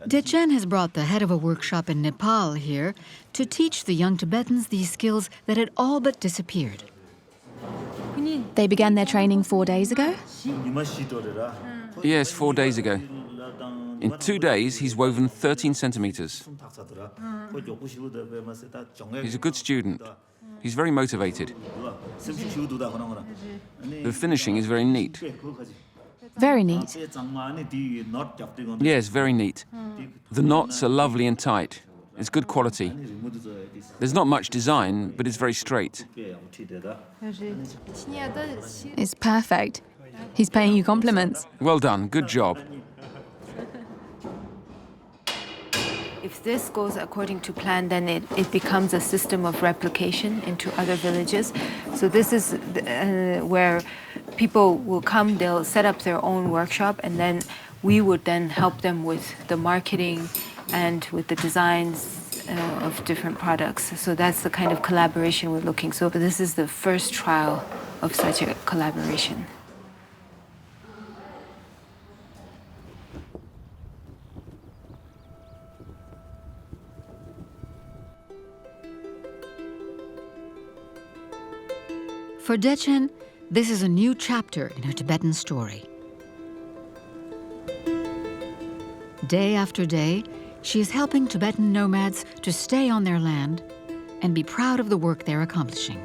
Dechen has brought the head of a workshop in Nepal here to teach the young Tibetans these skills that had all but disappeared. They began their training 4 days ago? Yes, 4 days ago. In 2 days, he's woven 13 centimeters. He's a good student. He's very motivated. The finishing is very neat. Very neat. Yes, very neat. The knots are lovely and tight. It's good quality. There's not much design, but it's very straight. It's perfect. He's paying you compliments. Well done, good job. If this goes according to plan, then it becomes a system of replication into other villages. So this is where people will come, they'll set up their own workshop, and then we would then help them with the marketing and with the designs of different products. So that's the kind of collaboration we're looking. So this is the first trial of such a collaboration. For Dechen, this is a new chapter in her Tibetan story. Day after day, she is helping Tibetan nomads to stay on their land and be proud of the work they're accomplishing.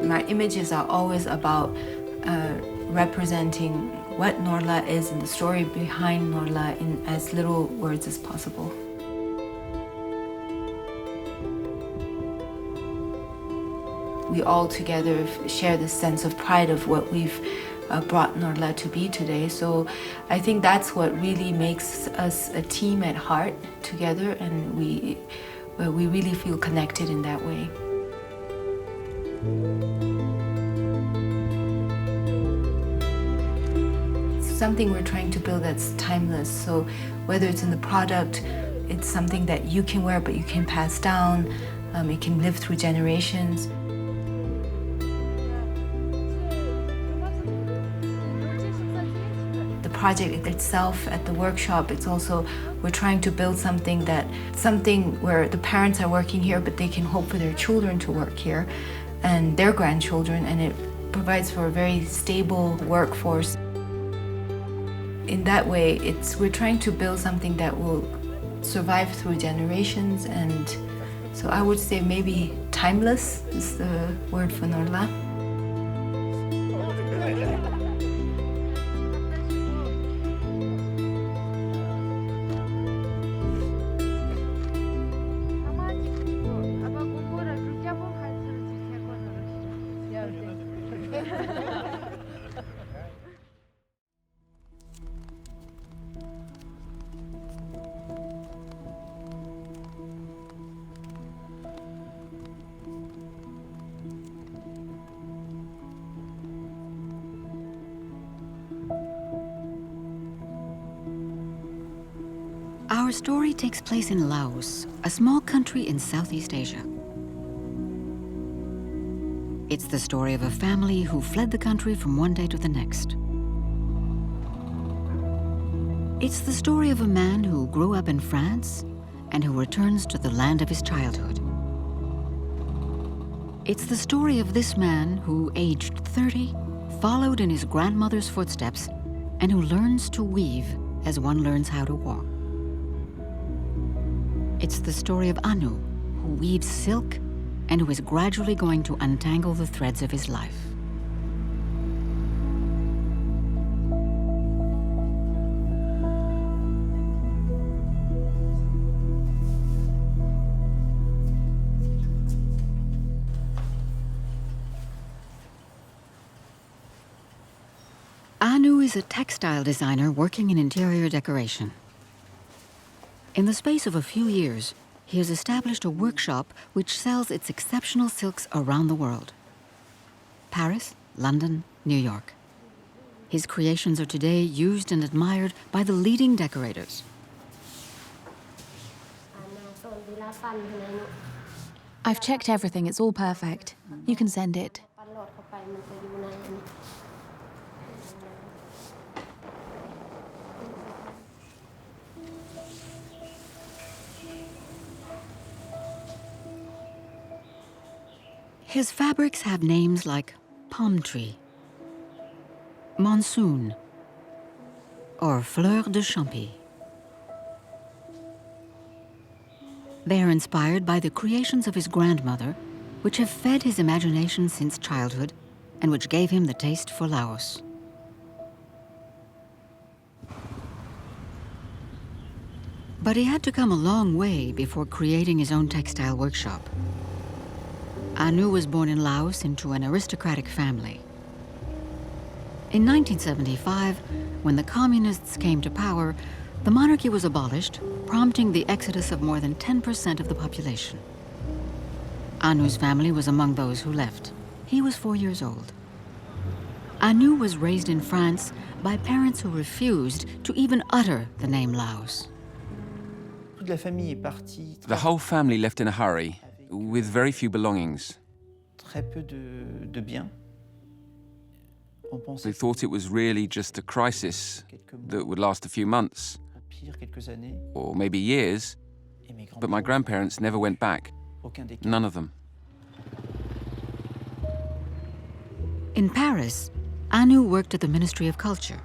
My images are always about representing what Norla is and the story behind Norla in as little words as possible. We all together share this sense of pride of what we've brought Norla to be today. So I think that's what really makes us a team at heart together, and we really feel connected in that way. Something we're trying to build that's timeless. So whether it's in the product, it's something that you can wear but you can pass down, it can live through generations. The project itself at the workshop, it's also, we're trying to build something where the parents are working here but they can hope for their children to work here and their grandchildren, and it provides for a very stable workforce. In that way, we're trying to build something that will survive through generations, and so I would say maybe timeless is the word for Norla. Our story takes place in Laos, a small country in Southeast Asia. It's the story of a family who fled the country from one day to the next. It's the story of a man who grew up in France and who returns to the land of his childhood. It's the story of this man who, aged 30, followed in his grandmother's footsteps and who learns to weave as one learns how to walk. It's the story of Anu, who weaves silk and who is gradually going to untangle the threads of his life. Anu is a textile designer working in interior decoration. In the space of a few years, he has established a workshop which sells its exceptional silks around the world. Paris, London, New York. His creations are today used and admired by the leading decorators. I've checked everything, it's all perfect. You can send it. His fabrics have names like palm tree, monsoon, or fleur de champy. They are inspired by the creations of his grandmother, which have fed his imagination since childhood and which gave him the taste for Laos. But he had to come a long way before creating his own textile workshop. Anu was born in Laos into an aristocratic family. In 1975, when the communists came to power, the monarchy was abolished, prompting the exodus of more than 10% of the population. Anu's family was among those who left. He was 4 years old. Anu was raised in France by parents who refused to even utter the name Laos. The whole family left in a hurry, with very few belongings. They thought it was really just a crisis that would last a few months, or maybe years, but my grandparents never went back. None of them. In Paris, Anu worked at the Ministry of Culture.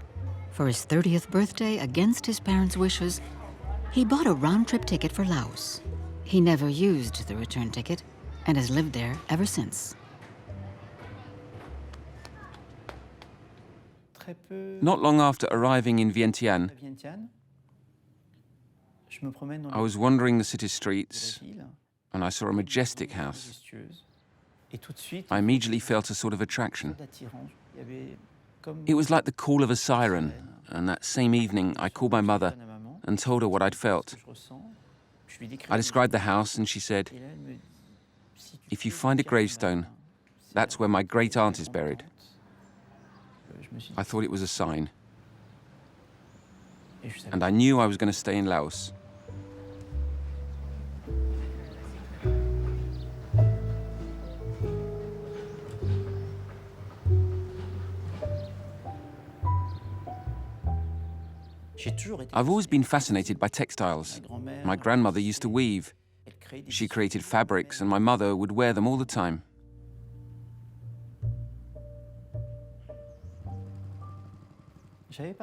For his 30th birthday, against his parents' wishes, he bought a round-trip ticket for Laos. He never used the return ticket and has lived there ever since. Not long after arriving in Vientiane, I was wandering the city streets and I saw a majestic house. I immediately felt a sort of attraction. It was like the call of a siren, and that same evening I called my mother and told her what I'd felt. I described the house and she said, "If you find a gravestone, that's where my great-aunt is buried." I thought it was a sign. And I knew I was going to stay in Laos. I've always been fascinated by textiles. My grandmother used to weave. She created fabrics, and my mother would wear them all the time.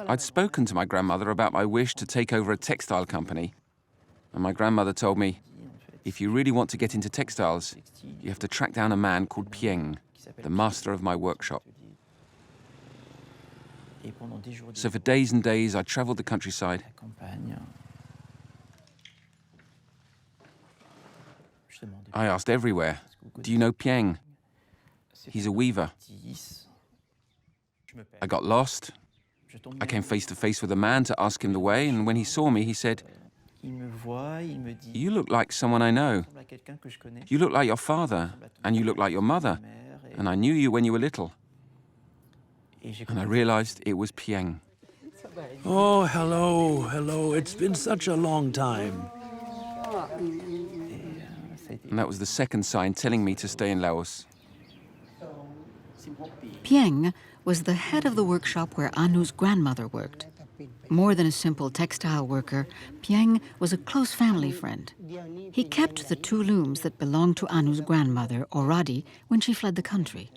I'd spoken to my grandmother about my wish to take over a textile company, and my grandmother told me, if you really want to get into textiles, you have to track down a man called Pieng, the master of my workshop. So for days and days, I traveled the countryside. I asked everywhere, "Do you know Pieng? He's a weaver." I got lost. I came face to face with a man to ask him the way, and when he saw me, he said, "You look like someone I know. You look like your father, and you look like your mother, and I knew you when you were little." And I realized it was Pieng. Oh, hello, hello. It's been such a long time. And that was the second sign telling me to stay in Laos. Pieng was the head of the workshop where Anu's grandmother worked. More than a simple textile worker, Pieng was a close family friend. He kept the 2 looms that belonged to Anu's grandmother, Oradi, when she fled the country.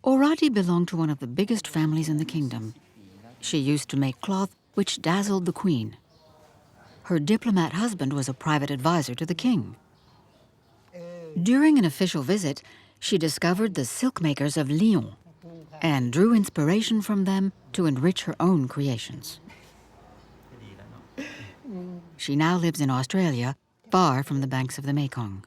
Oradi belonged to one of the biggest families in the kingdom. She used to make cloth which dazzled the queen. Her diplomat husband was a private advisor to the king. During an official visit, she discovered the silk makers of Lyon and drew inspiration from them to enrich her own creations. She now lives in Australia, far from the banks of the Mekong.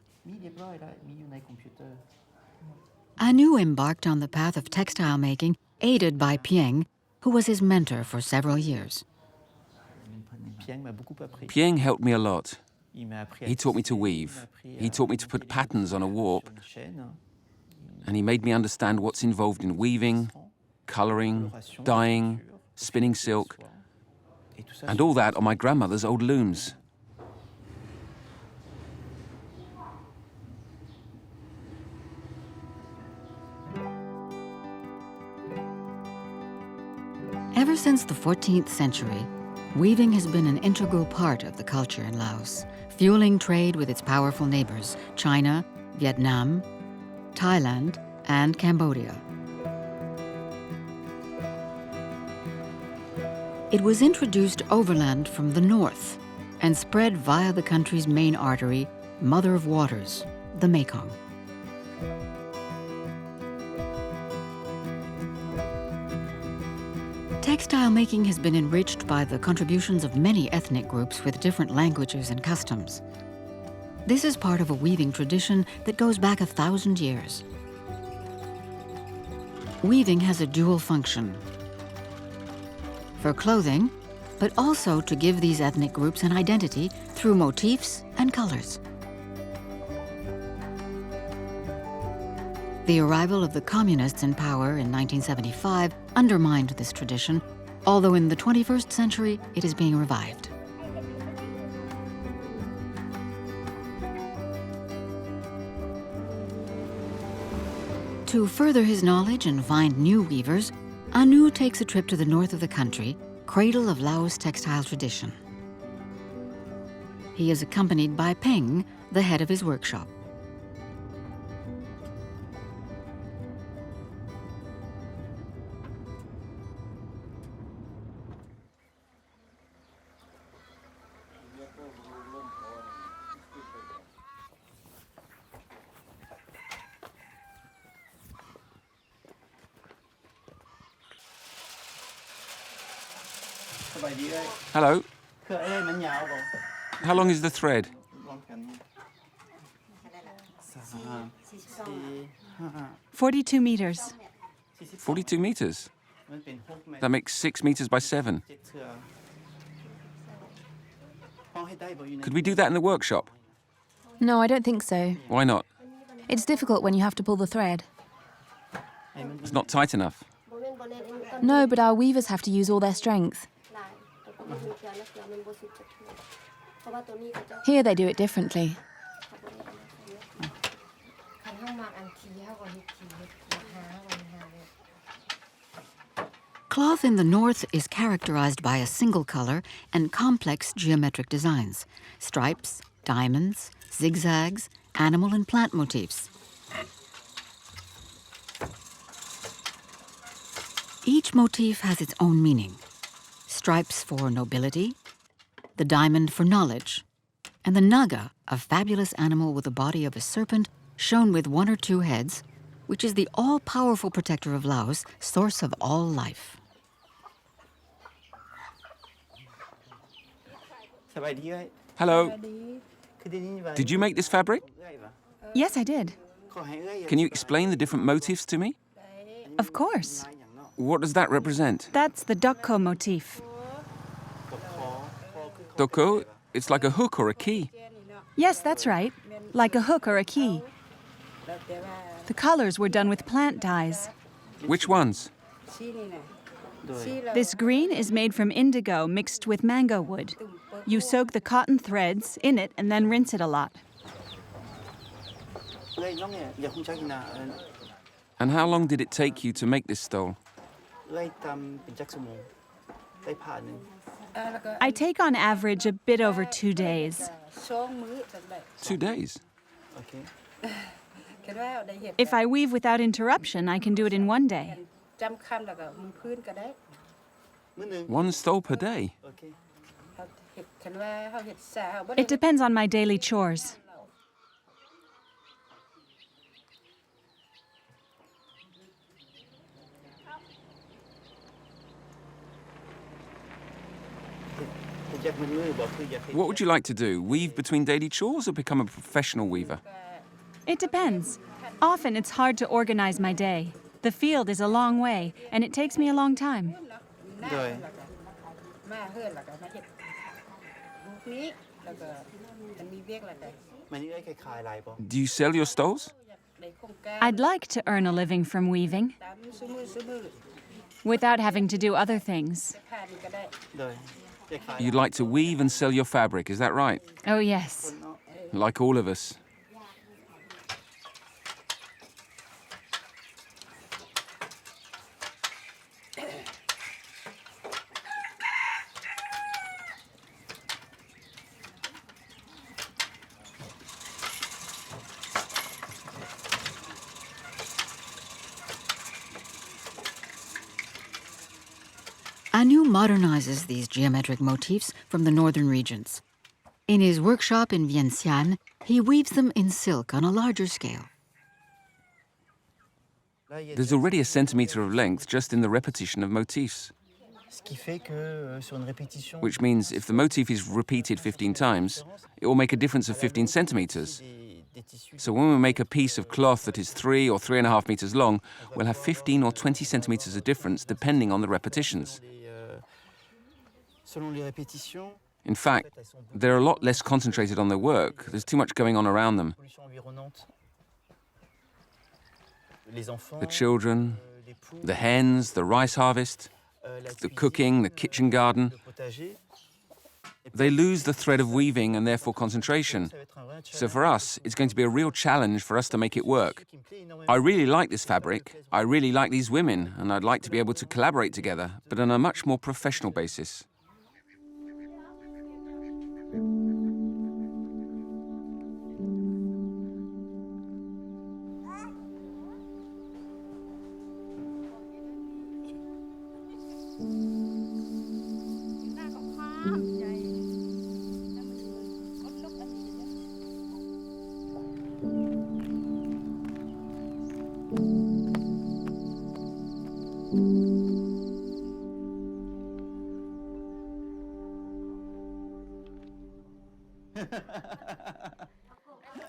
Anu embarked on the path of textile making, aided by Pieng, who was his mentor for several years. Pieng helped me a lot. He taught me to weave. He taught me to put patterns on a warp. And he made me understand what's involved in weaving, coloring, dyeing, spinning silk, and all that on my grandmother's old looms. Ever since the 14th century, weaving has been an integral part of the culture in Laos, fueling trade with its powerful neighbors, China, Vietnam, Thailand, and Cambodia. It was introduced overland from the north and spread via the country's main artery, Mother of Waters, the Mekong. Textile making has been enriched by the contributions of many ethnic groups with different languages and customs. This is part of a weaving tradition that goes back 1,000 years. Weaving has a dual function: for clothing, but also to give these ethnic groups an identity through motifs and colors. The arrival of the communists in power in 1975 undermined this tradition, although in the 21st century it is being revived. To further his knowledge and find new weavers, Anu takes a trip to the north of the country, cradle of Laos textile tradition. He is accompanied by Peng, the head of his workshop. Hello. How long is the thread? 42 meters. 42 meters. That makes 6 meters by 7. Could we do that in the workshop? No, I don't think so. Why not? It's difficult when you have to pull the thread. It's not tight enough. No, but our weavers have to use all their strength. Here they do it differently. Cloth in the north is characterized by a single color and complex geometric designs: stripes, diamonds, zigzags, animal and plant motifs. Each motif has its own meaning: stripes for nobility, the diamond for knowledge, and the naga, a fabulous animal with the body of a serpent shown with 1 or 2 heads, which is the all-powerful protector of Laos, source of all life. Hello. Did you make this fabric? Yes, I did. Can you explain the different motifs to me? Of course. What does that represent? That's the dokko motif. Doko? It's like a hook or a key. Yes, that's right. Like a hook or a key. The colors were done with plant dyes. Which ones? This green is made from indigo mixed with mango wood. You soak the cotton threads in it and then rinse it a lot. And how long did it take you to make this stole? I take on average a bit over 2 days. 2 days? If I weave without interruption, I can do it in 1 day. 1 stole per day? It depends on my daily chores. What would you like to do? Weave between daily chores or become a professional weaver? It depends. Often it's hard to organize my day. The field is a long way, and it takes me a long time. Do you sell your stoles? I'd like to earn a living from weaving without having to do other things. You'd like to weave and sell your fabric, is that right? Oh, yes. Like all of us. Anu modernizes these geometric motifs from the northern regions. In his workshop in Vientiane, he weaves them in silk on a larger scale. There's already a centimetre of length just in the repetition of motifs. Which means if the motif is repeated 15 times, it will make a difference of 15 centimetres. So when we make a piece of cloth that is 3 or 3.5 meters long, we'll have 15 or 20 centimeters of difference depending on the repetitions. In fact, they're a lot less concentrated on their work. There's too much going on around them. The children, the hens, the rice harvest, the cooking, the kitchen garden. They lose the thread of weaving and therefore concentration. So for us, it's going to be a real challenge for us to make it work. I really like this fabric, I really like these women, and I'd like to be able to collaborate together, but on a much more professional basis.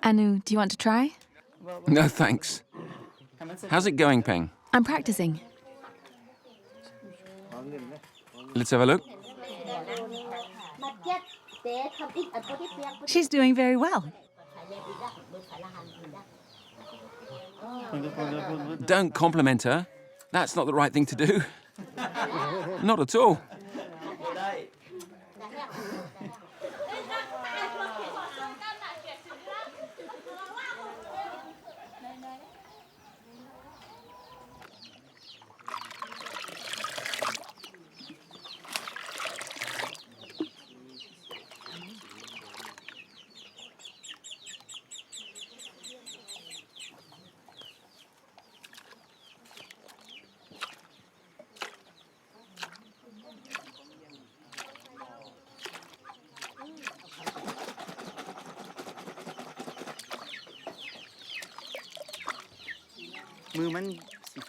Anu, do you want to try? No, thanks. How's it going, Peng? I'm practicing. Let's have a look. She's doing very well. Don't compliment her. That's not the right thing to do. Not at all.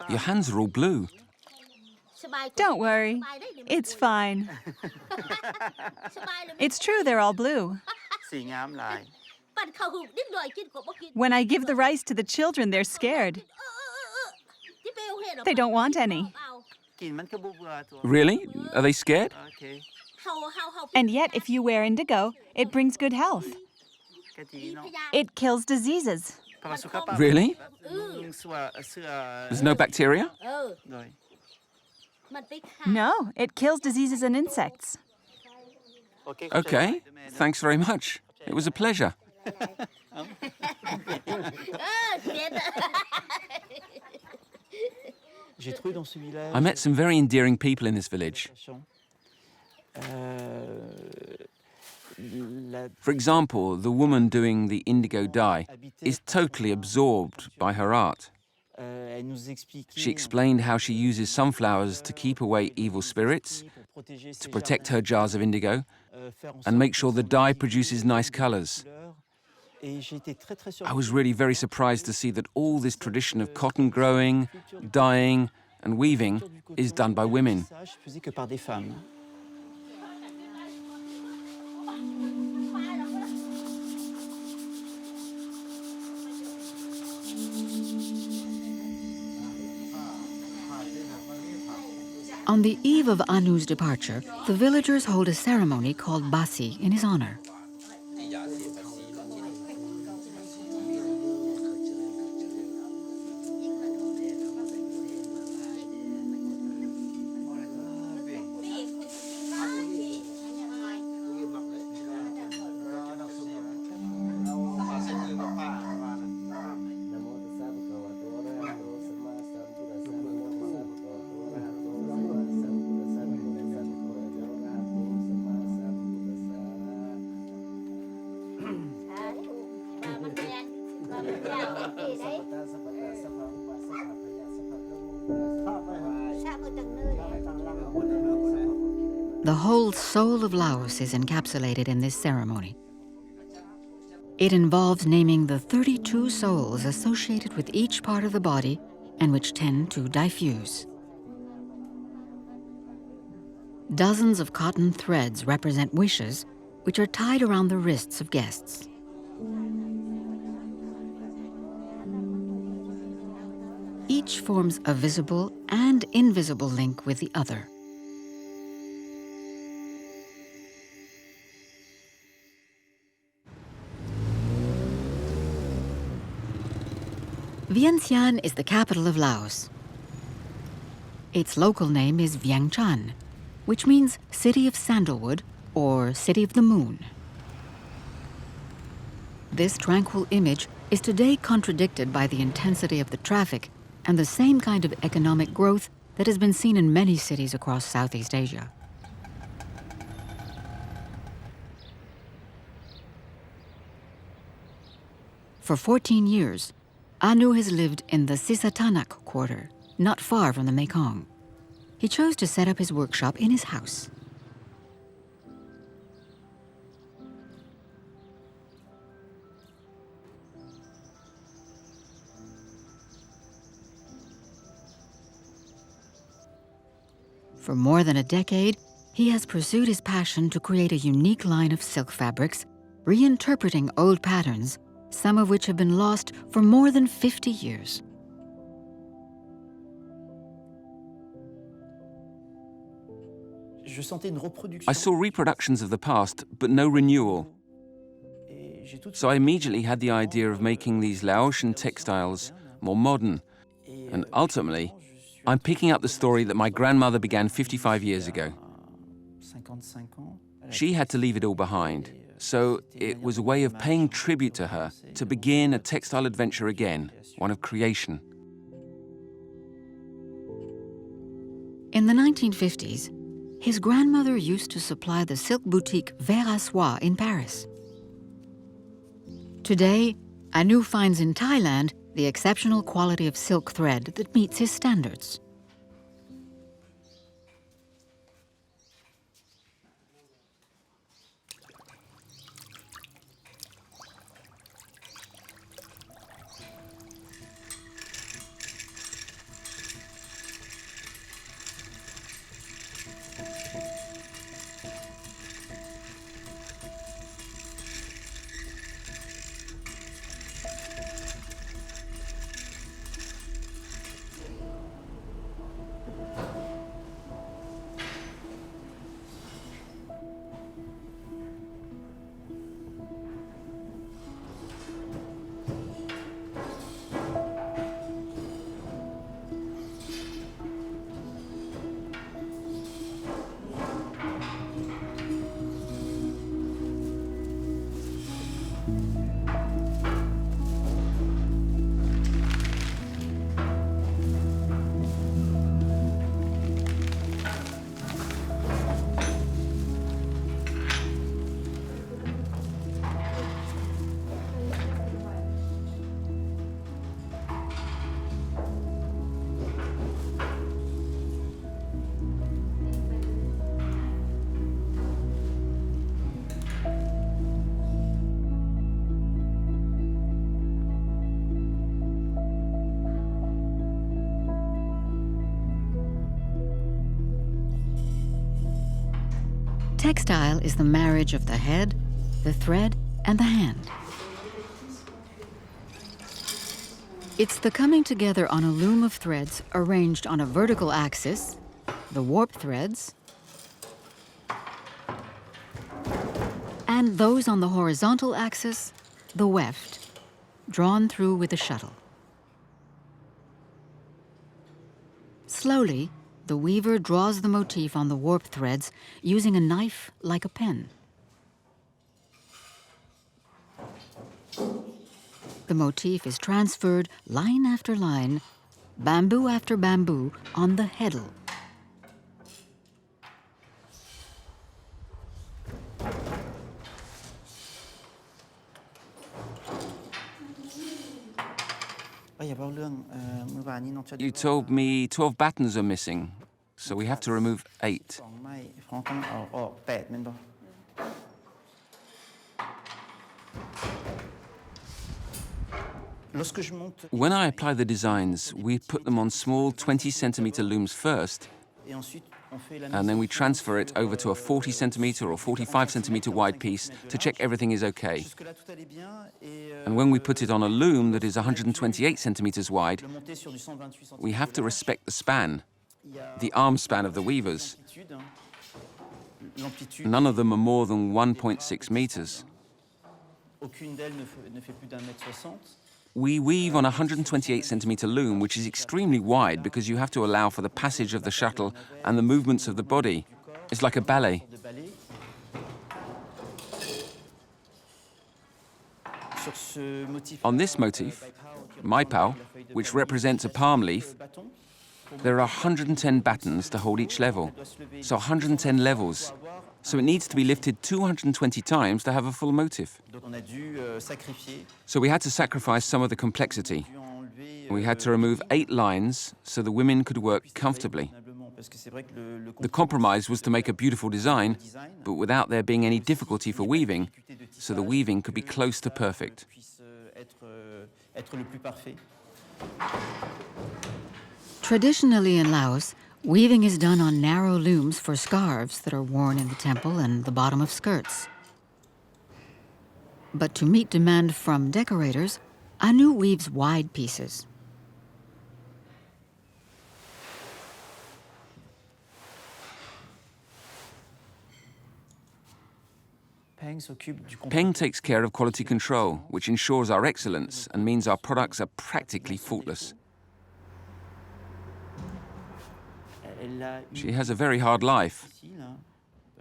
Your hands are all blue. Don't worry, it's fine. It's true they're all blue. When I give the rice to the children, they're scared. They don't want any. Really? Are they scared? And yet, if you wear indigo, it brings good health. It kills diseases. Really? There's no bacteria? No, it kills diseases and insects. Okay, thanks very much. It was a pleasure. I met some very endearing people in this village. For example, the woman doing the indigo dye is totally absorbed by her art. She explained how she uses sunflowers to keep away evil spirits, to protect her jars of indigo, and make sure the dye produces nice colors. I was really very surprised to see that all this tradition of cotton growing, dyeing, and weaving is done by women. On the eve of Anu's departure, the villagers hold a ceremony called Basi in his honor. The whole soul of Laos is encapsulated in this ceremony. It involves naming the 32 souls associated with each part of the body and which tend to diffuse. Dozens of cotton threads represent wishes, which are tied around the wrists of guests. Each forms a visible and invisible link with the other. Vientiane is the capital of Laos. Its local name is Vientiane, which means City of Sandalwood or City of the Moon. This tranquil image is today contradicted by the intensity of the traffic and the same kind of economic growth that has been seen in many cities across Southeast Asia. For 14 years, Anu has lived in the Sisatanak quarter, not far from the Mekong. He chose to set up his workshop in his house. For more than a decade, he has pursued his passion to create a unique line of silk fabrics, reinterpreting old patterns, some of which have been lost for more than 50 years. I saw reproductions of the past, but no renewal. So I immediately had the idea of making these Laotian textiles more modern. And ultimately, I'm picking up the story that my grandmother began 55 years ago. She had to leave it all behind. So it was a way of paying tribute to her, to begin a textile adventure again, one of creation. In the 1950s, his grandmother used to supply the silk boutique Ver à Soie in Paris. Today, Anu finds in Thailand the exceptional quality of silk thread that meets his standards. Textile is the marriage of the head, the thread, and the hand. It's the coming together on a loom of threads arranged on a vertical axis, the warp threads, and those on the horizontal axis, the weft, drawn through with a shuttle. Slowly, the weaver draws the motif on the warp threads using a knife like a pen. The motif is transferred line after line, bamboo after bamboo on the heddle. You told me 12 battens are missing. so we have to remove 8. When I apply the designs, we put them on small 20-centimeter looms first, and then we transfer it over to a 40-centimeter or 45-centimeter wide piece to check everything is okay. And when we put it on a loom that is 128 centimeters wide, we have to respect the span, the arm span of the weavers. None of them are more than 1.6 meters. We weave on a 128-centimeter loom, which is extremely wide because you have to allow for the passage of the shuttle and the movements of the body. It's like a ballet. On this motif, maipao, which represents a palm leaf, there are 110 battens to hold each level, so 110 levels. So it needs to be lifted 220 times to have a full motif. So we had to sacrifice some of the complexity. We had to remove 8 lines so the women could work comfortably. The compromise was to make a beautiful design, but without there being any difficulty for weaving, so the weaving could be close to perfect. Traditionally in Laos, weaving is done on narrow looms for scarves that are worn in the temple and the bottom of skirts. But to meet demand from decorators, Anu weaves wide pieces. Peng takes care of quality control, which ensures our excellence and means our products are practically faultless. She has a very hard life.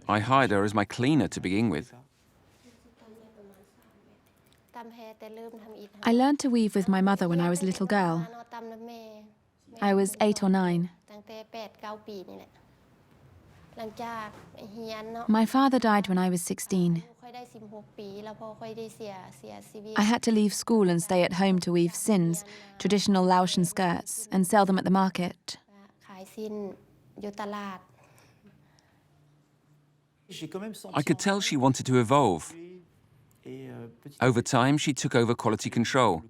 I hired her as my cleaner to begin with. I learned to weave with my mother when I was a little girl. I was 8 or 9. My father died when I was 16. I had to leave school and stay at home to weave sins, traditional Laotian skirts, and sell them at the market. I could tell she wanted to evolve. Over time, she took over quality control.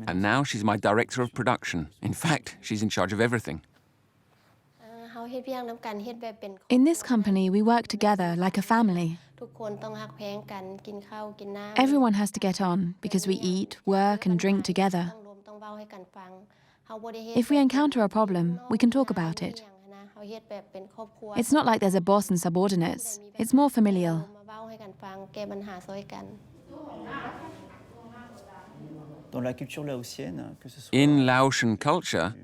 And now she's my director of production. In fact, she's in charge of everything. In this company, we work together like a family. Everyone has to get on because we eat, work, and drink together. If we encounter a problem, we can talk about it. It's not like there's a boss and subordinates. It's more familial. In Laotian culture,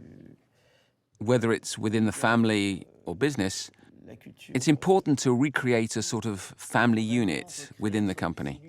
whether it's within the family or business, it's important to recreate a sort of family unit within the company.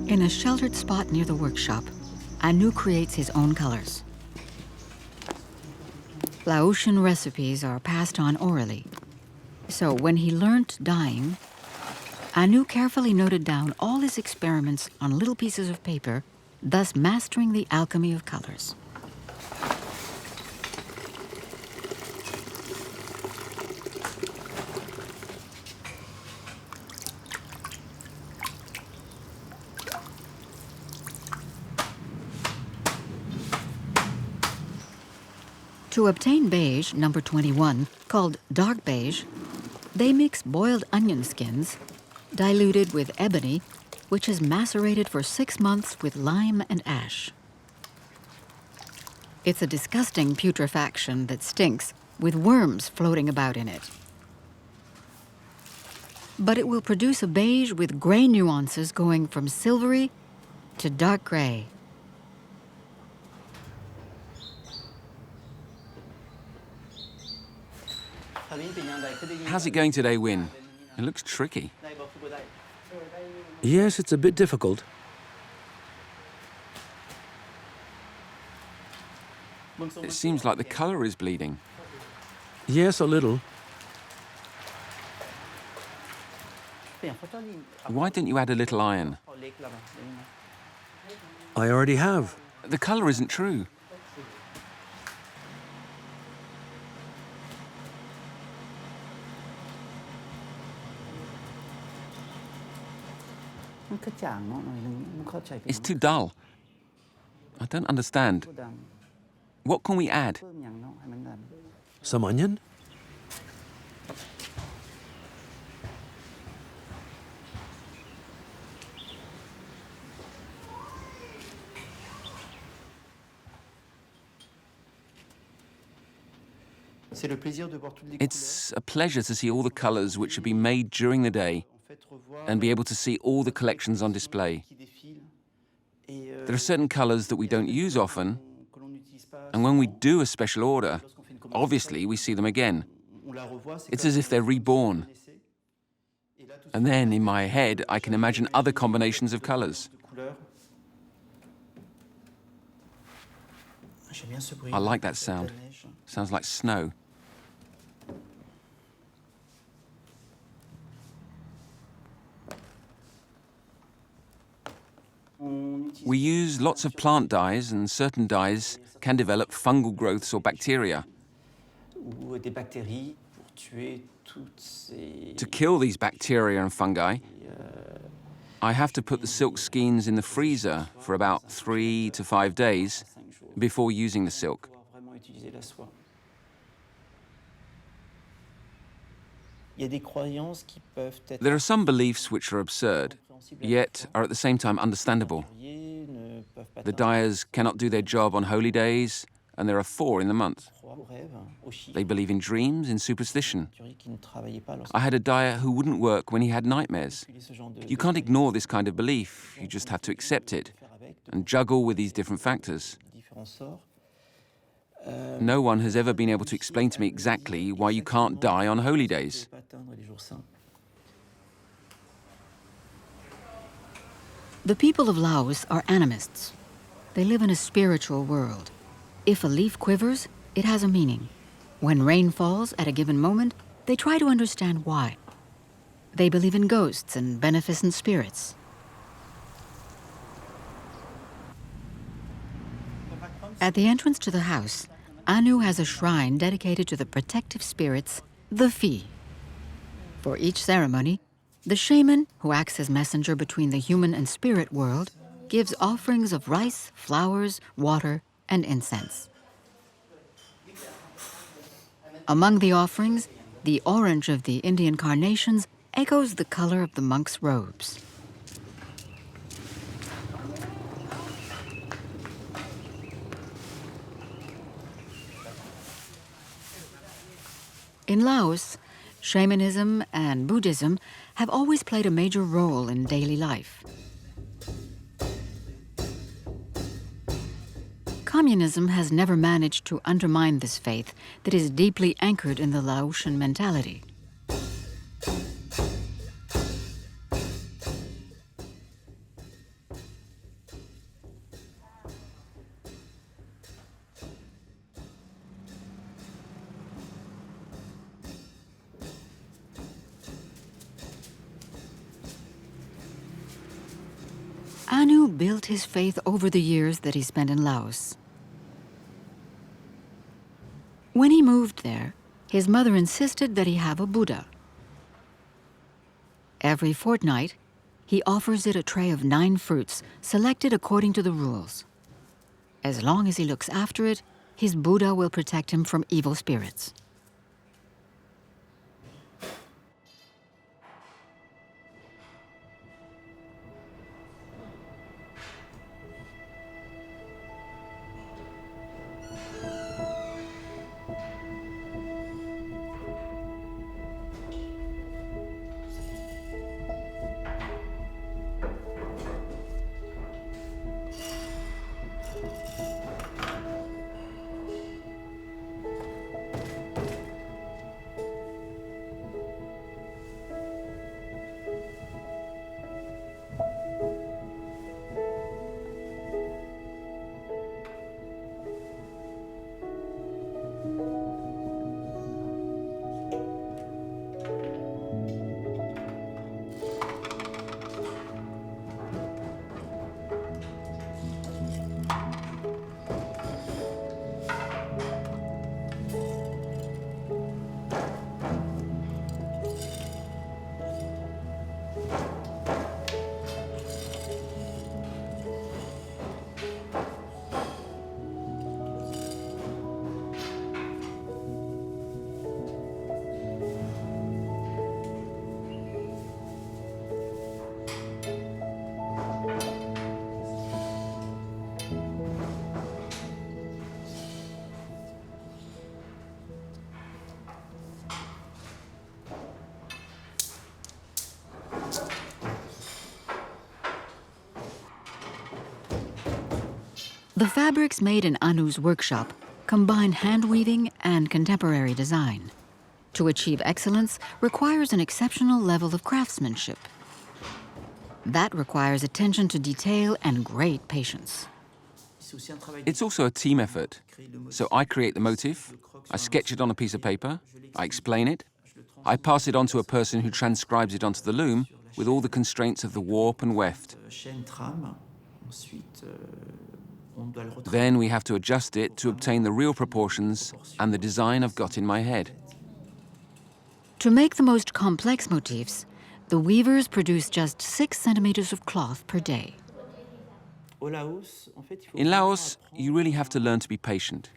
In a sheltered spot near the workshop, Anu creates his own colors. Laotian recipes are passed on orally. So when he learnt dyeing, Anu carefully noted down all his experiments on little pieces of paper, thus mastering the alchemy of colors. To obtain beige, number 21, called dark beige, they mix boiled onion skins, diluted with ebony, which is macerated for 6 months with lime and ash. It's a disgusting putrefaction that stinks, with worms floating about in it. But it will produce a beige with gray nuances going from silvery to dark gray. How's it going today, Win? It looks tricky. Yes, it's a bit difficult. It seems like the color is bleeding. Yes, a little. Why didn't you add a little iron? I already have. The color isn't true. It's too dull. I don't understand. What can we add? Some onion? It's a pleasure to see all the colors which have been made during the day and be able to see all the collections on display. There are certain colors that we don't use often, and when we do a special order, obviously we see them again. It's as if they're reborn. And then, in my head, I can imagine other combinations of colors. I like that sound. Sounds like snow. We use lots of plant dyes, and certain dyes can develop fungal growths or bacteria. To kill these bacteria and fungi, I have to put the silk skeins in the freezer for about 3 to 5 days before using the silk. There are some beliefs which are absurd, yet are at the same time understandable. The dyers cannot do their job on holy days, and there are 4 in the month. They believe in dreams, in superstition. I had a dyer who wouldn't work when he had nightmares. You can't ignore this kind of belief, you just have to accept it and juggle with these different factors. No one has ever been able to explain to me exactly why you can't die on holy days. The people of Laos are animists. They live in a spiritual world. If a leaf quivers, it has a meaning. When rain falls at a given moment, they try to understand why. They believe in ghosts and beneficent spirits. At the entrance to the house, Anu has a shrine dedicated to the protective spirits, the Phi. For each ceremony, the shaman, who acts as messenger between the human and spirit world, gives offerings of rice, flowers, water, and incense. Among the offerings, the orange of the Indian carnations echoes the color of the monks' robes. In Laos, shamanism and Buddhism have always played a major role in daily life. Communism has never managed to undermine this faith that is deeply anchored in the Laotian mentality. Anu built his faith over the years that he spent in Laos. When he moved there, his mother insisted that he have a Buddha. Every fortnight, he offers it a tray of 9 fruits, selected according to the rules. As long as he looks after it, his Buddha will protect him from evil spirits. The fabrics made in Anu's workshop combine hand weaving and contemporary design. To achieve excellence requires an exceptional level of craftsmanship. That requires attention to detail and great patience. It's also a team effort. So I create the motif, I sketch it on a piece of paper, I explain it, I pass it on to a person who transcribes it onto the loom with all the constraints of the warp and weft. Then we have to adjust it to obtain the real proportions and the design I've got in my head. To make the most complex motifs, the weavers produce just 6 centimeters of cloth per day. In Laos, you really have to learn to be patient.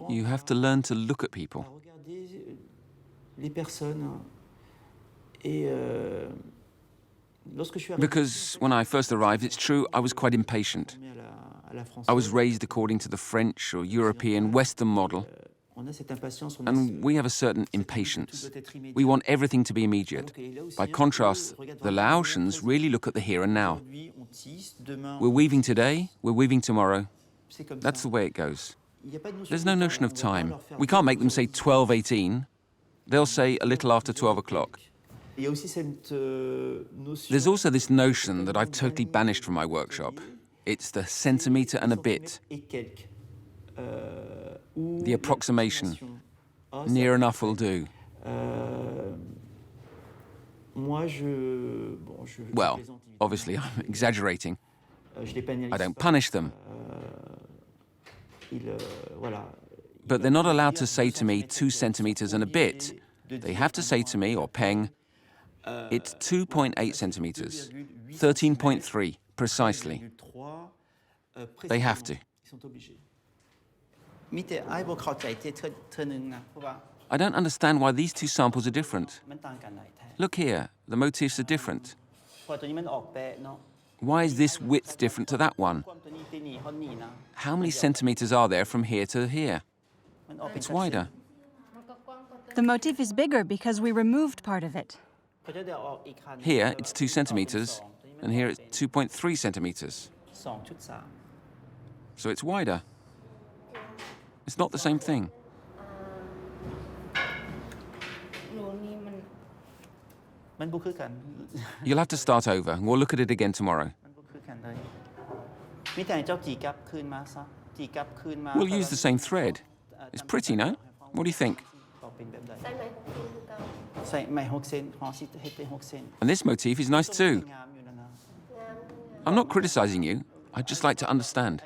You have to learn to look at people. Because when I first arrived, it's true, I was quite impatient. I was raised according to the French or European Western model, and we have a certain impatience. We want everything to be immediate. By contrast, the Laotians really look at the here and now. We're weaving today, we're weaving tomorrow. That's the way it goes. There's no notion of time. We can't make them say 12:18. They'll say a little after 12 o'clock. There's also this notion that I've totally banished from my workshop. It's the centimetre and a bit. The approximation. Near enough will do. Well, obviously I'm exaggerating. I don't punish them. But they're not allowed to say to me 2 centimetres and a bit. They have to say to me, or Peng, it's 2.8 centimetres, 13.3 precisely. They have to. I don't understand why these 2 samples are different. Look here, the motifs are different. Why is this width different to that one? How many centimetres are there from here to here? It's wider. The motif is bigger because we removed part of it. Here it's 2 centimetres, and here it's 2.3 centimetres. So it's wider. It's not the same thing. You'll have to start over. We'll look at it again tomorrow. We'll use the same thread. It's pretty, no? What do you think? And this motif is nice too. I'm not criticizing you. I'd just like to understand.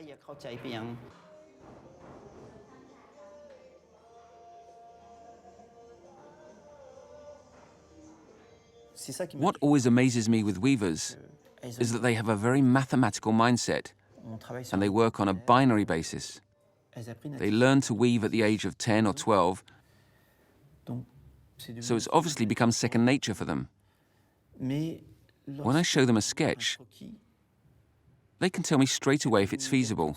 What always amazes me with weavers is that they have a very mathematical mindset, and they work on a binary basis. They learn to weave at the age of 10 or 12, so it's obviously become second nature for them. When I show them a sketch, they can tell me straight away if it's feasible.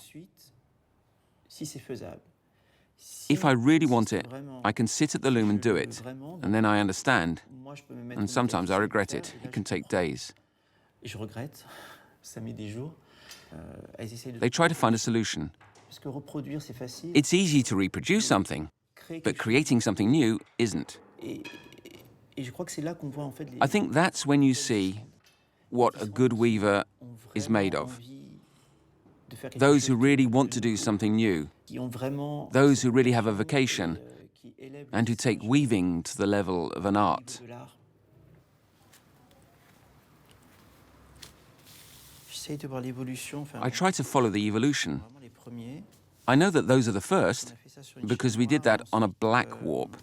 If I really want it, I can sit at the loom and do it, and then I understand. And sometimes I regret it. It can take days. They try to find a solution. It's easy to reproduce something, but creating something new isn't. I think that's when you see what a good weaver is made of. Those who really want to do something new, those who really have a vocation, and who take weaving to the level of an art. I try to follow the evolution. I know that those are the first, because we did that on a black warp.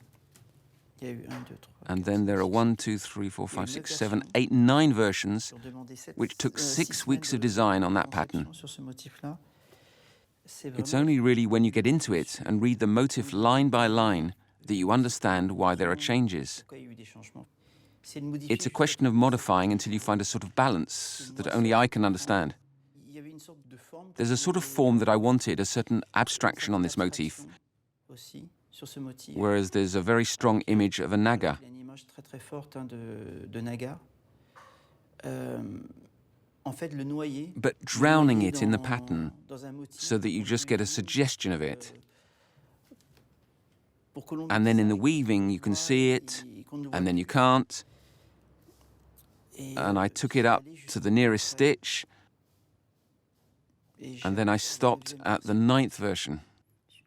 And then there are 1, 2, 3, 4, 5, 6, 7, 8, 9 versions, which took 6 weeks of design on that pattern. It's only really when you get into it and read the motif line by line that you understand why there are changes. It's a question of modifying until you find a sort of balance that only I can understand. There's a sort of form that I wanted, a certain abstraction on this motif, whereas there's a very strong image of a naga. But drowning it in the pattern so that you just get a suggestion of it. And then in the weaving you can see it, and then you can't. And I took it up to the nearest stitch, and then I stopped at the 9th version.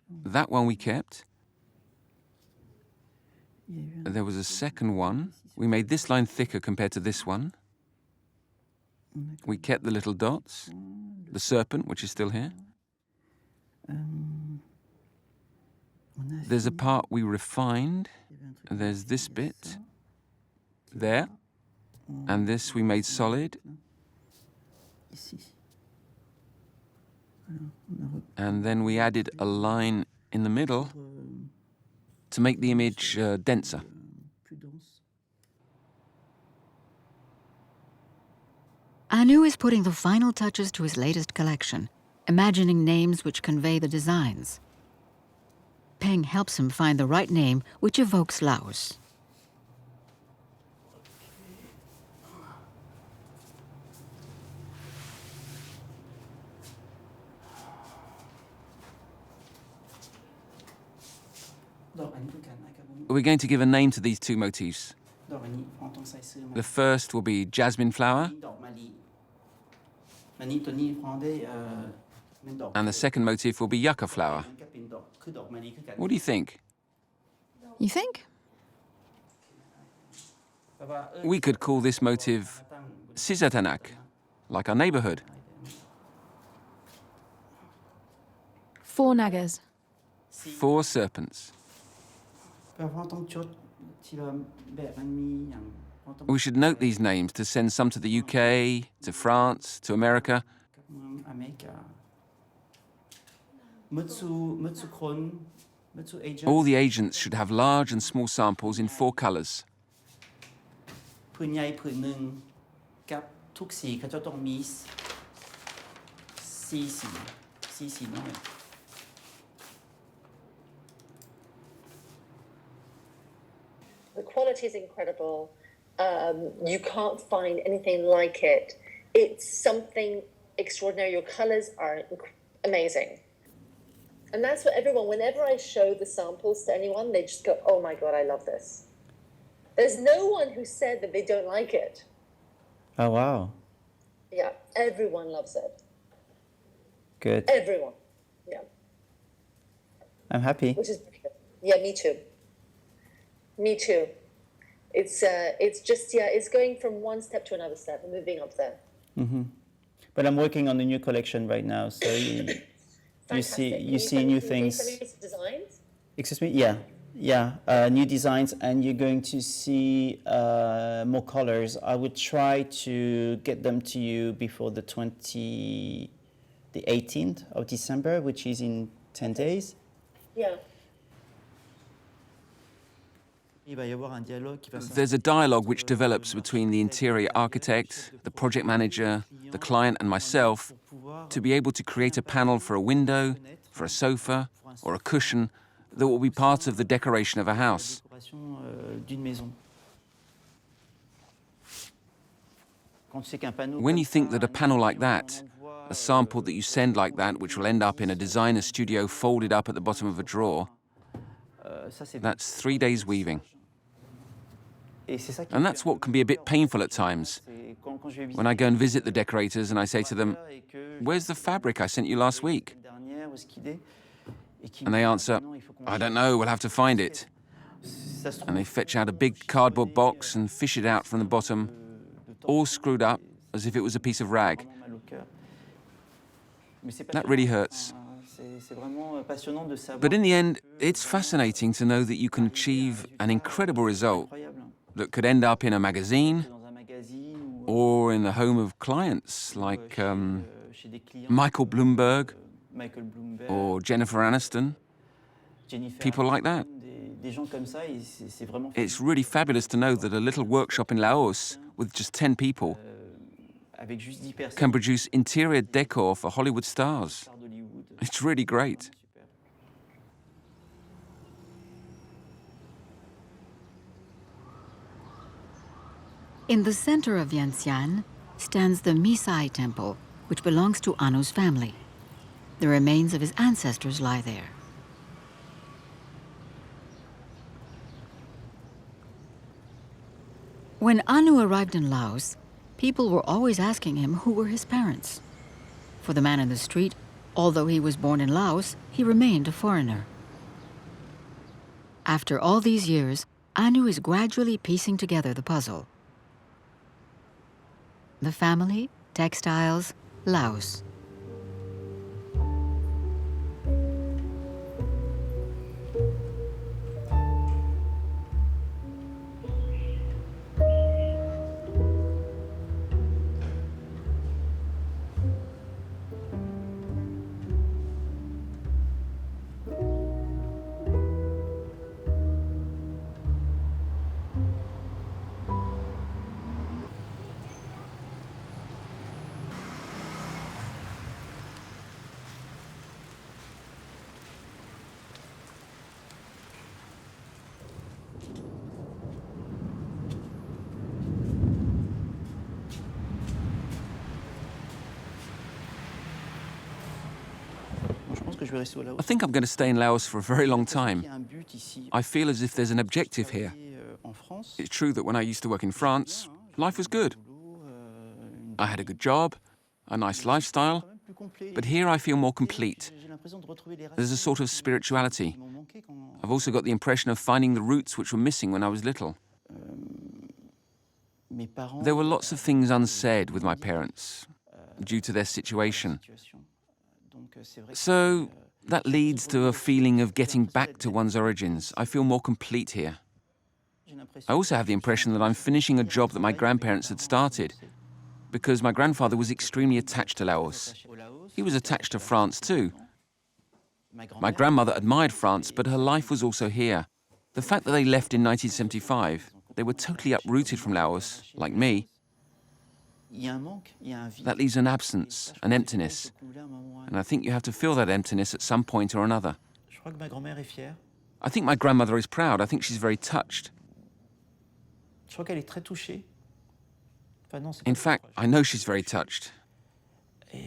That one we kept. There was a second one. We made this line thicker compared to this one. We kept the little dots, the serpent, which is still here. There's a part we refined. There's this bit there, and this we made solid. And then we added a line in the middle to make the image denser. Anu is putting the final touches to his latest collection, imagining names which convey the designs. Peng helps him find the right name which evokes Laos. We're going to give a name to these 2 motifs. The first will be jasmine flower, and the second motif will be yucca flower. What do you think? You think? We could call this motif Sisatanak, like our neighborhood. 4 nagas. 4 serpents. We should note these names to send some to the UK, to France, to America. All the agents should have large and small samples in 4 colors. The quality is incredible. You can't find anything like it. It's something extraordinary. Your colors are amazing. And that's what everyone, whenever I show the samples to anyone, they just go, oh my God, I love this. There's no one who said that they don't like it. Oh, wow. Yeah, everyone loves it. Good. Everyone, yeah. I'm happy. Which is, yeah, me too. Me too. It's just, yeah, it's going from one step to another step and moving up there. Mm-hmm. But I'm working on a new collection right now, so you see new things. Can you send me some designs? Excuse me? Yeah, new designs, and you're going to see more colors. I would try to get them to you before the 18th of December, which is in 10 days. Yeah. There's a dialogue which develops between the interior architect, the project manager, the client and myself to be able to create a panel for a window, for a sofa or a cushion that will be part of the decoration of a house. When you think that a panel like that, a sample that you send like that, which will end up in a designer studio folded up at the bottom of a drawer, that's 3 days weaving. And that's what can be a bit painful at times. When I go and visit the decorators and I say to them, "Where's the fabric I sent you last week?" And they answer, "I don't know, we'll have to find it." And they fetch out a big cardboard box and fish it out from the bottom, all screwed up as if it was a piece of rag. That really hurts. But in the end, it's fascinating to know that you can achieve an incredible result that could end up in a magazine or in the home of clients like Michael Bloomberg or Jennifer Aniston, people like that. It's really fabulous to know that a little workshop in Laos with just 10 people can produce interior decor for Hollywood stars. It's really great. In the center of Vientiane stands the Misai Temple, which belongs to Anu's family. The remains of his ancestors lie there. When Anu arrived in Laos, people were always asking him who were his parents. For the man in the street, although he was born in Laos, he remained a foreigner. After all these years, Anu is gradually piecing together the puzzle. The family, textiles, Laos. I think I'm going to stay in Laos for a very long time. I feel as if there's an objective here. It's true that when I used to work in France, life was good. I had a good job, a nice lifestyle, but here I feel more complete. There's a sort of spirituality. I've also got the impression of finding the roots which were missing when I was little. There were lots of things unsaid with my parents due to their situation. So that leads to a feeling of getting back to one's origins. I feel more complete here. I also have the impression that I'm finishing a job that my grandparents had started, because my grandfather was extremely attached to Laos. He was attached to France too. My grandmother admired France, but her life was also here. The fact that they left in 1975, they were totally uprooted from Laos, like me. That leaves an absence, an emptiness. And I think you have to fill that emptiness at some point or another. I think my grandmother is proud. I think she's very touched. In fact, I know she's very touched.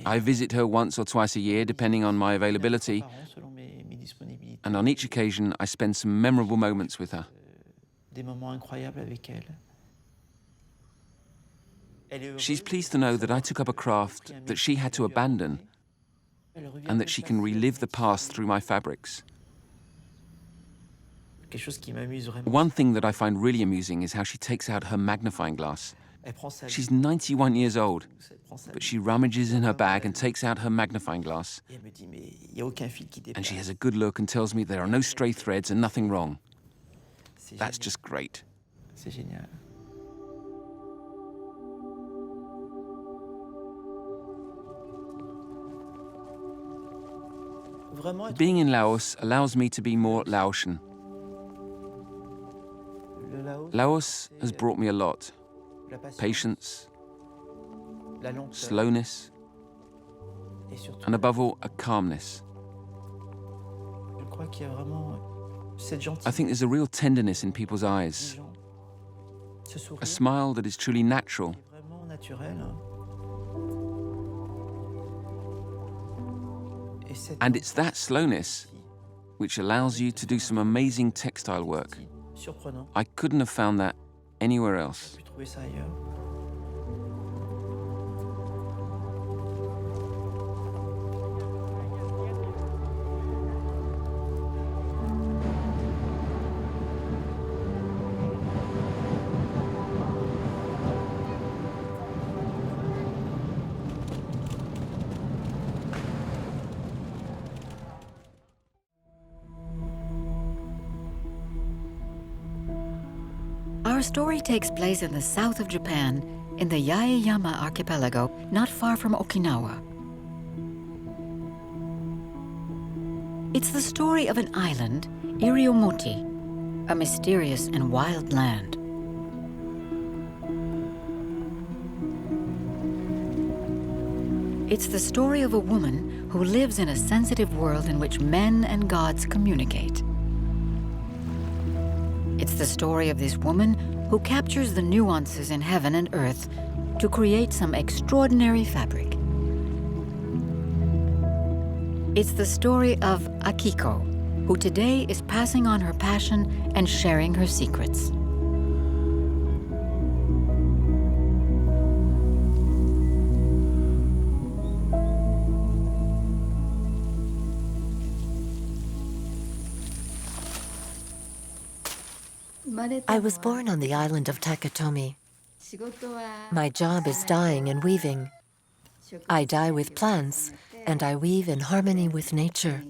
I visit her once or twice a year, depending on my availability. And on each occasion, I spend some memorable moments with her. She's pleased to know that I took up a craft that she had to abandon, and that she can relive the past through my fabrics. One thing that I find really amusing is how she takes out her magnifying glass. She's 91 years old, but she rummages in her bag and takes out her magnifying glass. And she has a good look and tells me there are no stray threads and nothing wrong. That's just great. Being in Laos allows me to be more Laotian. Laos has brought me a lot. Patience, slowness, and above all, a calmness. I think there's a real tenderness in people's eyes, a smile that is truly natural. And it's that slowness which allows you to do some amazing textile work. I couldn't have found that anywhere else. Our story takes place in the south of Japan, in the Yaeyama archipelago, not far from Okinawa. It's the story of an island, Iriomoti, a mysterious and wild land. It's the story of a woman who lives in a sensitive world in which men and gods communicate. It's the story of this woman who captures the nuances in heaven and earth to create some extraordinary fabric. It's the story of Akiko, who today is passing on her passion and sharing her secrets. I was born on the island of Takatomi. My job is dyeing and weaving. I dye with plants, and I weave in harmony with nature.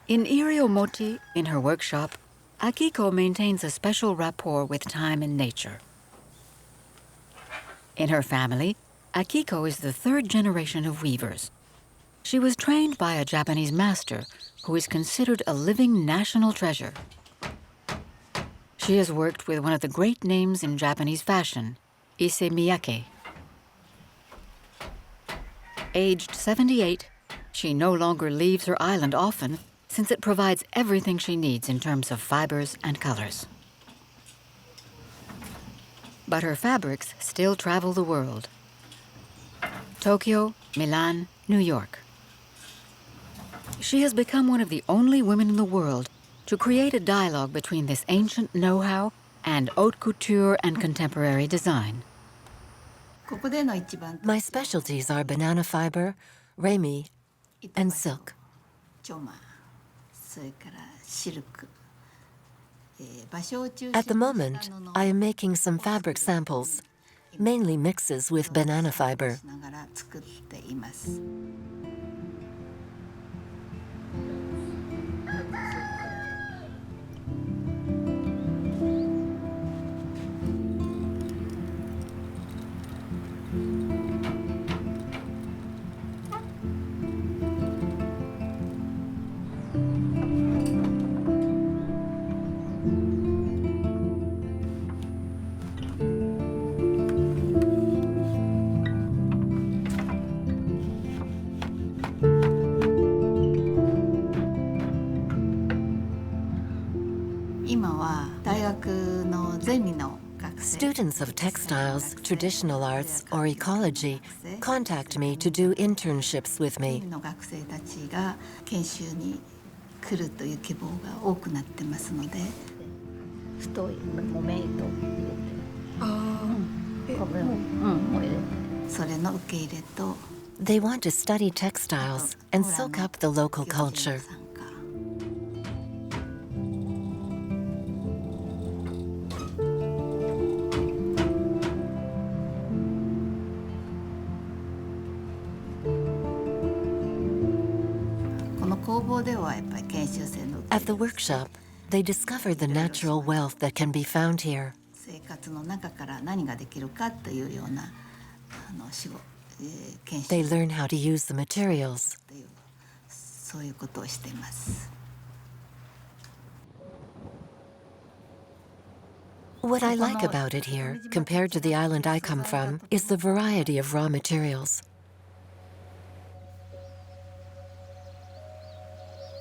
In Iriomoti, in her workshop, Akiko maintains a special rapport with time and nature. In her family, Akiko is the third generation of weavers. She was trained by a Japanese master who is considered a living national treasure. She has worked with one of the great names in Japanese fashion, Ise Miyake. Aged 78, she no longer leaves her island often, since it provides everything she needs in terms of fibers and colors. But her fabrics still travel the world. Tokyo, Milan, New York. She has become one of the only women in the world to create a dialogue between this ancient know-how and haute couture and contemporary design. My specialties are banana fiber, rami, and silk. At the moment, I am making some fabric samples, mainly mixes with banana fiber. Students of textiles, traditional arts, or ecology contact me to do internships with me. They want to study textiles and soak up the local culture. At the workshop, they discovered the natural wealth that can be found here. They learn how to use the materials. What I like about it here, compared to the island I come from, is the variety of raw materials.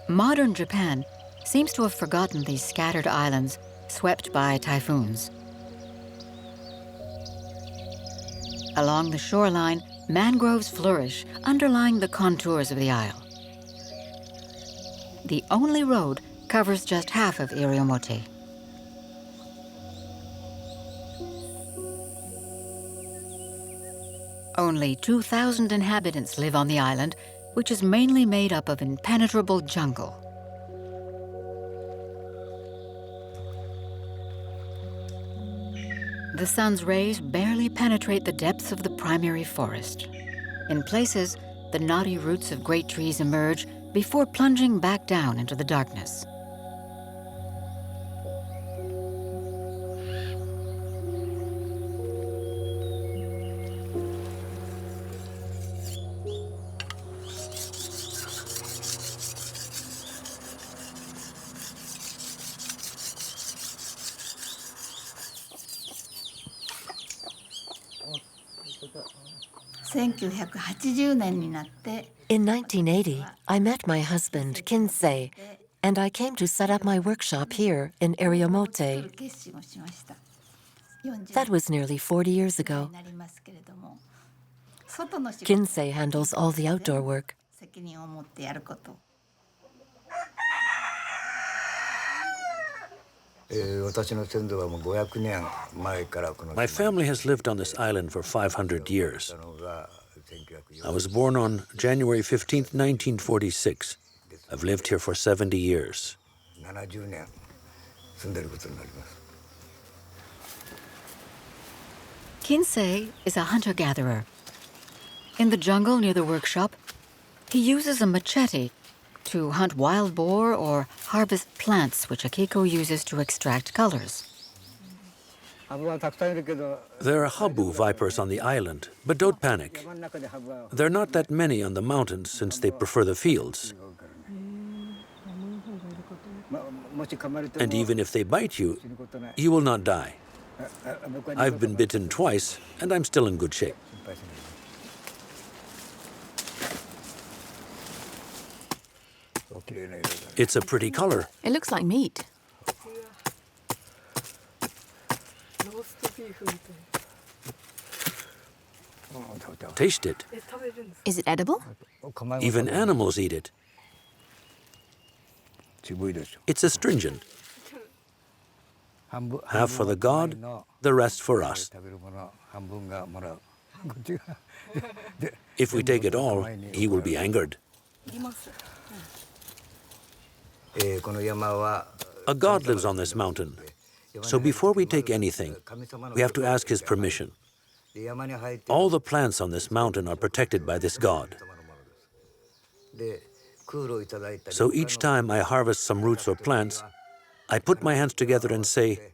Modern Japan seems to have forgotten these scattered islands swept by typhoons. Along the shoreline, mangroves flourish, underlying the contours of the isle. The only road covers just half of Iriomote. Only 2,000 inhabitants live on the island, which is mainly made up of impenetrable jungle. The sun's rays barely penetrate the depths of the primary forest. In places, the knotty roots of great trees emerge before plunging back down into the darkness. In 1980, I met my husband, Kinsei, and I came to set up my workshop here in Iriomote. That was nearly 40 years ago. Kinsei handles all the outdoor work. My family has lived on this island for 500 years. I was born on January 15th, 1946. I've lived here for 70 years. Kinsei is a hunter-gatherer. In the jungle near the workshop, he uses a machete to hunt wild boar or harvest plants which Akiko uses to extract colors. There are habu vipers on the island, but don't panic. There are not that many on the mountains since they prefer the fields. And even if they bite you, you will not die. I've been bitten twice, and I'm still in good shape. It's a pretty color. It looks like meat. Taste it. Is it edible? Even animals eat it. It's astringent. Half for the god, the rest for us. If we take it all, he will be angered. A god lives on this mountain. So before we take anything, we have to ask his permission. All the plants on this mountain are protected by this god. So each time I harvest some roots or plants, I put my hands together and say,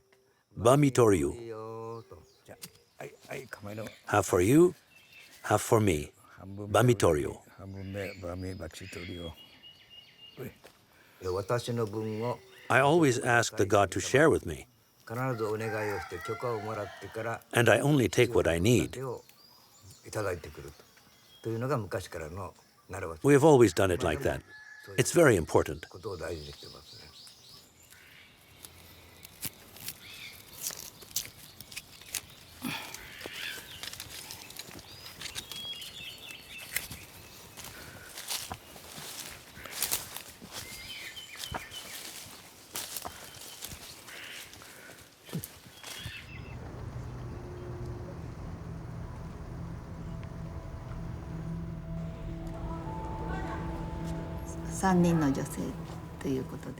Bamitoryu. Half for you, half for me. Bamitoryu. I always ask the god to share with me. And I only take what I need. We have always done it like that. It's very important.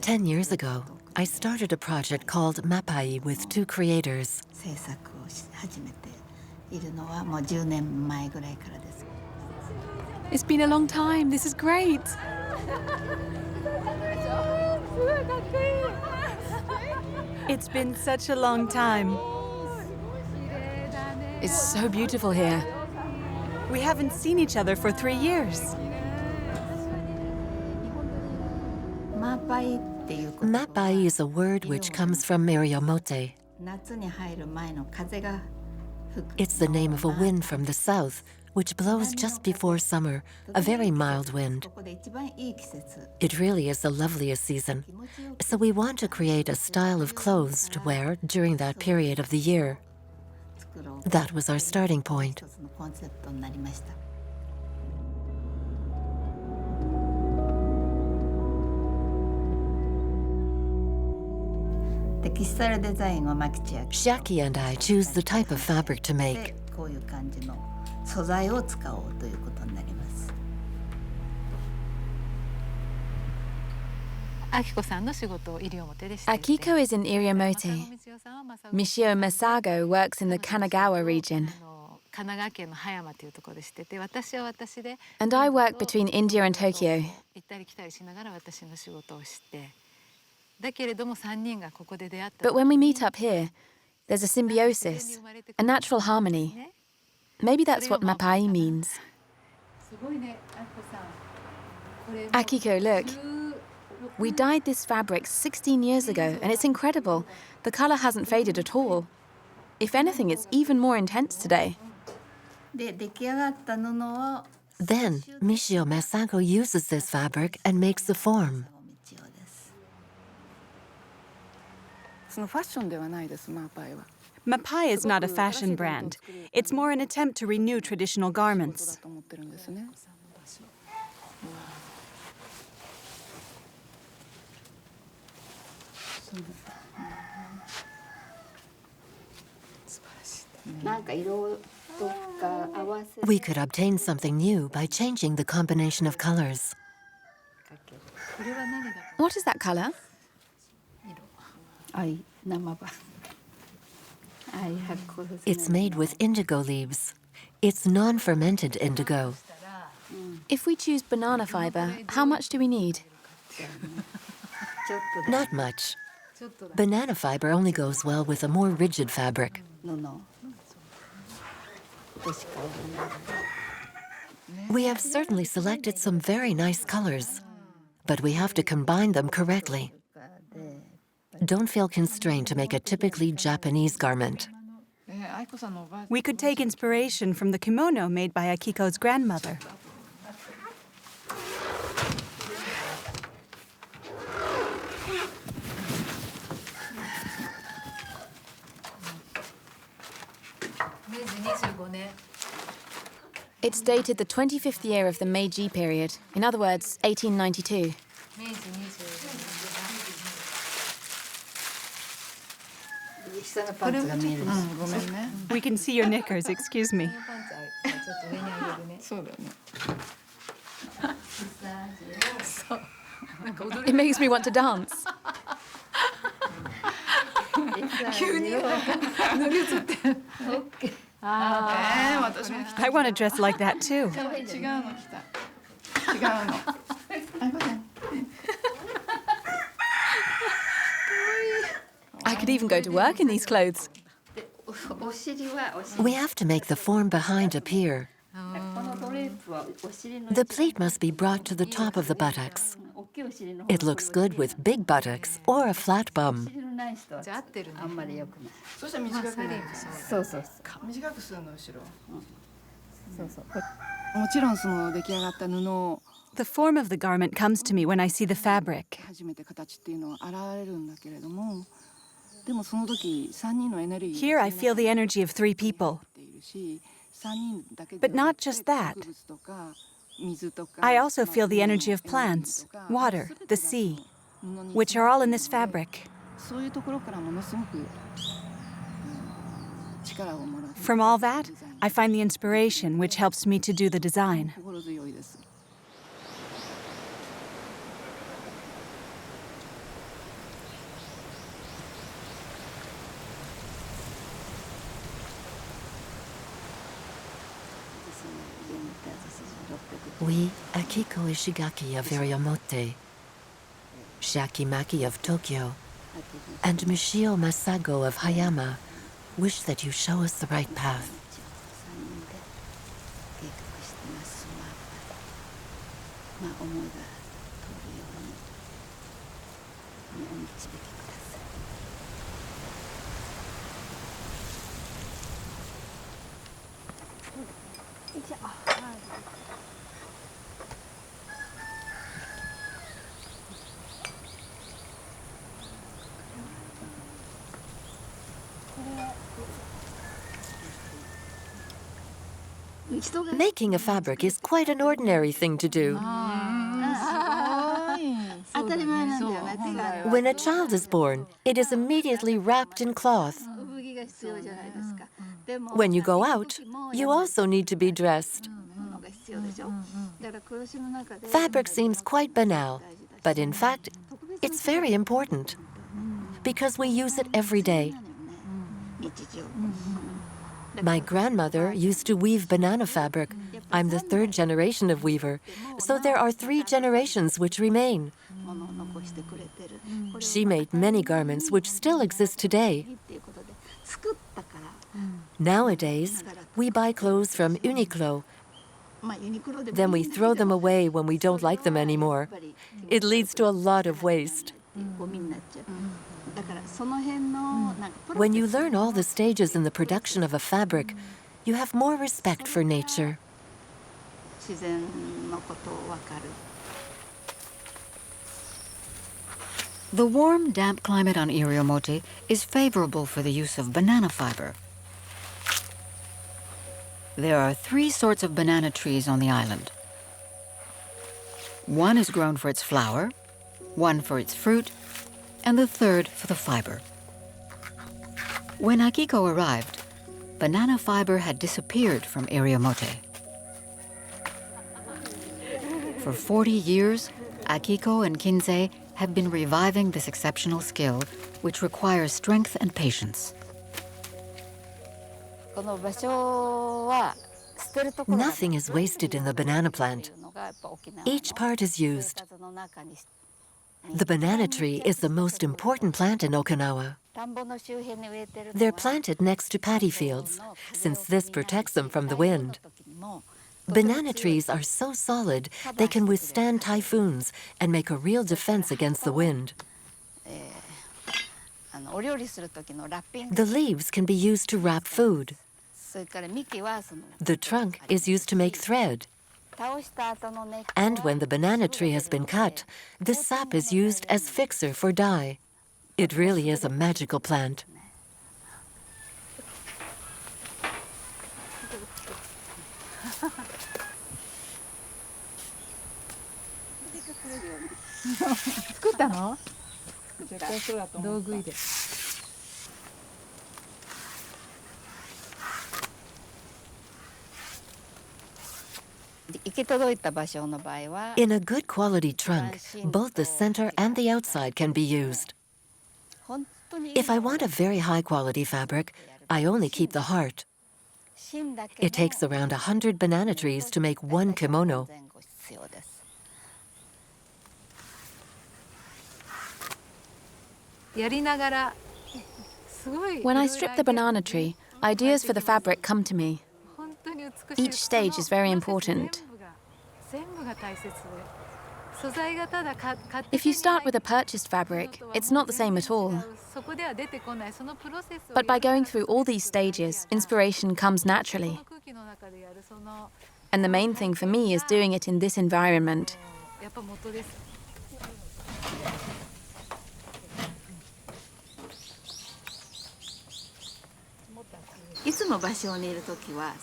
10 years ago, I started a project called Mapai with 2 creators. It's been a long time. This is great. It's been such a long time. It's so beautiful here. We haven't seen each other for 3 years. Mapai is a word which comes from Miriamote. It's the name of a wind from the south, which blows just before summer, a very mild wind. It really is the loveliest season, so we want to create a style of clothes to wear during that period of the year. That was our starting point. Shaki and I choose the type of fabric to make. Akiko is in Iriomote. Michio Masago works in the Kanagawa region. And I work between India and Tokyo. But when we meet up here, there's a symbiosis, a natural harmony. Maybe that's what Mapai means. Akiko, look. We dyed this fabric 16 years ago, and it's incredible. The color hasn't faded at all. If anything, it's even more intense today. Then, Michio Masago uses this fabric and makes the form. Mapai is not a fashion brand. It's more an attempt to renew traditional garments. We could obtain something new by changing the combination of colors. What is that color? It's made with indigo leaves. It's non-fermented indigo. If we choose banana fiber, how much do we need? Not much. Banana fiber only goes well with a more rigid fabric. We have certainly selected some very nice colors, but we have to combine them correctly. Don't feel constrained to make a typically Japanese garment. We could take inspiration from the kimono made by Akiko's grandmother. It's dated the 25th year of the Meiji period, in other words, 1892. We can see your knickers, excuse me. It makes me want to dance. I want to dress like that too. I could even go to work in these clothes. We have to make the form behind appear. The pleat must be brought to the top of the buttocks. It looks good with big buttocks or a flat bum. The form of the garment comes to me when I see the fabric. Here I feel the energy of 3 people. But not just that. I also feel the energy of plants, water, the sea, which are all in this fabric. From all that, I find the inspiration which helps me to do the design. We, Akiko Ishigaki of Iriomote, Shakyamaki of Tokyo, and Michio Masago of Hayama wish that you show us the right path. Making a fabric is quite an ordinary thing to do. When a child is born, it is immediately wrapped in cloth. When you go out, you also need to be dressed. Fabric seems quite banal, but in fact, it's very important because we use it every day. My grandmother used to weave banana fabric. I'm the 3rd generation of weaver, so there are 3 generations which remain. She made many garments which still exist today. Nowadays, we buy clothes from Uniqlo. Then we throw them away when we don't like them anymore. It leads to a lot of waste. When you learn all the stages in the production of a fabric, you have more respect for nature. The warm, damp climate on Iriomote is favorable for the use of banana fiber. There are 3 sorts of banana trees on the island. One is grown for its flower, one for its fruit, and the 3rd for the fiber. When Akiko arrived, banana fiber had disappeared from Iriomote. For 40 years, Akiko and Kinsei have been reviving this exceptional skill, which requires strength and patience. Nothing is wasted in the banana plant. Each part is used. The banana tree is the most important plant in Okinawa. They're planted next to paddy fields, since this protects them from the wind. Banana trees are so solid, they can withstand typhoons and make a real defense against the wind. The leaves can be used to wrap food. The trunk is used to make thread. And when the banana tree has been cut, the sap is used as fixer for dye. It really is a magical plant. 作ったの？道具入れ。In a good quality trunk, both the center and the outside can be used. If I want a very high quality fabric, I only keep the heart. It takes around 100 banana trees to make one kimono. When I strip the banana tree, ideas for the fabric come to me. Each stage is very important. If you start with a purchased fabric, it's not the same at all. But by going through all these stages, inspiration comes naturally. And the main thing for me is doing it in this environment.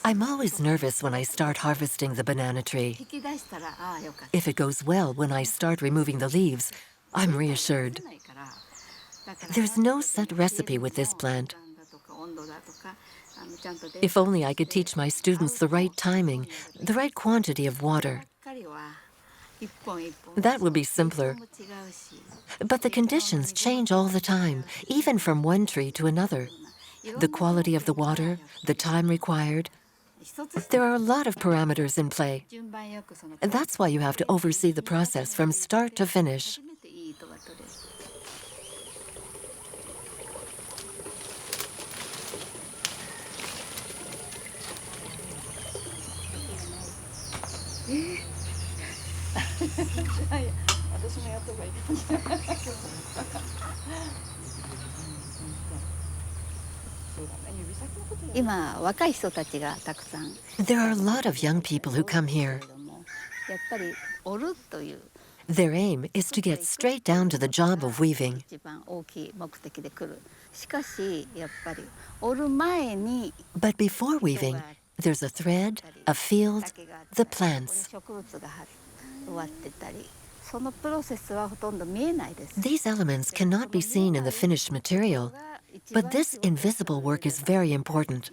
I'm always nervous when I start harvesting the banana tree. If it goes well when I start removing the leaves, I'm reassured. There's no set recipe with this plant. If only I could teach my students the right timing, the right quantity of water. That would be simpler. But the conditions change all the time, even from one tree to another. The quality of the water, the time required. There are a lot of parameters in play. That's why you have to oversee the process from start to finish. There are a lot of young people who come here. Their aim is to get straight down to the job of weaving. But before weaving, there's a thread, a field, the plants. These elements cannot be seen in the finished material, but this invisible work is very important.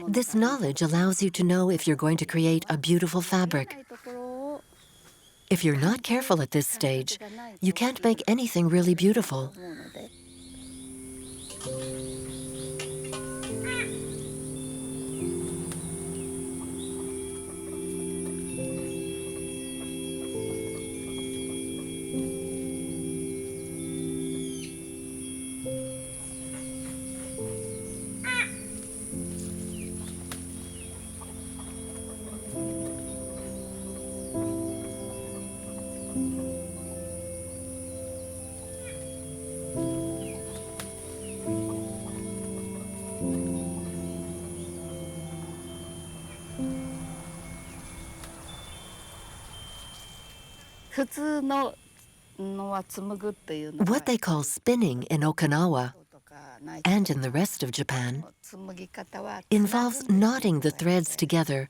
This knowledge allows you to know if you're going to create a beautiful fabric. If you're not careful at this stage, you can't make anything really beautiful. What they call spinning in Okinawa and in the rest of Japan involves knotting the threads together,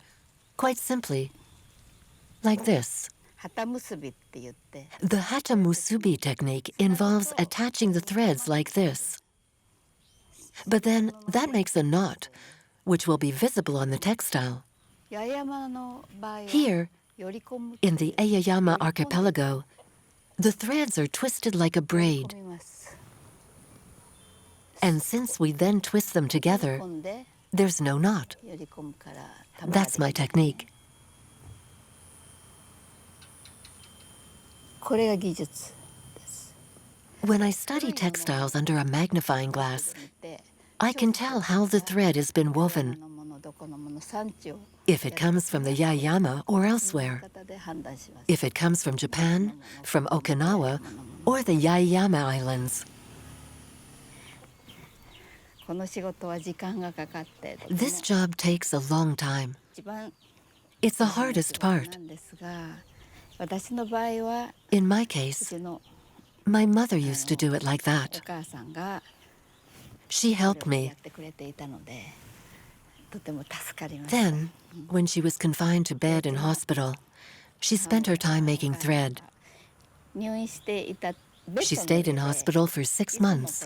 quite simply, like this. The hata musubi technique involves attaching the threads like this. But then that makes a knot, which will be visible on the textile. Here, in the Aoyama archipelago, the threads are twisted like a braid. And since we then twist them together, there's no knot. That's my technique. When I study textiles under a magnifying glass, I can tell how the thread has been woven, if it comes from the Yaeyama or elsewhere, if it comes from Japan, from Okinawa, or the Yaeyama Islands. This job takes a long time. It's the hardest part. In my case, my mother used to do it like that. She helped me. Then, when she was confined to bed in hospital, She spent her time making thread. She stayed in hospital for 6 months.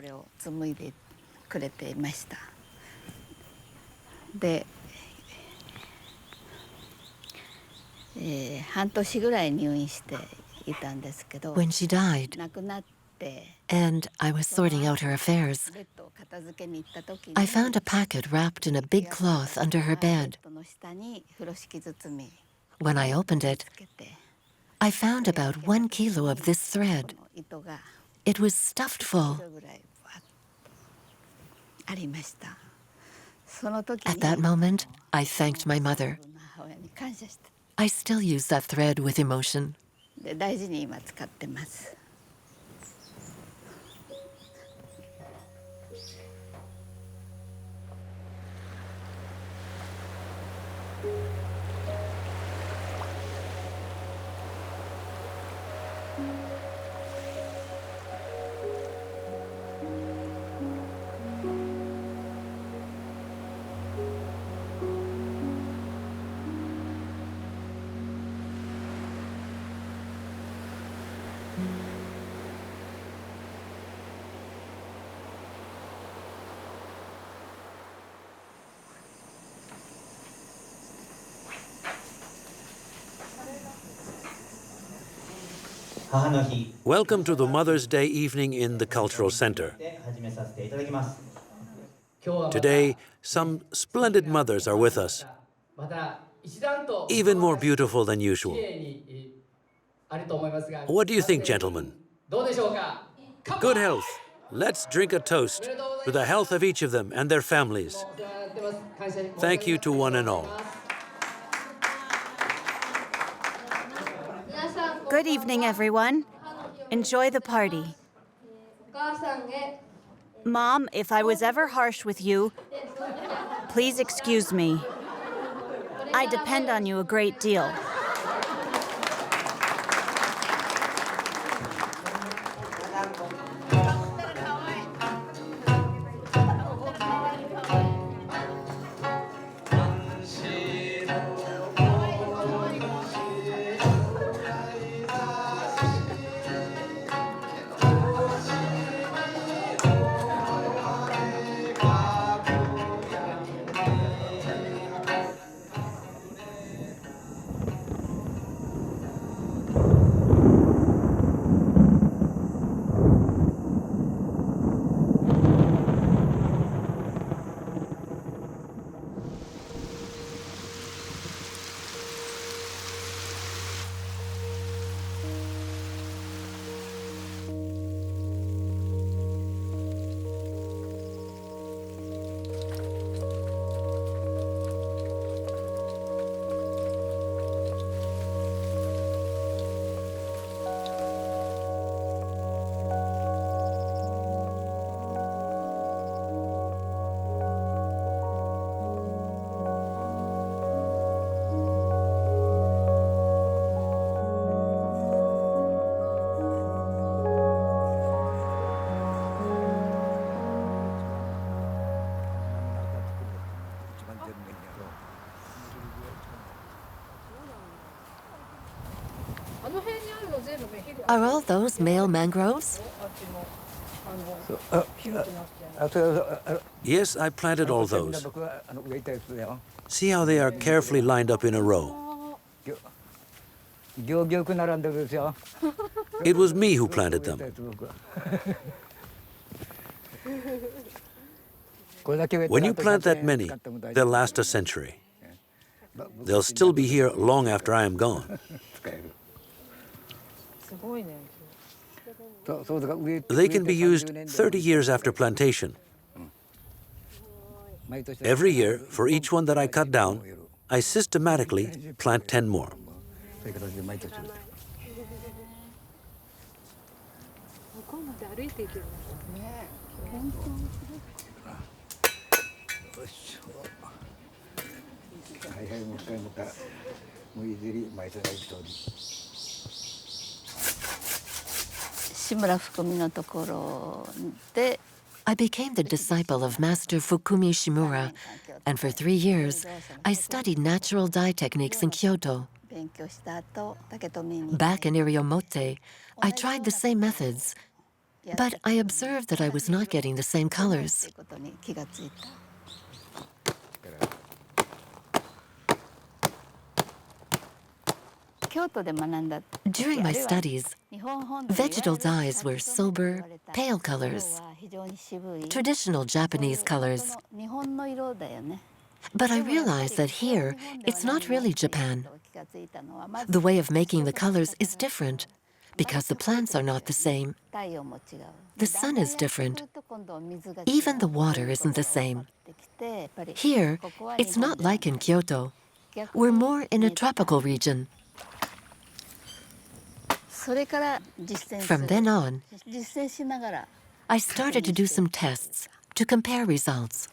When she died, and I was sorting out her affairs, I found a packet wrapped in a big cloth under her bed. When I opened it, I found about 1 kilo of this thread. It was stuffed full. At that moment, I thanked my mother. I still use that thread with emotion. Welcome to the Mother's Day evening in the Cultural Center. Today, some splendid mothers are with us, even more beautiful than usual. What do you think, gentlemen? Good health. Let's drink a toast to the health of each of them and their families. Thank you to one and all. Good evening, everyone. Enjoy the party. Mom, if I was ever harsh with you, please excuse me. I depend on you a great deal. Are all those male mangroves? Yes, I planted all those. See how they are carefully lined up in a row. It was me who planted them. When you plant that many, they'll last a century. They'll still be here long after I am gone. They can be used 30 years after plantation. Every year, for each one that I cut down, I systematically plant 10 more. I became the disciple of Master Fukumi Shimura, and for 3 years, I studied natural dye techniques in Kyoto. Back in Iriomote, I tried the same methods, but I observed that I was not getting the same colors. During my studies, vegetal dyes were sober, pale colors, traditional Japanese colors. But I realized that here, it's not really Japan. The way of making the colors is different because the plants are not the same. The sun is different. Even the water isn't the same. Here, it's not like in Kyoto. We're more in a tropical region. From then on, I started to do some tests to compare results.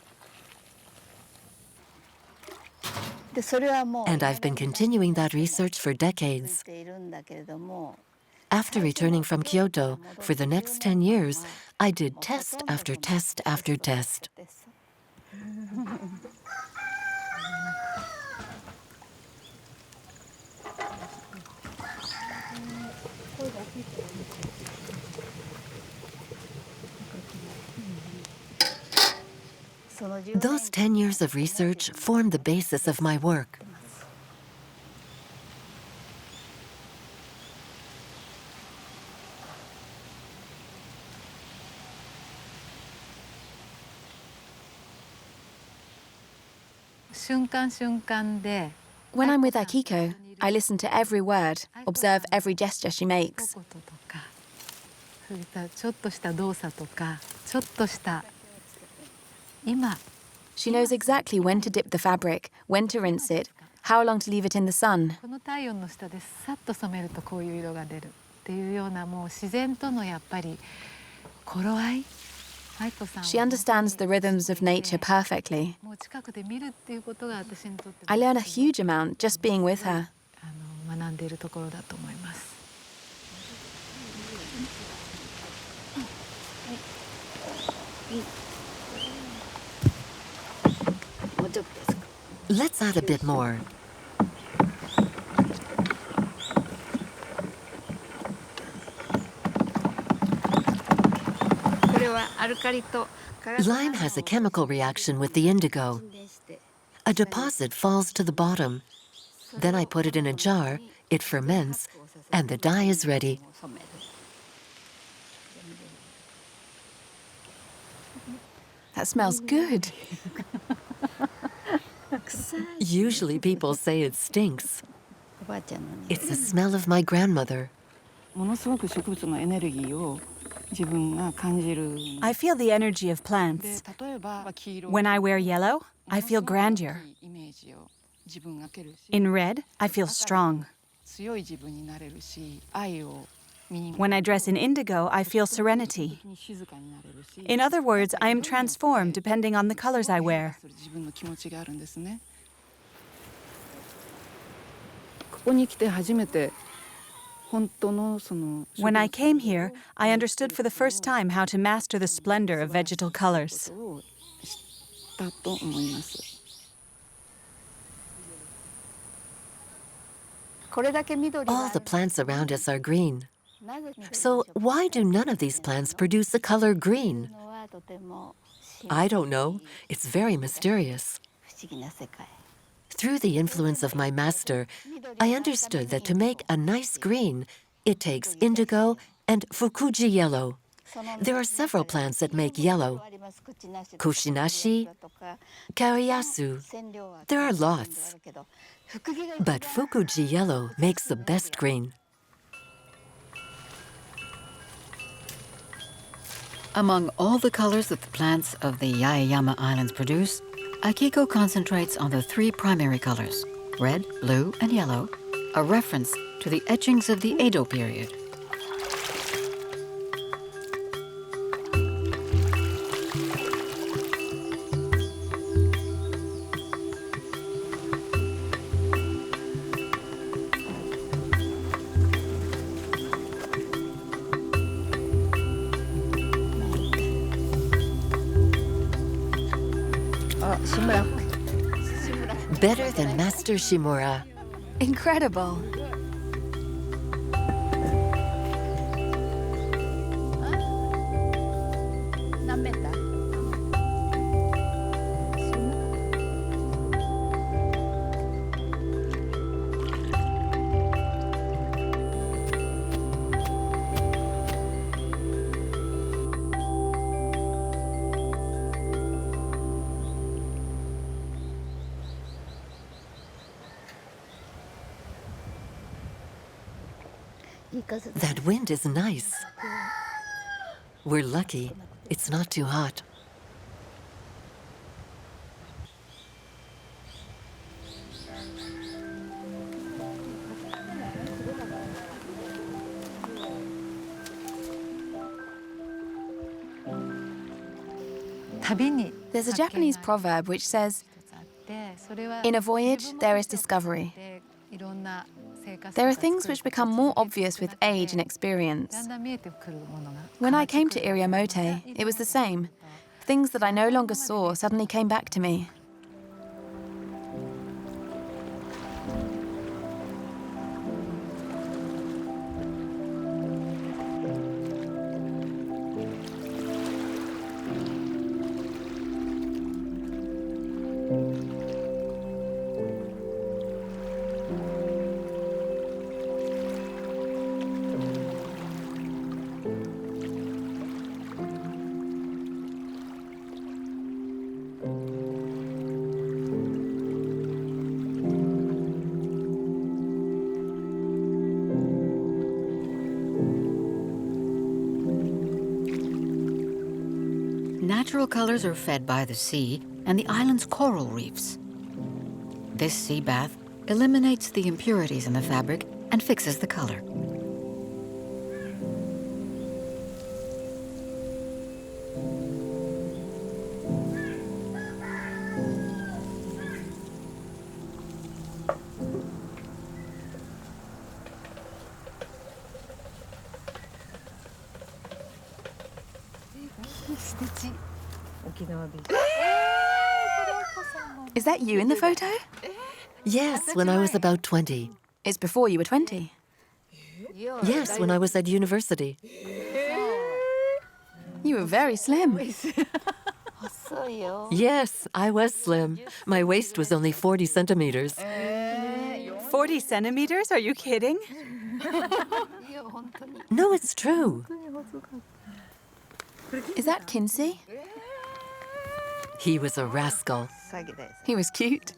And I've been continuing that research for decades. After returning from Kyoto, for the next 10 years, I did test after test after test. Those 10 years of research formed the basis of my work. When I'm with Akiko, I listen to every word, observe every gesture she makes. She knows exactly when to dip the fabric, when to rinse it, how long to leave it in the sun. She understands the rhythms of nature perfectly. I learn a huge amount just being with her. Let's add a bit more. Lime has a chemical reaction with the indigo. A deposit falls to the bottom. Then I put it in a jar, it ferments, and the dye is ready. That smells good. Usually people say it stinks. It's the smell of my grandmother. I feel the energy of plants. When I wear yellow, I feel grandeur. In red, I feel strong. When I dress in indigo, I feel serenity. In other words, I am transformed depending on the colors I wear. When I came here, I understood for the first time how to master the splendor of vegetal colors. All the plants around us are green. So why do none of these plants produce the color green? I don't know. It's very mysterious. Through the influence of my master, I understood that to make a nice green, it takes indigo and fukuji yellow. There are several plants that make yellow. Kushinashi, kariyasu. There are lots. But fukuji yellow makes the best green. Among all the colors that the plants of the Yaeyama Islands produce, Akiko concentrates on the three primary colors, red, blue, and yellow, a reference to the etchings of the Edo period. Better than Master Shimura. Incredible. That wind is nice. We're lucky. It's not too hot. There's a Japanese proverb which says, "In a voyage, there is discovery." There are things which become more obvious with age and experience. When I came to Iriomote, it was the same. Things that I no longer saw suddenly came back to me. Natural colors are fed by the sea and the island's coral reefs. This sea bath eliminates the impurities in the fabric and fixes the color. Is that you in the photo? Yes, when I was about 20. It's before you were 20. Yes, when I was at university. You were very slim. Yes, I was slim. My waist was only 40 centimeters. 40 centimeters? Are you kidding? No, it's true. Is that Kinsey? He was a rascal. He was cute.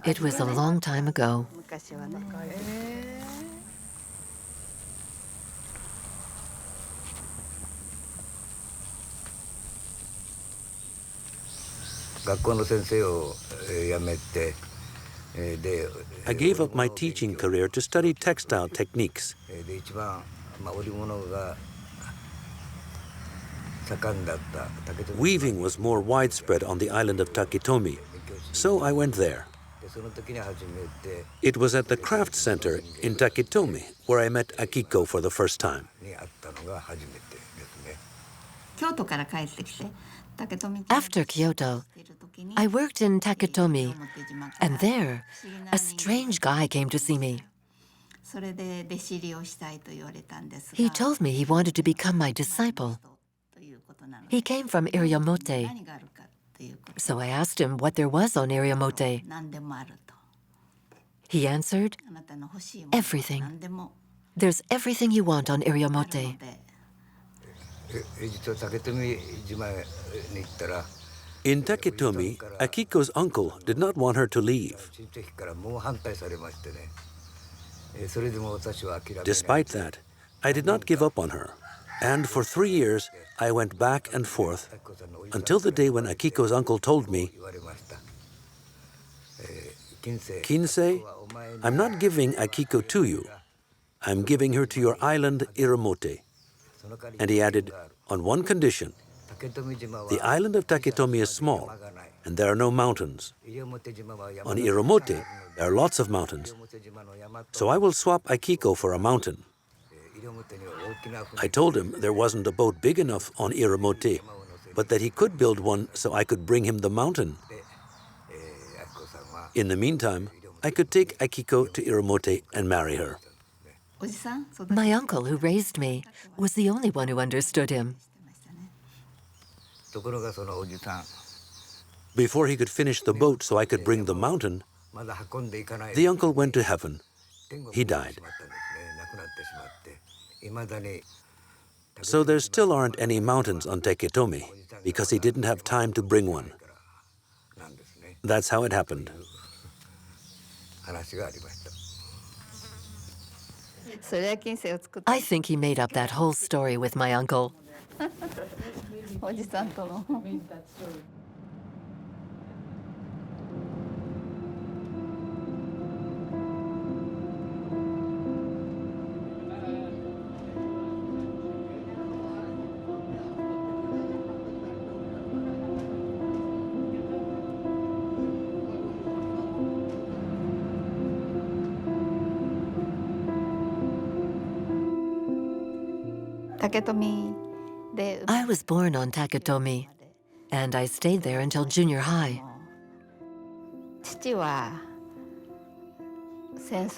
It was a long time ago. I gave up my teaching career to study textile techniques. Weaving was more widespread on the island of Taketomi, so I went there. It was at the craft center in Taketomi where I met Akiko for the first time. After Kyoto, I worked in Taketomi, and there, a strange guy came to see me. He told me he wanted to become my disciple. He came from Iriomote, so I asked him what there was on Iriomote. He answered, everything. There's everything you want on Iriomote. In Taketomi, Akiko's uncle did not want her to leave. Despite that, I did not give up on her. And for 3 years, I went back and forth until the day when Akiko's uncle told me, "Kinsei, I'm not giving Akiko to you. I'm giving her to your island, Iriomote." And he added, on one condition. The island of Taketomi is small, and there are no mountains. On Iriomote, there are lots of mountains. So I will swap Akiko for a mountain. I told him there wasn't a boat big enough on Iriomote, but that he could build one so I could bring him the mountain. In the meantime, I could take Akiko to Iramote and marry her. My uncle, who raised me, was the only one who understood him. Before he could finish the boat so I could bring the mountain, the uncle went to heaven. He died. So there still aren't any mountains on Taketomi because he didn't have time to bring one. That's how it happened. I think he made up that whole story with my uncle. I was born on Taketomi, and I stayed there until junior high.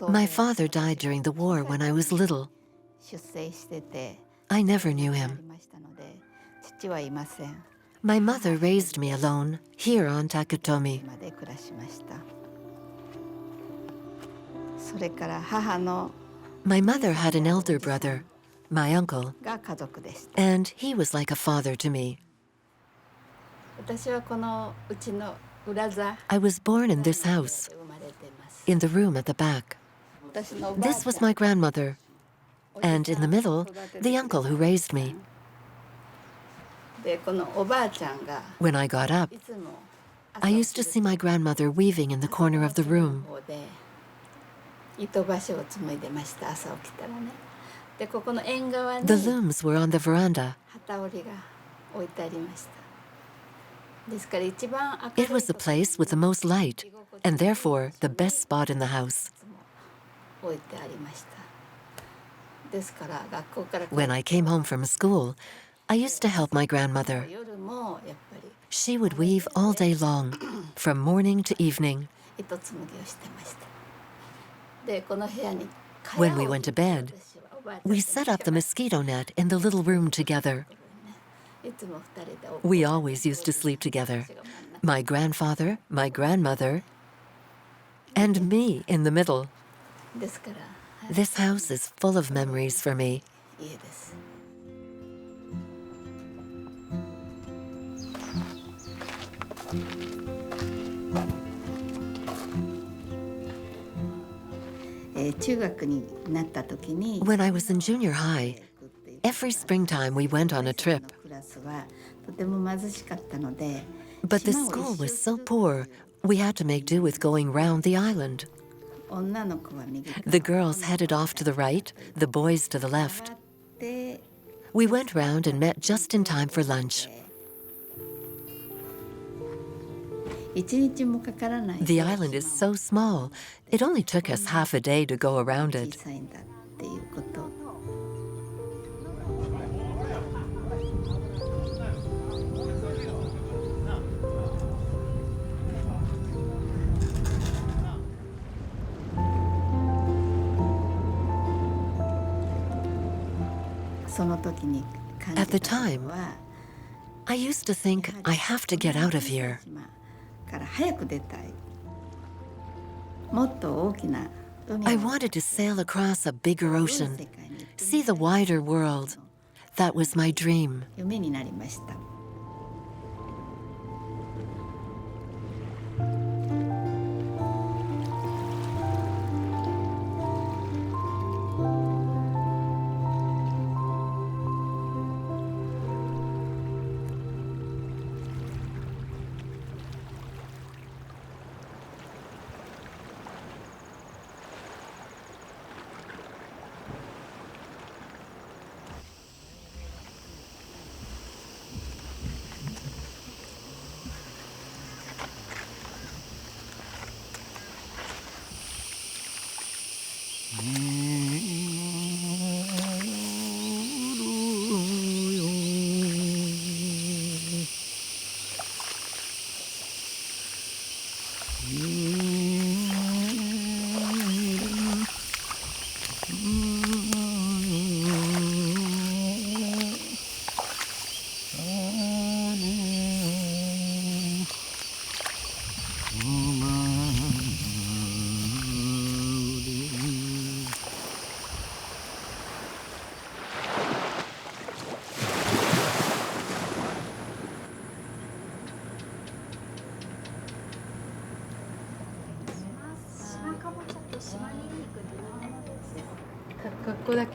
My father died during the war when I was little. I never knew him. My mother raised me alone here on Taketomi. My mother had an elder brother, my uncle, and he was like a father to me. I was born in this house, in the room at the back. This was my grandmother, and in the middle, the uncle who raised me. When I got up, I used to see my grandmother weaving in the corner of the room. The looms were on the veranda. It was the place with the most light, and therefore the best spot in the house. When I came home from school, I used to help my grandmother. She would weave all day long, from morning to evening. When we went to bed, we set up the mosquito net in the little room together. We always used to sleep together. My grandfather, my grandmother, and me in the middle. This house is full of memories for me. When I was in junior high, every springtime we went on a trip. But the school was so poor, we had to make do with going round the island. The girls headed off to the right, the boys to the left. We went round and met just in time for lunch. The island is so small, it only took us half a day to go around it. At the time, I used to think, I have to get out of here. I wanted to sail across a bigger ocean, see the wider world. That was my dream.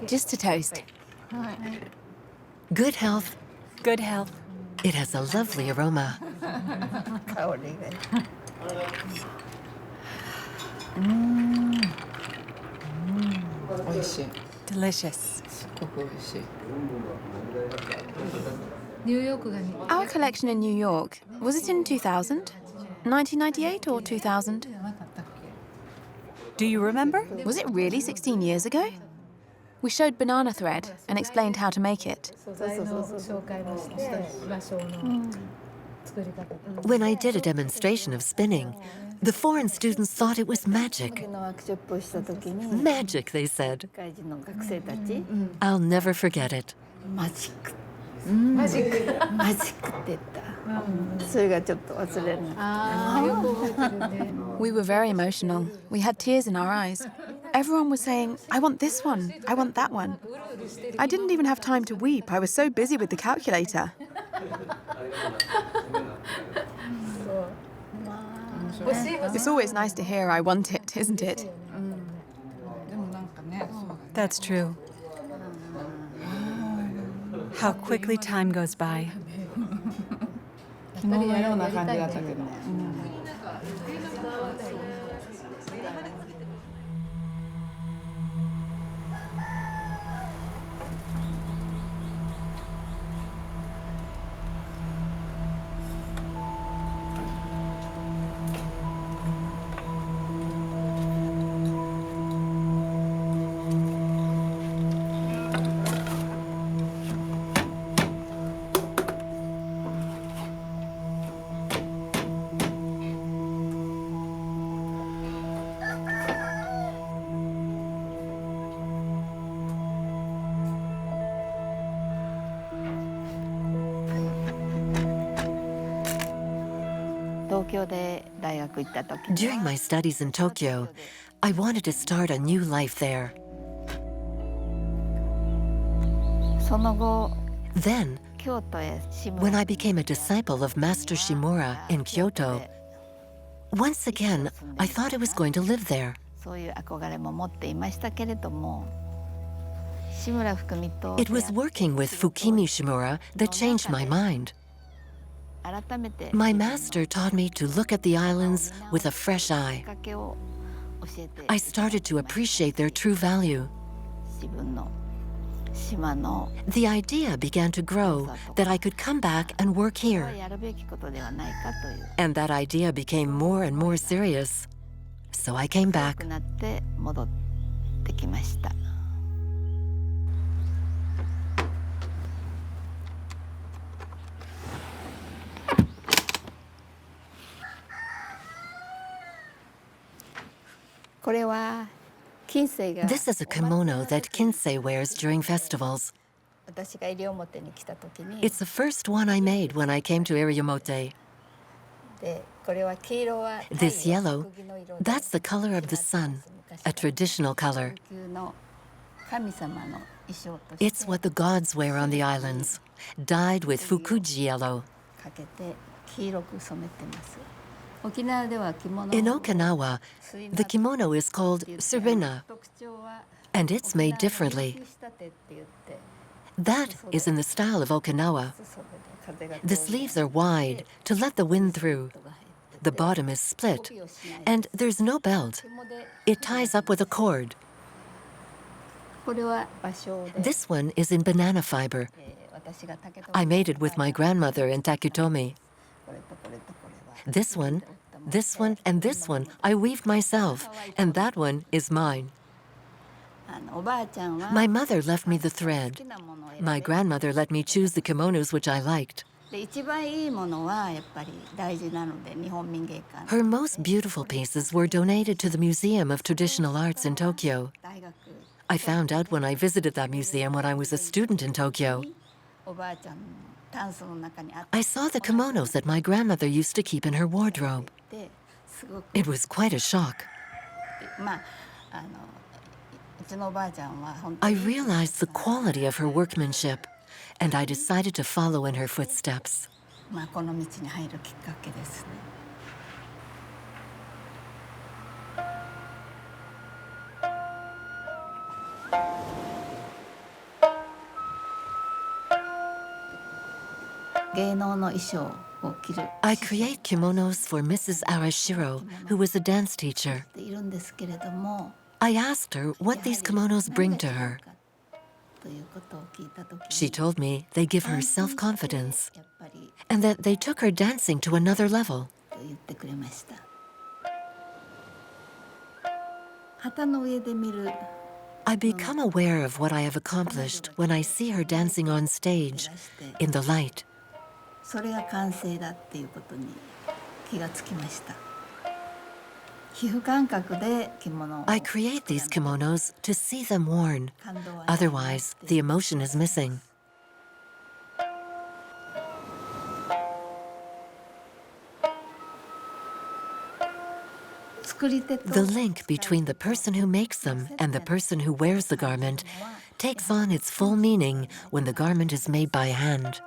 Just a toast. Good health. Good health. It has a lovely aroma. Delicious. Our collection in New York, was it in 2000? 1998 or 2000? Do you remember? Was it really 16 years ago? We showed banana thread and explained how to make it. When I did a demonstration of spinning, the foreign students thought it was magic. Magic, they said. I'll never forget it. We were very emotional. We had tears in our eyes. Everyone was saying, I want this one, I want that one. I didn't even have time to weep. I was so busy with the calculator. It's always nice to hear I want it, isn't it? That's true. How quickly time goes by. During my studies in Tokyo, I wanted to start a new life there. Then, when I became a disciple of Master Shimura in Kyoto, once again, I thought I was going to live there. It was working with Fukimi Shimura that changed my mind. My master taught me to look at the islands with a fresh eye. I started to appreciate their true value. The idea began to grow that I could come back and work here. And that idea became more and more serious. So I came back. This is a kimono that Kinsei wears during festivals. It's the first one I made when I came to Iriomote. This yellow, that's the color of the sun, a traditional color. It's what the gods wear on the islands, dyed with fukuji yellow. In Okinawa, the kimono is called surina, and it's made differently. That is in the style of Okinawa. The sleeves are wide to let the wind through. The bottom is split, and there's no belt. It ties up with a cord. This one is in banana fiber. I made it with my grandmother in Takutomi. This one, and this one I weaved myself, and that one is mine. My mother left me the thread. My grandmother let me choose the kimonos which I liked. Her most beautiful pieces were donated to the Museum of Traditional Arts in Tokyo. I found out when I visited that museum when I was a student in Tokyo. I saw the kimonos that my grandmother used to keep in her wardrobe. It was quite a shock. I realized the quality of her workmanship, and I decided to follow in her footsteps. I create kimonos for Mrs. Arashiro, who was a dance teacher. I asked her what these kimonos bring to her. She told me they give her self-confidence and that they took her dancing to another level. I become aware of what I have accomplished when I see her dancing on stage, in the light. I create these kimonos to see them worn. Otherwise, the emotion is missing. The link between the person who makes them and the person who wears the garment takes on its full meaning when the garment is made by hand.